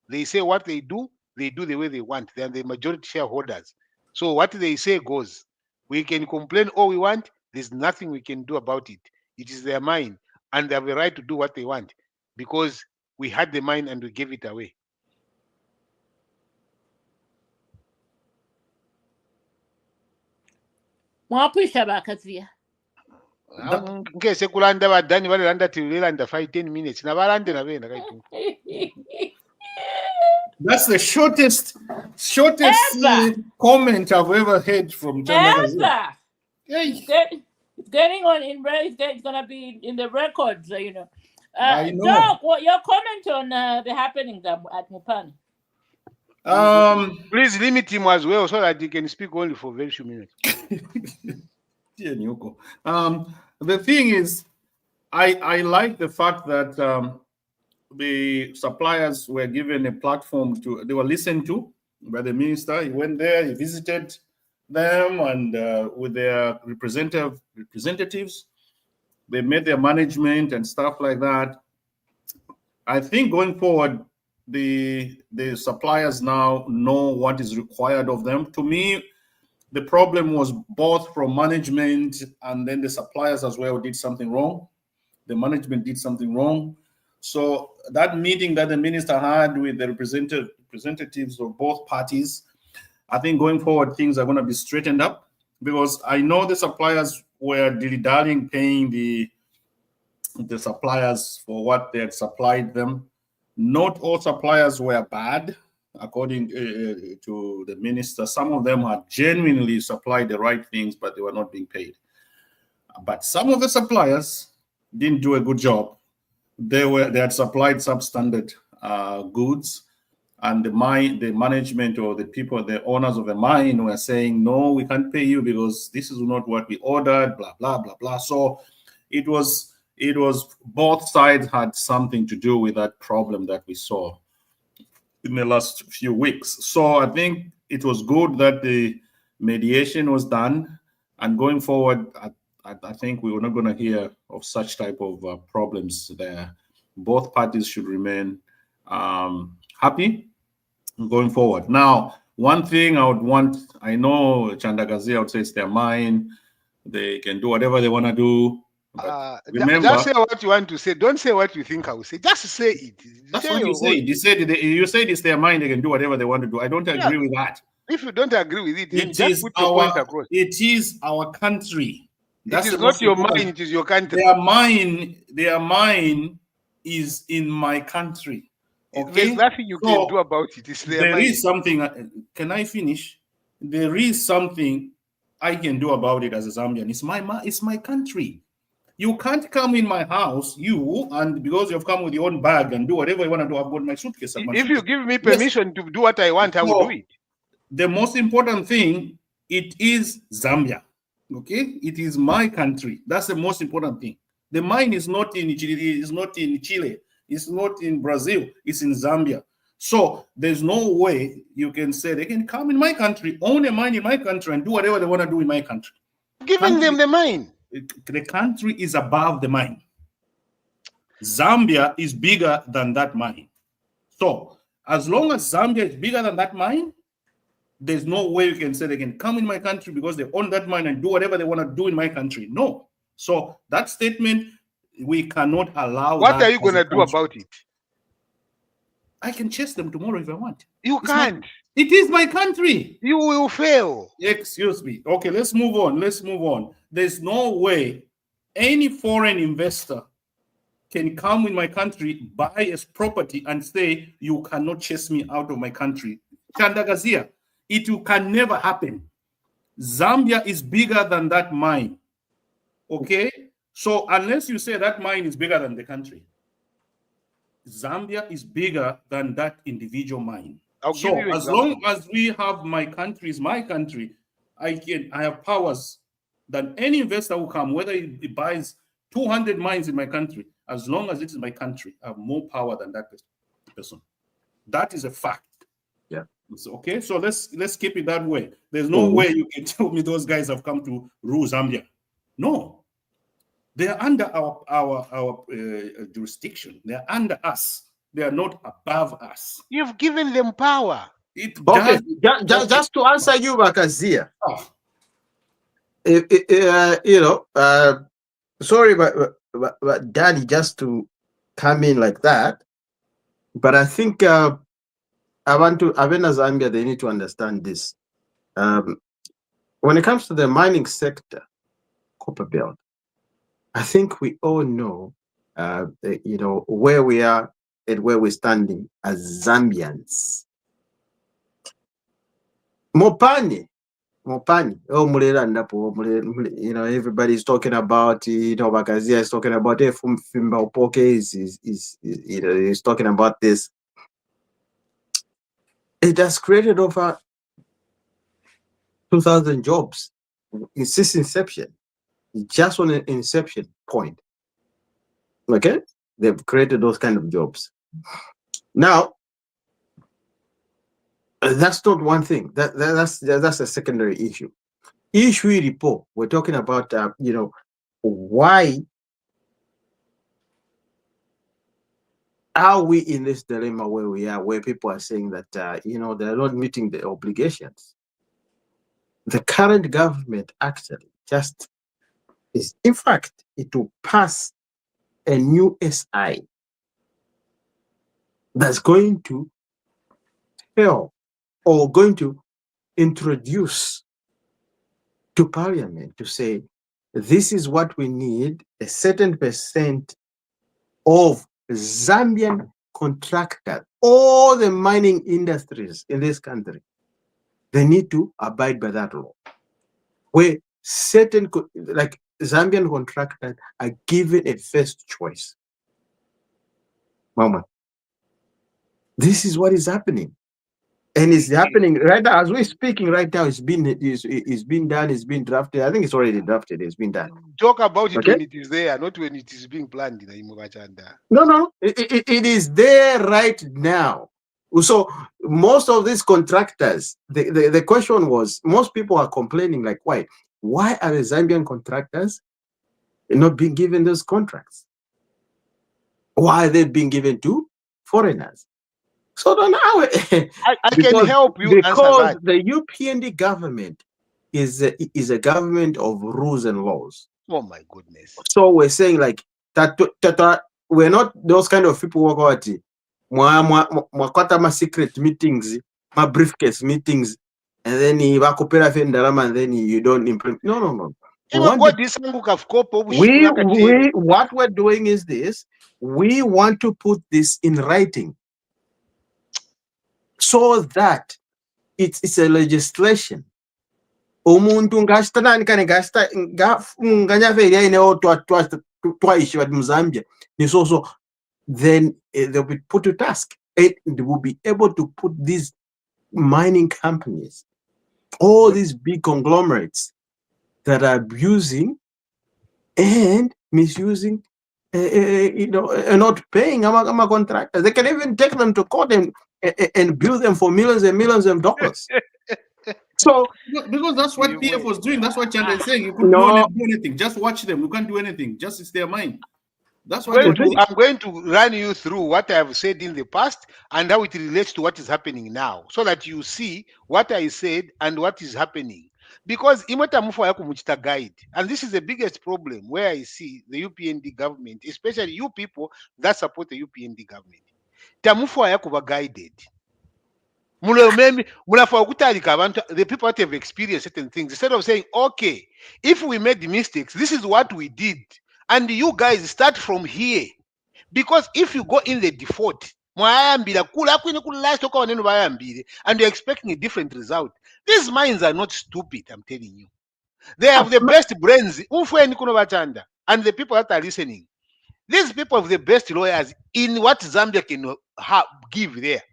They say what they do the way they want. They are the majority shareholders. So what they say goes. We can complain all we want. There's nothing we can do about it. It is their mine, and they have a right to do what they want because we had the mine and we gave it away. Mwapisha Bakazia. Ngese kulanda badani balanda tililanda 5-10 minutes na balande na benda kaitu. That's the shortest comment I've ever heard from John. It's getting on in it's gonna be in the records, you know. I know. Doc, what your comment on the happenings at Mupani? Please limit him as well so that he can speak only for very few minutes. The thing is, I like the fact that the suppliers were given a platform they were listened to by the minister. He went there, he visited them, and with their representatives, they met their management and stuff like that. I think going forward, the suppliers now know what is required of them. To me, the problem was both from management and then the suppliers as well did something wrong. The management did something wrong. So that meeting that the minister had with the representatives of both parties, I think going forward, things are going to be straightened up, because I know the suppliers were dilly-dallying paying the suppliers for what they had supplied them. Not all suppliers were bad, according to the minister. Some of them had genuinely supplied the right things, but they were not being paid. But some of the suppliers didn't do a good job. They had supplied substandard goods, and the management or the people, the owners of the mine, were saying, no, we can't pay you because this is not what we ordered, blah, blah, blah, blah. So it was both sides had something to do with that problem that we saw in the last few weeks. So I think it was good that the mediation was done, and going forward, I think we were not going to hear of such type of problems there. Both parties should remain happy going forward. Now, One thing I would want, I know Chandagazia would say it's their mine. They can do whatever they want to do. But remember, just say what you want to say. Don't say what you think I will say. Just say it. that's Say what you your said. own. You said it's their mind. They can do whatever they want to do. I don't agree with that. If you don't agree with it, then It just is put your point across. It is our country. It is not your mind. It is your country. Their mind is in my country. Okay? There's nothing you can do about it. It's their mind. There is something. Can I finish? There is something I can do about it as a Zambian. It's my country. You can't come in my house, and because you've come with your own bag and do whatever you want to do, I've got my suitcase. If you give me permission to do what I want, I will do it. The most important thing, it is Zambia. Okay? It is my country. That's the most important thing. The mine is not in Chile, it's not in Chile, it's not in Brazil, it's in Zambia. So there's no way you can say they can come in my country, own a mine in my country, and do whatever they want to do in my country. Giving them the mine. The country is above the mine. Zambia is bigger than that mine. So as long as Zambia is bigger than that mine, there's no way you can say they can come in my country because they own that mine and do whatever they want to do in my country. No. So that statement, we cannot allow. What are you going to do about it? I can chase them tomorrow if I want. You can't. It is my country. You will fail. Excuse me. Okay, let's move on. There's no way any foreign investor can come in my country, buy a property, and say, you cannot chase me out of my country. Chandagazia, can never happen. Zambia is bigger than that mine. Okay? So unless you say that mine is bigger than the country, Zambia is bigger than that individual mine. So as long as we have my country is my country, I have powers that any investor will come, whether he buys 200 mines in my country, as long as it is my country, I have more power than that person. That is a fact. Yeah. Okay, so let's keep it that way. There's no way you can tell me those guys have come to rule Zambia. No. They are under our jurisdiction. They are under us. They are not above us. You've given them power. Just to answer you, Bakazia. Sorry, but Daddy, just to come in like that. But I think Avena Zambia, they need to understand this. When it comes to the mining sector, copper belt, I think we all know, where we are and where we're standing as Zambians. Mopani. Everybody's talking about, Bakazia is talking about Fimba Opoke is talking about this. It has created over 2,000 jobs since inception. Just on an inception point. Okay? They've created those kind of jobs. Now, that's not one thing. That's a secondary issue. Issue report. We're talking about why are we in this dilemma where we are, where people are saying that they're not meeting the obligations. The current government actually just is, in fact, it will pass a new SI that's going to tell or going to introduce to Parliament to say, this is what we need, a certain percent of Zambian contractors, all the mining industries in this country, they need to abide by that law. Where certain, like Zambian contractors are given a first choice. Mama, this is what is happening. And it's happening right now as we're speaking right now. It's been done, it's been drafted. I think it's already drafted, it's been done. Talk about it when it is there, not when it is being planned. No, it is there right now. So most of these contractors, the question was, most people are complaining like, why are the Zambian contractors not being given those contracts? Why are they being given to foreigners? So then I can help you answer because that. the UPND government is a government of rules and laws. Oh my goodness. So we're saying like that we're not those kind of people who go at mwakwata ma secret meetings, my briefcase meetings, and then vakopera fendarama and then you don't implement. No. What we're doing is this. We want to put this in writing so that it's a legislation. Umuntu ngasitanani kane nganyaferi ainewo twaishi vati muzambia nisoso, then they'll be put to task. They will be able to put these mining companies, all these big conglomerates that are abusing and misusing, and not paying our contractors. They can even take them to court and bill them for millions and millions of dollars. So because that's what PF was doing. That's what Chanda is saying. You couldn't do anything. Just watch them. You can't do anything. Just it's their mind. That's what I'm going to run you through what I have said in the past and how it relates to what is happening now, so that you see what I said and what is happening. Because imota guide, and this is the biggest problem where I see the UPND government, especially you people that support the UPND government. Tamufu ayakuba guided. The people that have experienced certain things, instead of saying, okay, if we made mistakes, this is what we did, and you guys start from here. Because if you go in the default and you're expecting a different result, these minds are not stupid, I'm telling you. They have the best brains, and the people that are listening, these people have the best lawyers in what Zambia can give there.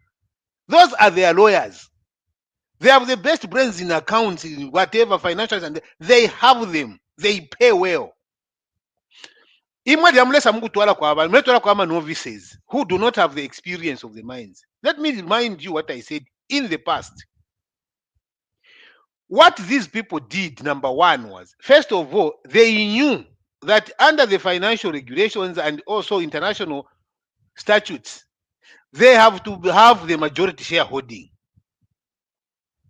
Those are their lawyers. They have the best brains in accounts, in whatever financial, and they have them. They pay well. Novices who do not have the experience of the mines. Let me remind you what I said in the past. What these people did, number one, was, first of all, they knew that under the financial regulations and also international statutes, they have to have the majority shareholding.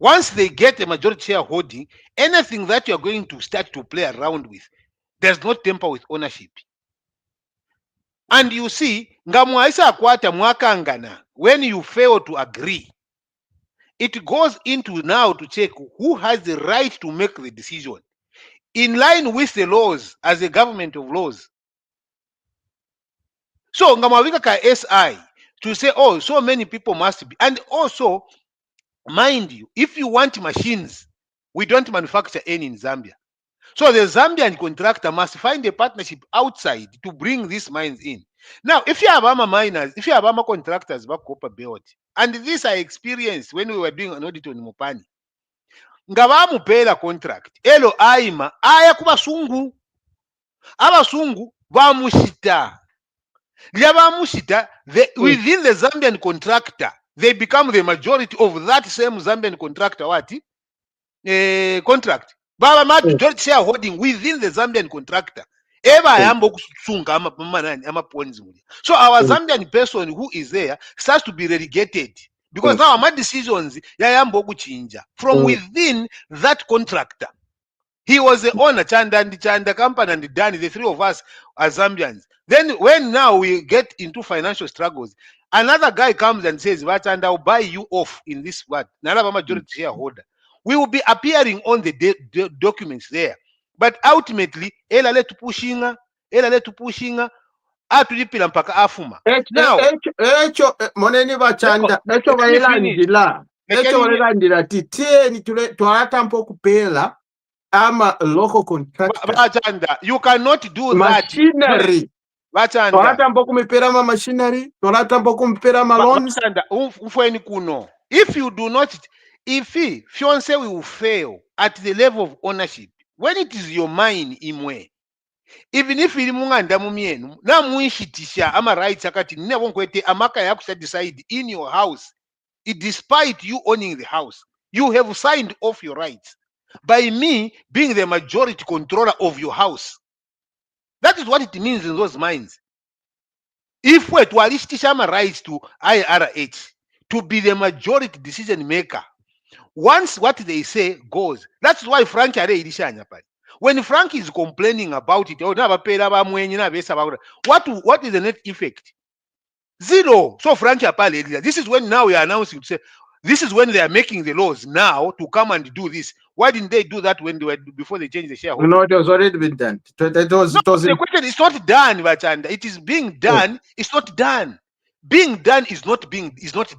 Once they get a majority shareholding, anything that you're going to start to play around with does not temper with ownership. And you see, when you fail to agree, it goes into now to check who has the right to make the decision in line with the laws as a government of laws. So ngamawika SI to say, oh, so many people must be, and also mind you, if you want machines, we don't manufacture any in Zambia. So the Zambian contractor must find a partnership outside to bring these mines in. Now, if you have miners, if you have contractors back Copper Belt, and this I experienced when we were doing an audit on Mopani, ngabamupela contract, elo aima, aya kubasungu, abasungu, bamushita. Within the Zambian contractor, they become the majority of that same Zambian contractor. Contract. Baba majority shareholding within the Zambian contractor. So our Zambian person who is there starts to be relegated because now my decisions from within that contractor. He was the owner, Chanda company, and Danny, the three of us are Zambians. Then when now we get into financial struggles, another guy comes and says, Chanda, I'll buy you off in this what? Another majority shareholder. We will be appearing on the documents there. But ultimately, ela pushing, atulipila mpaka afuma. Now, moneni bachanda echo bailandila titieni twalata mpo kupela ama local contractor. You cannot do machinery. Twalata mpo kumipera ma machinery, twalata mpo kumipera ma loans. If you do not, if fiance will fail at the level of ownership, when it is your mine imwe, even if iri munganda mumienu na muishitisha ama rights akati nne amaka yakusha decide in your house, despite you owning the house, you have signed off your rights by me being the majority controller of your house. That is what it means in those mines. If we to alishitisha ama rights to IRH to be the majority decision maker. Once what they say goes. That's why Frank are ilishanya pale. When Frank is complaining about it, what is the net effect? Zero. So Frank apale. This is when now we are announcing to say this is when they are making the laws now to come and do this. Why didn't they do that when they were before they changed the shareholding? No, it was already been done. The question is not done, Bachanda. It is being done. It's not done. Being done is not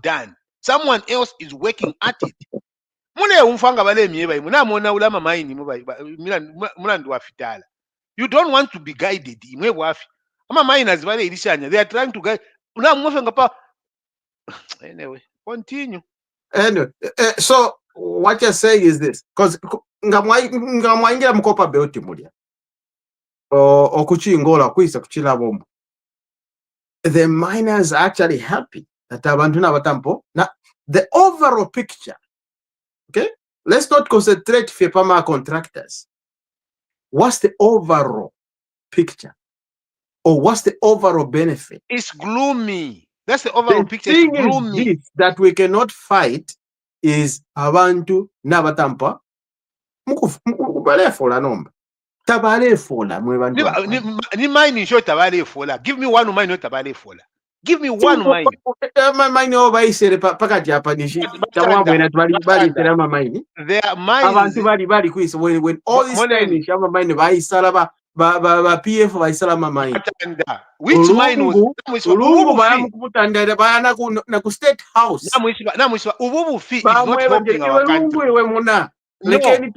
done. Someone else is working at it. You don't want to be guided. They are trying to guide. Anyway, continue. Anyway, so what you're saying is this, because ngamwaingira mkopa beoti mulia okuchingola kwisa kuchila bombo. The miners are actually happy that abantu n'abatampo. Now, the overall picture, okay? Let's not concentrate for Pama contractors. What's the overall picture? Or what's the overall benefit? It's gloomy. That's the overall picture. The thing it's gloomy. is this, that we cannot fight is abantu n'abatampa mukubalefola nomba tabalefola mwe bantu ni mine show tabalefola. Give me one mine tabalefola. Give me one mine. Mine obayisere pakati apa nishi tamwabwena bali terama mine. There are mines. Abantu bali kwisa when all this time is ama mine bayisala ba PF bayisala mine. Which mine was ulungu baramukutandira bayana ku state house. Namusiba ububu fee is not helping our country. No, can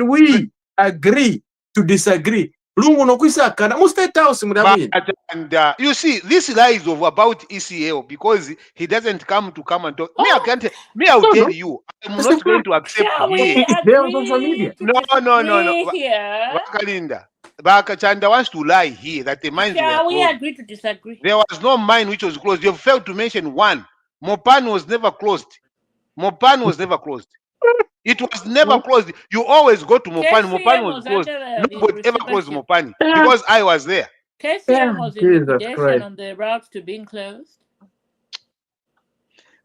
we agree to disagree? And you see, this lies of about ECL because he doesn't come and talk. I'll tell you, I'm not going to accept here. No. Bakalinda. Bakachanda wants to lie here that the mines were closed. Shall we agree to disagree? There was no mine which was closed. You failed to mention one. Mopan was never closed. It was never closed. You always go to Mopani. Mopani was closed. Nobody ever closed Mopani because I was there. KCM was in liquidation on the route to being closed.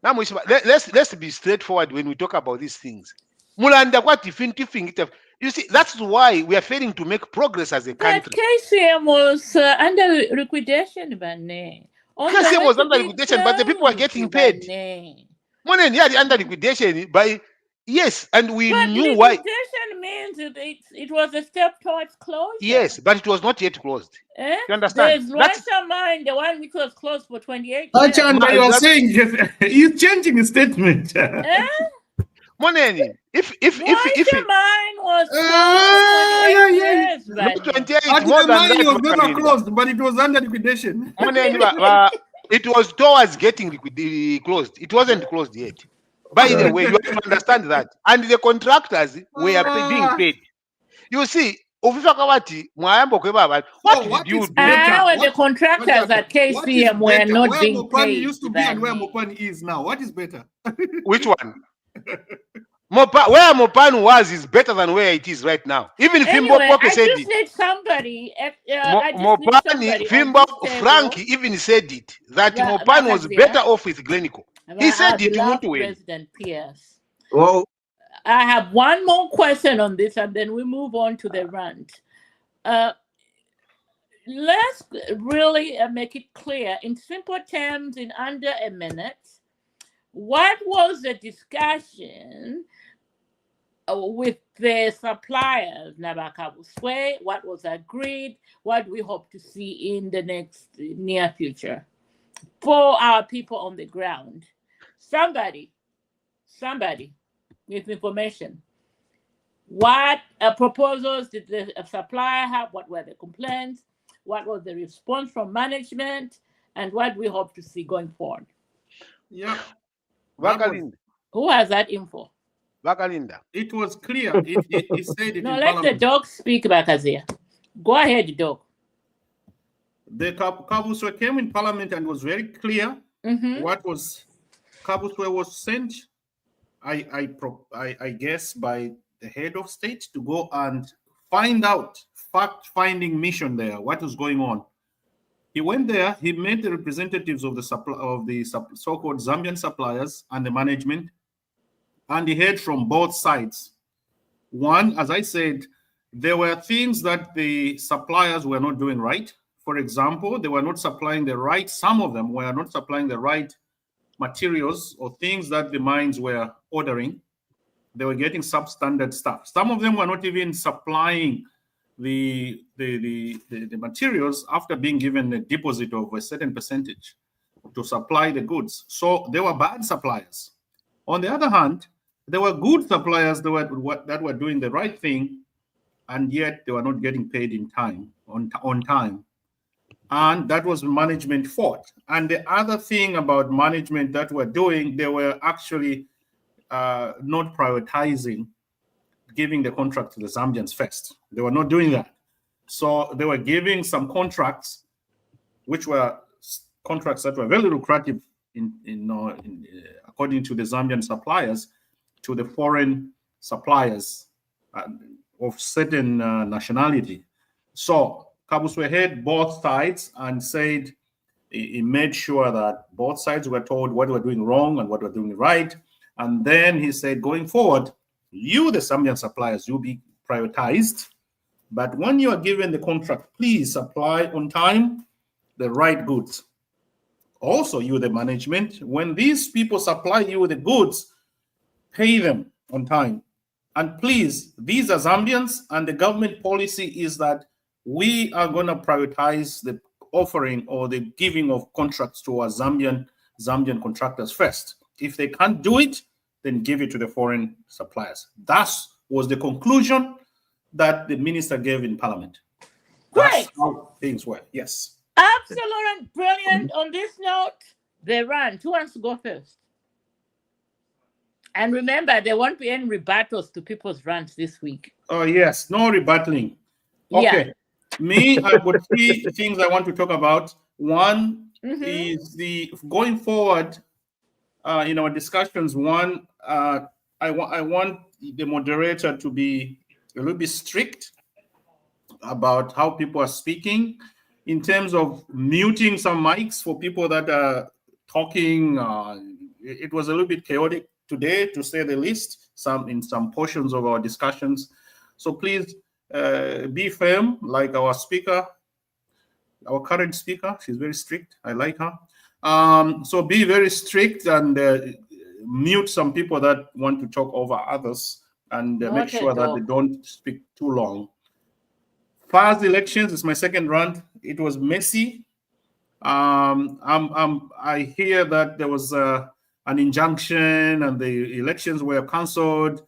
Now, let's be straightforward when we talk about these things. You see, that's why we are failing to make progress as a country. But KCM was under liquidation, Bane. KCM was under liquidation, but the people are getting paid. When they are under liquidation, by yes, and we knew why. Liquidation means it was a step towards closure. Yes, but it was not yet closed. You understand? There's Russia mine, the one which was closed for 28 years. Achanda, you are saying he's changing his statement. Moneni, if mine was closed for 28 years, more than that, was never closed, but it was under liquidation. It was towards getting closed. It wasn't closed yet. By the way, you have to understand that. And the contractors were being paid. You see, what did you do? The contractors at KCM were not being paid. Where Mopani used to be and where Mopani is now, what is better? Which one? Where Mopani was is better than where it is right now. Even if anyway, Fimbo I said just it. need somebody. Mopani, Fimbo, Frankie even said it that Mopani was better off with Glenico. He said it won't win. President Pierce. Well, I have one more question on this, and then we move on to the rant. Let's really make it clear in simple terms, in under a minute. What was the discussion with the suppliers, Nabakabuswe? What was agreed? What we hope to see in the near future for our people on the ground? Somebody with information. What proposals did the supplier have? What were the complaints? What was the response from management? And what we hope to see going forward? Yeah. Who has that info? Bakalinda. It was clear. He said it. No, let the dog speak, Bakazia. Go ahead, dog. The Kabuswe came in parliament and was very clear what was Kabuswe was sent, I guess, by the head of state to go and find out, fact-finding mission there, what was going on. He went there. He met the representatives of the so-called Zambian suppliers and the management, and he heard from both sides. One, as I said, there were things that the suppliers were not doing right. For example, they were not supplying the right. Some of them were not supplying the right materials or things that the mines were ordering. They were getting substandard stuff. Some of them were not even supplying the materials after being given a deposit of a certain percentage to supply the goods. So they were bad suppliers. On the other hand, there were good suppliers that were doing the right thing, and yet they were not getting paid in time, on time. And that was management fault. And the other thing about management that were doing, they were actually not prioritizing giving the contract to the Zambians first. They were not doing that. So they were giving some contracts, which were contracts that were very lucrative according to the Zambian suppliers, to the foreign suppliers of certain nationality. So Kabuswe heard both sides and said he made sure that both sides were told what they were doing wrong and what they were doing right. And then he said, going forward, you, the Zambian suppliers, you'll be prioritized. But when you are given the contract, please supply on time the right goods. Also, you, the management, when these people supply you the goods, pay them on time. And please, these are Zambians, and the government policy is that we are going to prioritize the offering or the giving of contracts to our Zambian contractors first. If they can't do it, then give it to the foreign suppliers. That was the conclusion that the minister gave in Parliament. Great. That's how things were. Yes. Absolute and brilliant. On this note, they ran. Who wants to go first? And remember, there won't be any rebuttals to people's rants this week. Oh, yes. No rebuttaling. Okay. Yeah. Me, I've got three things I want to talk about. One is the going forward in our discussions. One, I want the moderator to be a little bit strict about how people are speaking, in terms of muting some mics for people that are talking. It was a little bit chaotic today, to say the least, in some portions of our discussions. So please be firm, like our speaker, our current speaker. She's very strict. I like her. So be very strict and mute some people that want to talk over others, and make sure that they don't speak too long. Past elections is my second rant. It was messy. I hear that there was an injunction and the elections were cancelled.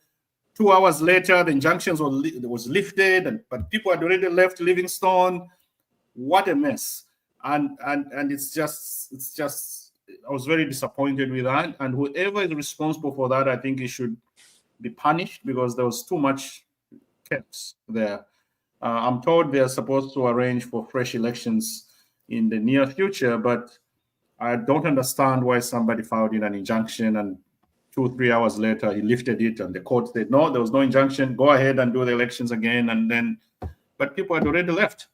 2 hours later, the injunctions was lifted, but people had already left Livingstone. What a mess! And it's just I was very disappointed with that. And whoever is responsible for that, I think he should be punished, because there was too much chaos there. I'm told they're supposed to arrange for fresh elections in the near future, but I don't understand why somebody filed in an injunction and 2-3 hours later he lifted it and the court said, no, there was no injunction, go ahead and do the elections again. But people had already left.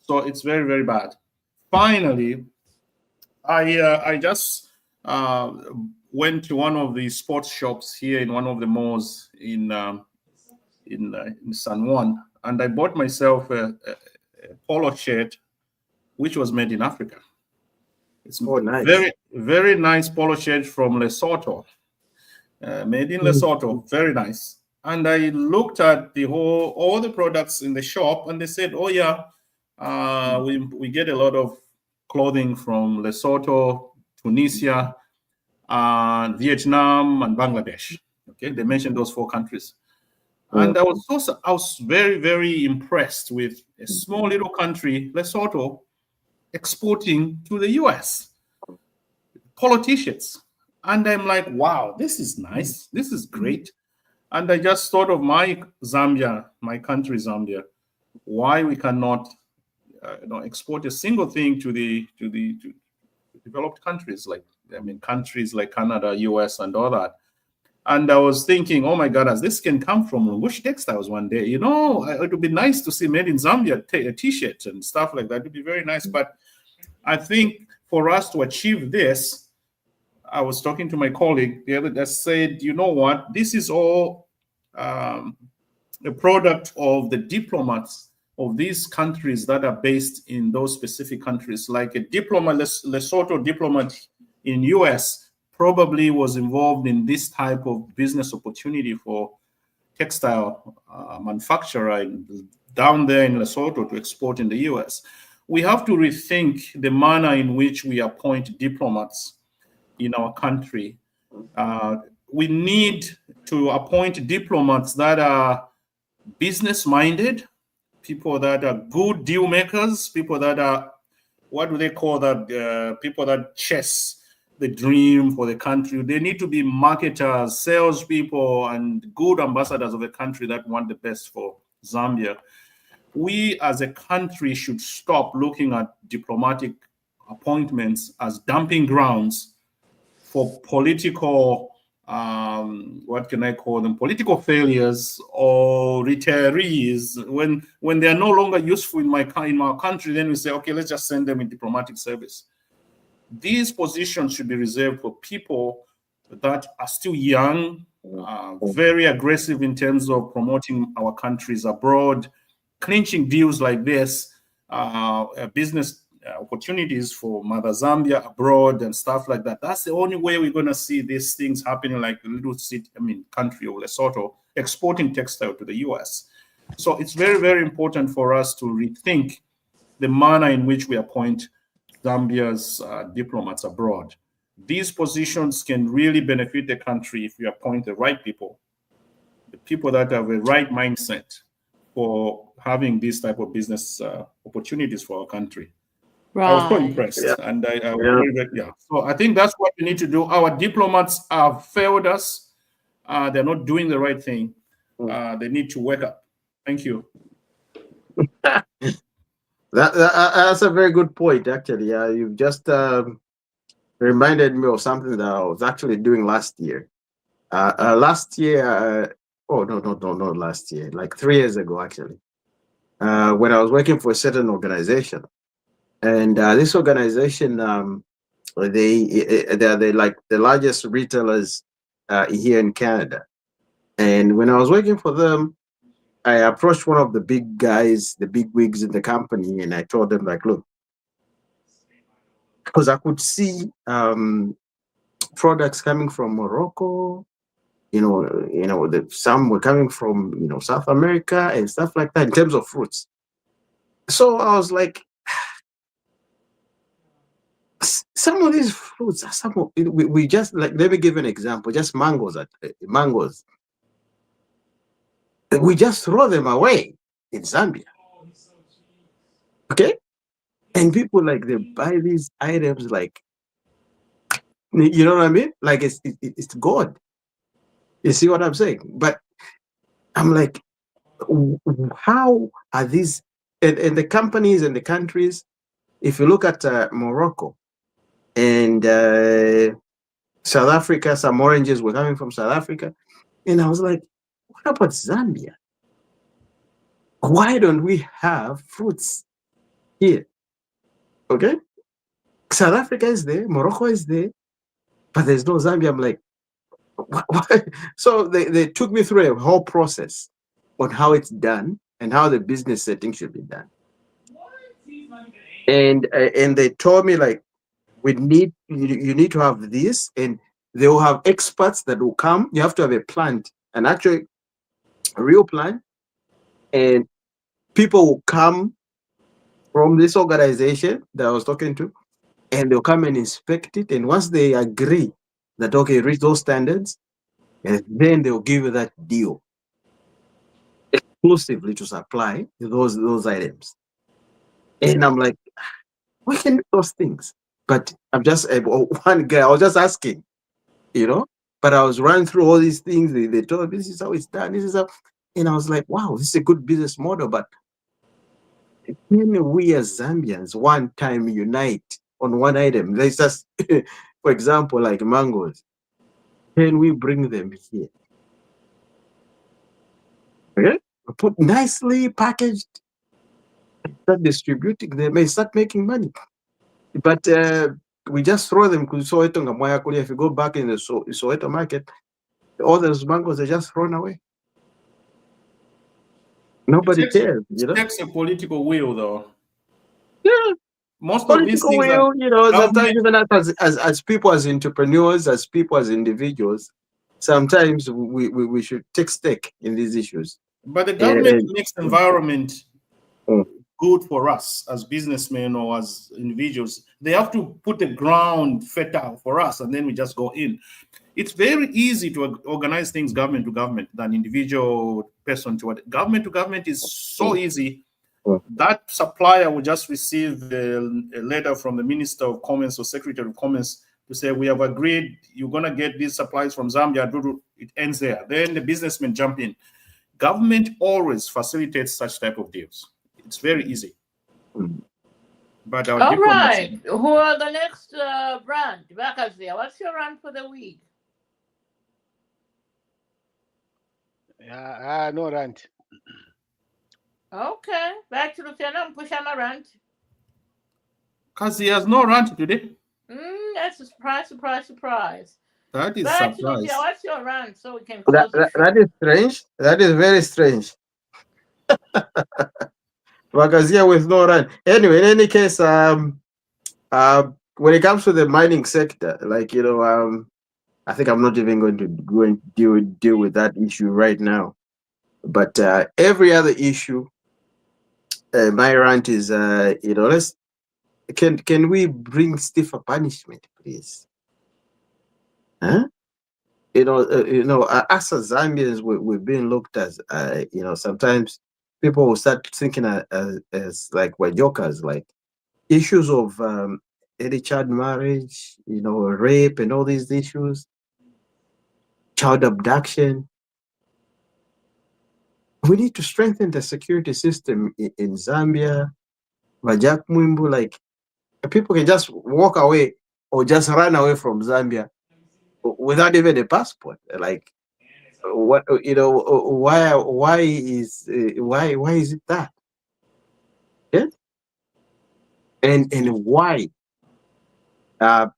So it's very, very bad. Finally, I just went to one of the sports shops here in one of the malls in San Juan, and I bought myself a polo shirt which was made in Africa. It's nice. Very, very nice polo shirt from Lesotho, made in Lesotho. Very nice. And I looked at all the products in the shop, and they said, "Oh yeah, we get a lot of clothing from Lesotho, Tunisia, Vietnam, and Bangladesh." Okay, they mentioned those 4 countries. And I was very, very impressed with a small little country, Lesotho, exporting to the US polo t-shirts. And I'm like, wow, this is nice. This is great. And I just thought of my country, Zambia, why we cannot export a single thing to the developed countries, countries like Canada, US, and all that. And I was thinking, oh my God, as this can come from Lungushi Textiles one day, it would be nice to see made in Zambia a t-shirt and stuff like that. It would be very nice. But I think for us to achieve this, I was talking to my colleague the other day, said, you know what, this is all a product of the diplomats of these countries that are based in those specific countries. Like a diplomat, Lesotho diplomat in US probably was involved in this type of business opportunity for textile manufacturer down there in Lesotho to export in the US. We have to rethink the manner in which we appoint diplomats in our country. We need to appoint diplomats that are business minded, people that are good deal makers, people that are, what do they call that? People that chase the dream for the country. They need to be marketers, salespeople, and good ambassadors of the country that want the best for Zambia. We as a country should stop looking at diplomatic appointments as dumping grounds for political, what can I call them, political failures or retirees. When they are no longer useful in our country, then we say, okay, let's just send them in diplomatic service. These positions should be reserved for people that are still young, very aggressive in terms of promoting our countries abroad, clinching deals like this, business opportunities for Mother Zambia abroad and stuff like that. That's the only way we're going to see these things happening, like the little country of Lesotho exporting textile to the US. So it's very, very important for us to rethink the manner in which we appoint Zambia's diplomats abroad. These positions can really benefit the country if we appoint the right people, the people that have a right mindset for having these type of business opportunities for our country. Right. I was quite impressed, and I was very. So I think that's what we need to do. Our diplomats have failed us. They're not doing the right thing. They need to wake up. Thank you. That's a very good point, actually. You've just reminded me of something that I was actually doing last year. Last year, not last year, like 3 years ago, actually, when I was working for a certain organization. And this organization, they're like the largest retailers here in Canada. And when I was working for them, I approached one of the big guys, the big wigs in the company, and I told them, like, look, because I could see products coming from Morocco, some were coming from South America and stuff like that in terms of fruits. So I was like, some of these fruits, we just, like, let me give an example, just mangoes. We just throw them away in Zambia. Okay? And people, like, they buy these items like, you know what I mean? Like it's God. You see what I'm saying? But I'm like, how are these, and the companies and the countries, if you look at Morocco and South Africa, some oranges were coming from South Africa. And I was like, what about Zambia? Why don't we have fruits here? Okay? South Africa is there, Morocco is there, but there's no Zambia. I'm like, what? So they took me through a whole process on how it's done and how the business setting should be done. And they told me, like, you need to have this, and they will have experts that will come. You have to have a plant, and actually a real plant, and people will come from this organization that I was talking to, and they'll come and inspect it. And once they agree that, okay, reach those standards, and then they'll give you that deal exclusively to supply those items. And I'm like, we can do those things. But I'm just one guy, I was just asking, but I was running through all these things. They told me, this is how it's done, this is how, and I was like, wow, this is a good business model. But can we as Zambians one time unite on one item? Let's just, for example, like mangoes, can we bring them here? Okay? Put nicely packaged, start distributing them and start making money. But we just throw them to Soweto Ngamoya Kulia. If you go back in the Soweto market, all those mangoes are just thrown away. Nobody cares, you know. It takes a political will, though. Yeah, Most of these political things are will, you know. Sometimes government. even as people, as entrepreneurs, as people, as individuals, sometimes we should take stake in these issues. But the government And, makes the environment mm, good for us as businessmen or as individuals. They have to put the ground fertile for us, and then we just go in. It's very easy to organize things government to government than individual person to what. Government to government is so easy. That supplier will just receive a letter from the Minister of Commerce or Secretary of Commerce to say, we have agreed you're going to get these supplies from Zambia. It ends there. Then the businessmen jump in. Government always facilitates such type of deals. It's very easy. But our All diplomats. right. Who are the next brand? Bakazia, what's your run for the week? No rant. Okay. Back to Lieutenant Pushama rant. Because he has no rant today. That's a surprise, surprise, surprise. That is Back to surprise. Lieutenant, what's your rant so we can close the show? that is strange. That is very strange. Wakazia with no run. Anyway, in any case, when it comes to the mining sector, like, you know, I think I'm not even going to go and deal with that issue right now. But every other issue, my rant is, you know, can we bring stiffer punishment, please? Huh? You know, us as Zambians, we've been looked as, you know, sometimes people will start thinking as like we're jokers, like issues of early child marriage, you know, rape and all these issues, child abduction. We need to strengthen the security system in Zambia. Vajak Mwimbu, like people can just walk away or just run away from Zambia without even a passport. Like, what, you know, why is it that? Yeah, and why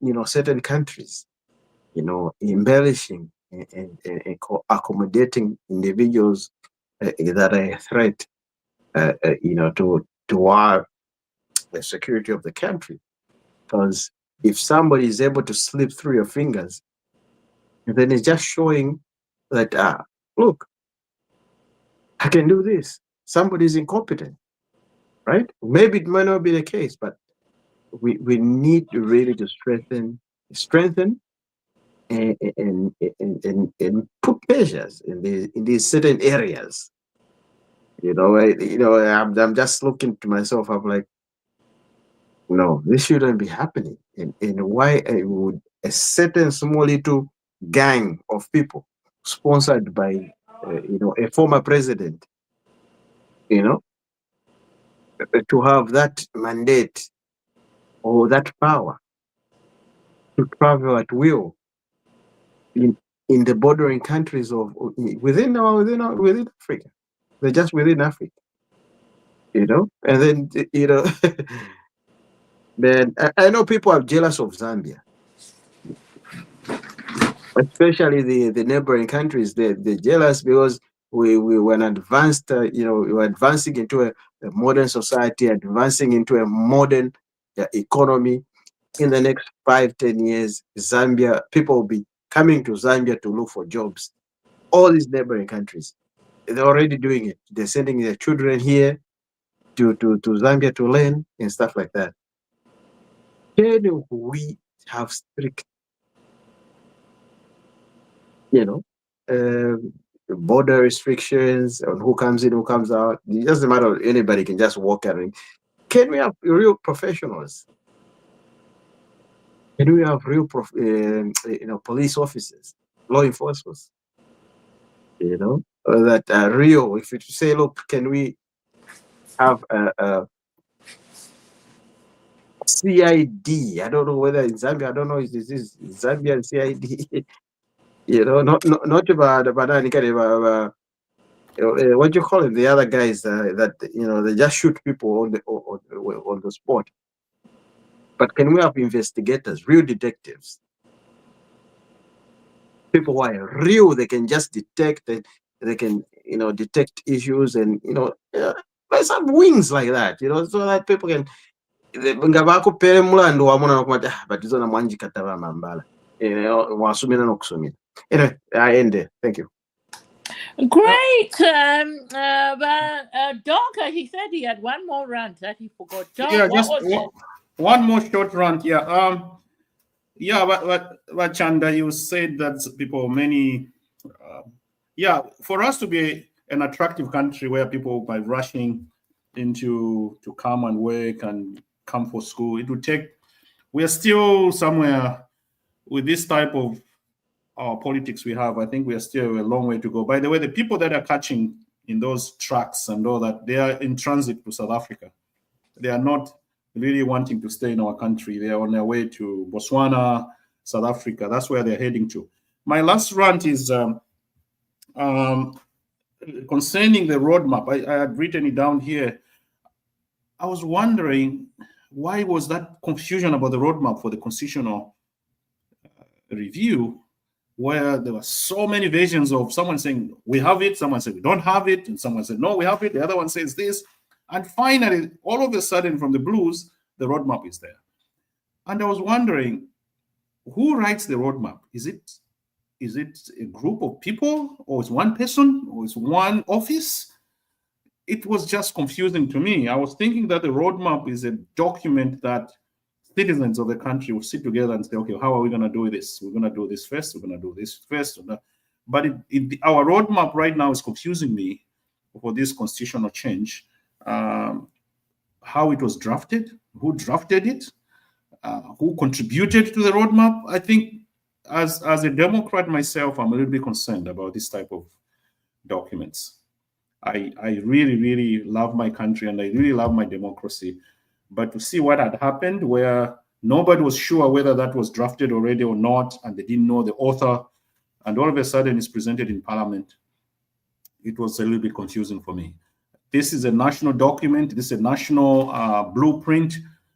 you know, certain countries, you know, embellishing and accommodating individuals that are a threat, you know, to the security of the country. Because if somebody is able to slip through your fingers, then it's just showing that, look, I can do this. Somebody's incompetent, right? Maybe it might not be the case, but we need to really to strengthen and put measures in these certain areas. You know, I'm just looking to myself. I'm like, no, this shouldn't be happening. And why would a certain small little gang of people sponsored by, you know, a former president, you know, to have that mandate or that power to travel at will in the bordering countries of within Africa. They're just within Africa, you know. And then, you know, then I know people are jealous of Zambia, especially the neighboring countries. They're jealous because we were advanced, you know, we were advancing into a modern society, advancing into a modern economy. In the next 5-10 years, Zambia, people will be coming to Zambia to look for jobs. All these neighboring countries, they're already doing it. They're sending their children here to Zambia to learn and stuff like that. Can we have strict, you know, border restrictions on who comes in, who comes out? It doesn't matter. Anybody can just walk around. Can we have real professionals? Can we have real, you know, police officers, law enforcement? You know, that are real. If you say, look, can we have a CID? I don't know whether in Zambia, I don't know if this is Zambian CID. You know, not about what do you call it? The other guys that, you know, they just shoot people on the spot. But can we have investigators, real detectives? People who are real, they can just detect it, they can, detect issues and, let's have wings like that, so that people can, nga bakupera mulandu wamuna nokumati batizona mwanji kataba mambala. Wasumira nokusumira. Anyway, I end there. Thank you. Great. But Donka, he said he had one more rant that he forgot. Don, Yeah, what just was it? one more short rant. Yeah. Yeah, but Chanda, you said that people, many, for us to be an attractive country where people by rushing to come and work and come for school, it would take. We are still somewhere with this type of politics we have. I think we are still a long way to go. By the way, the people that are catching in those trucks and all that, they are in transit to South Africa. They are not really wanting to stay in our country. They are on their way to Botswana, South Africa. That's where they're heading to. My last rant is concerning the roadmap. I had written it down here. I was wondering why was that confusion about the roadmap for the constitutional review, where there were so many versions of someone saying we have it, someone said we don't have it, and someone said no, we have it. The other one says this, and finally, all of a sudden, from the blues, the roadmap is there. And I was wondering, who writes the roadmap? Is it a group of people, or is one person, or is one office? It was just confusing to me. I was thinking that the roadmap is a document that citizens of the country will sit together and say, okay, how are we going to do this? We're going to do this first. We're going to do this first. But our roadmap right now is confusing me for this constitutional change. How it was drafted, who drafted it, who contributed to the roadmap. I think as a Democrat myself, I'm a little bit concerned about this type of documents. I really, really love my country and I really love my democracy. But to see what had happened where nobody was sure whether that was drafted already or not, and they didn't know the author, and all of a sudden it's presented in Parliament, it was a little bit confusing for me. This is a national document. This is a national blueprint.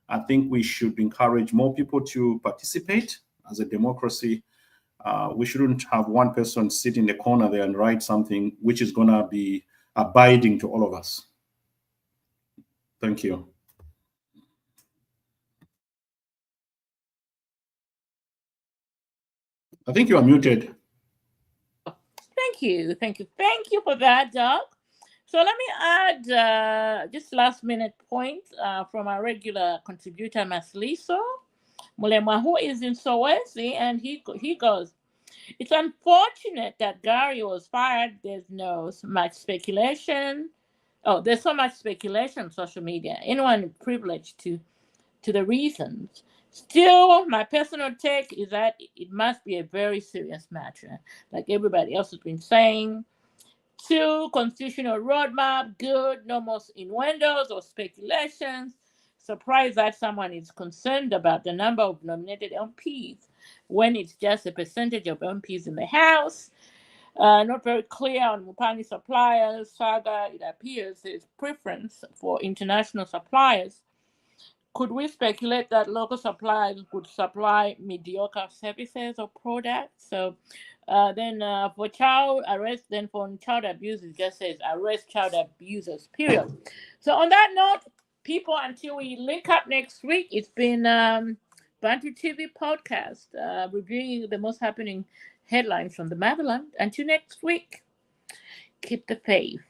I think we should encourage more people to participate as a democracy. We shouldn't have one person sit in the corner there and write something which is going to be abiding to all of us. Thank you. I think you are muted. Thank you for that, Doc. So let me add just last minute point from our regular contributor, Masliso Mulema, who is in Soweto, and he goes, it's unfortunate that Gary was fired. There's much speculation. Oh, there's so much speculation on social media. Anyone privileged to the reasons. Still, my personal take is that it must be a very serious matter, like everybody else has been saying. 2, constitutional roadmap, good, no more innuendos or speculations. Surprised that someone is concerned about the number of nominated MPs when it's just a percentage of MPs in the House. Not very clear on Mupani suppliers. Saga, it appears there's preference for international suppliers. Could we speculate that local suppliers would supply mediocre services or products? So then for child arrest, then for child abuse, it just says arrest child abusers, period. So on that note, people, until we link up next week, it's been BantuTV podcast, reviewing the most happening headlines from the motherland. Until next week, keep the faith.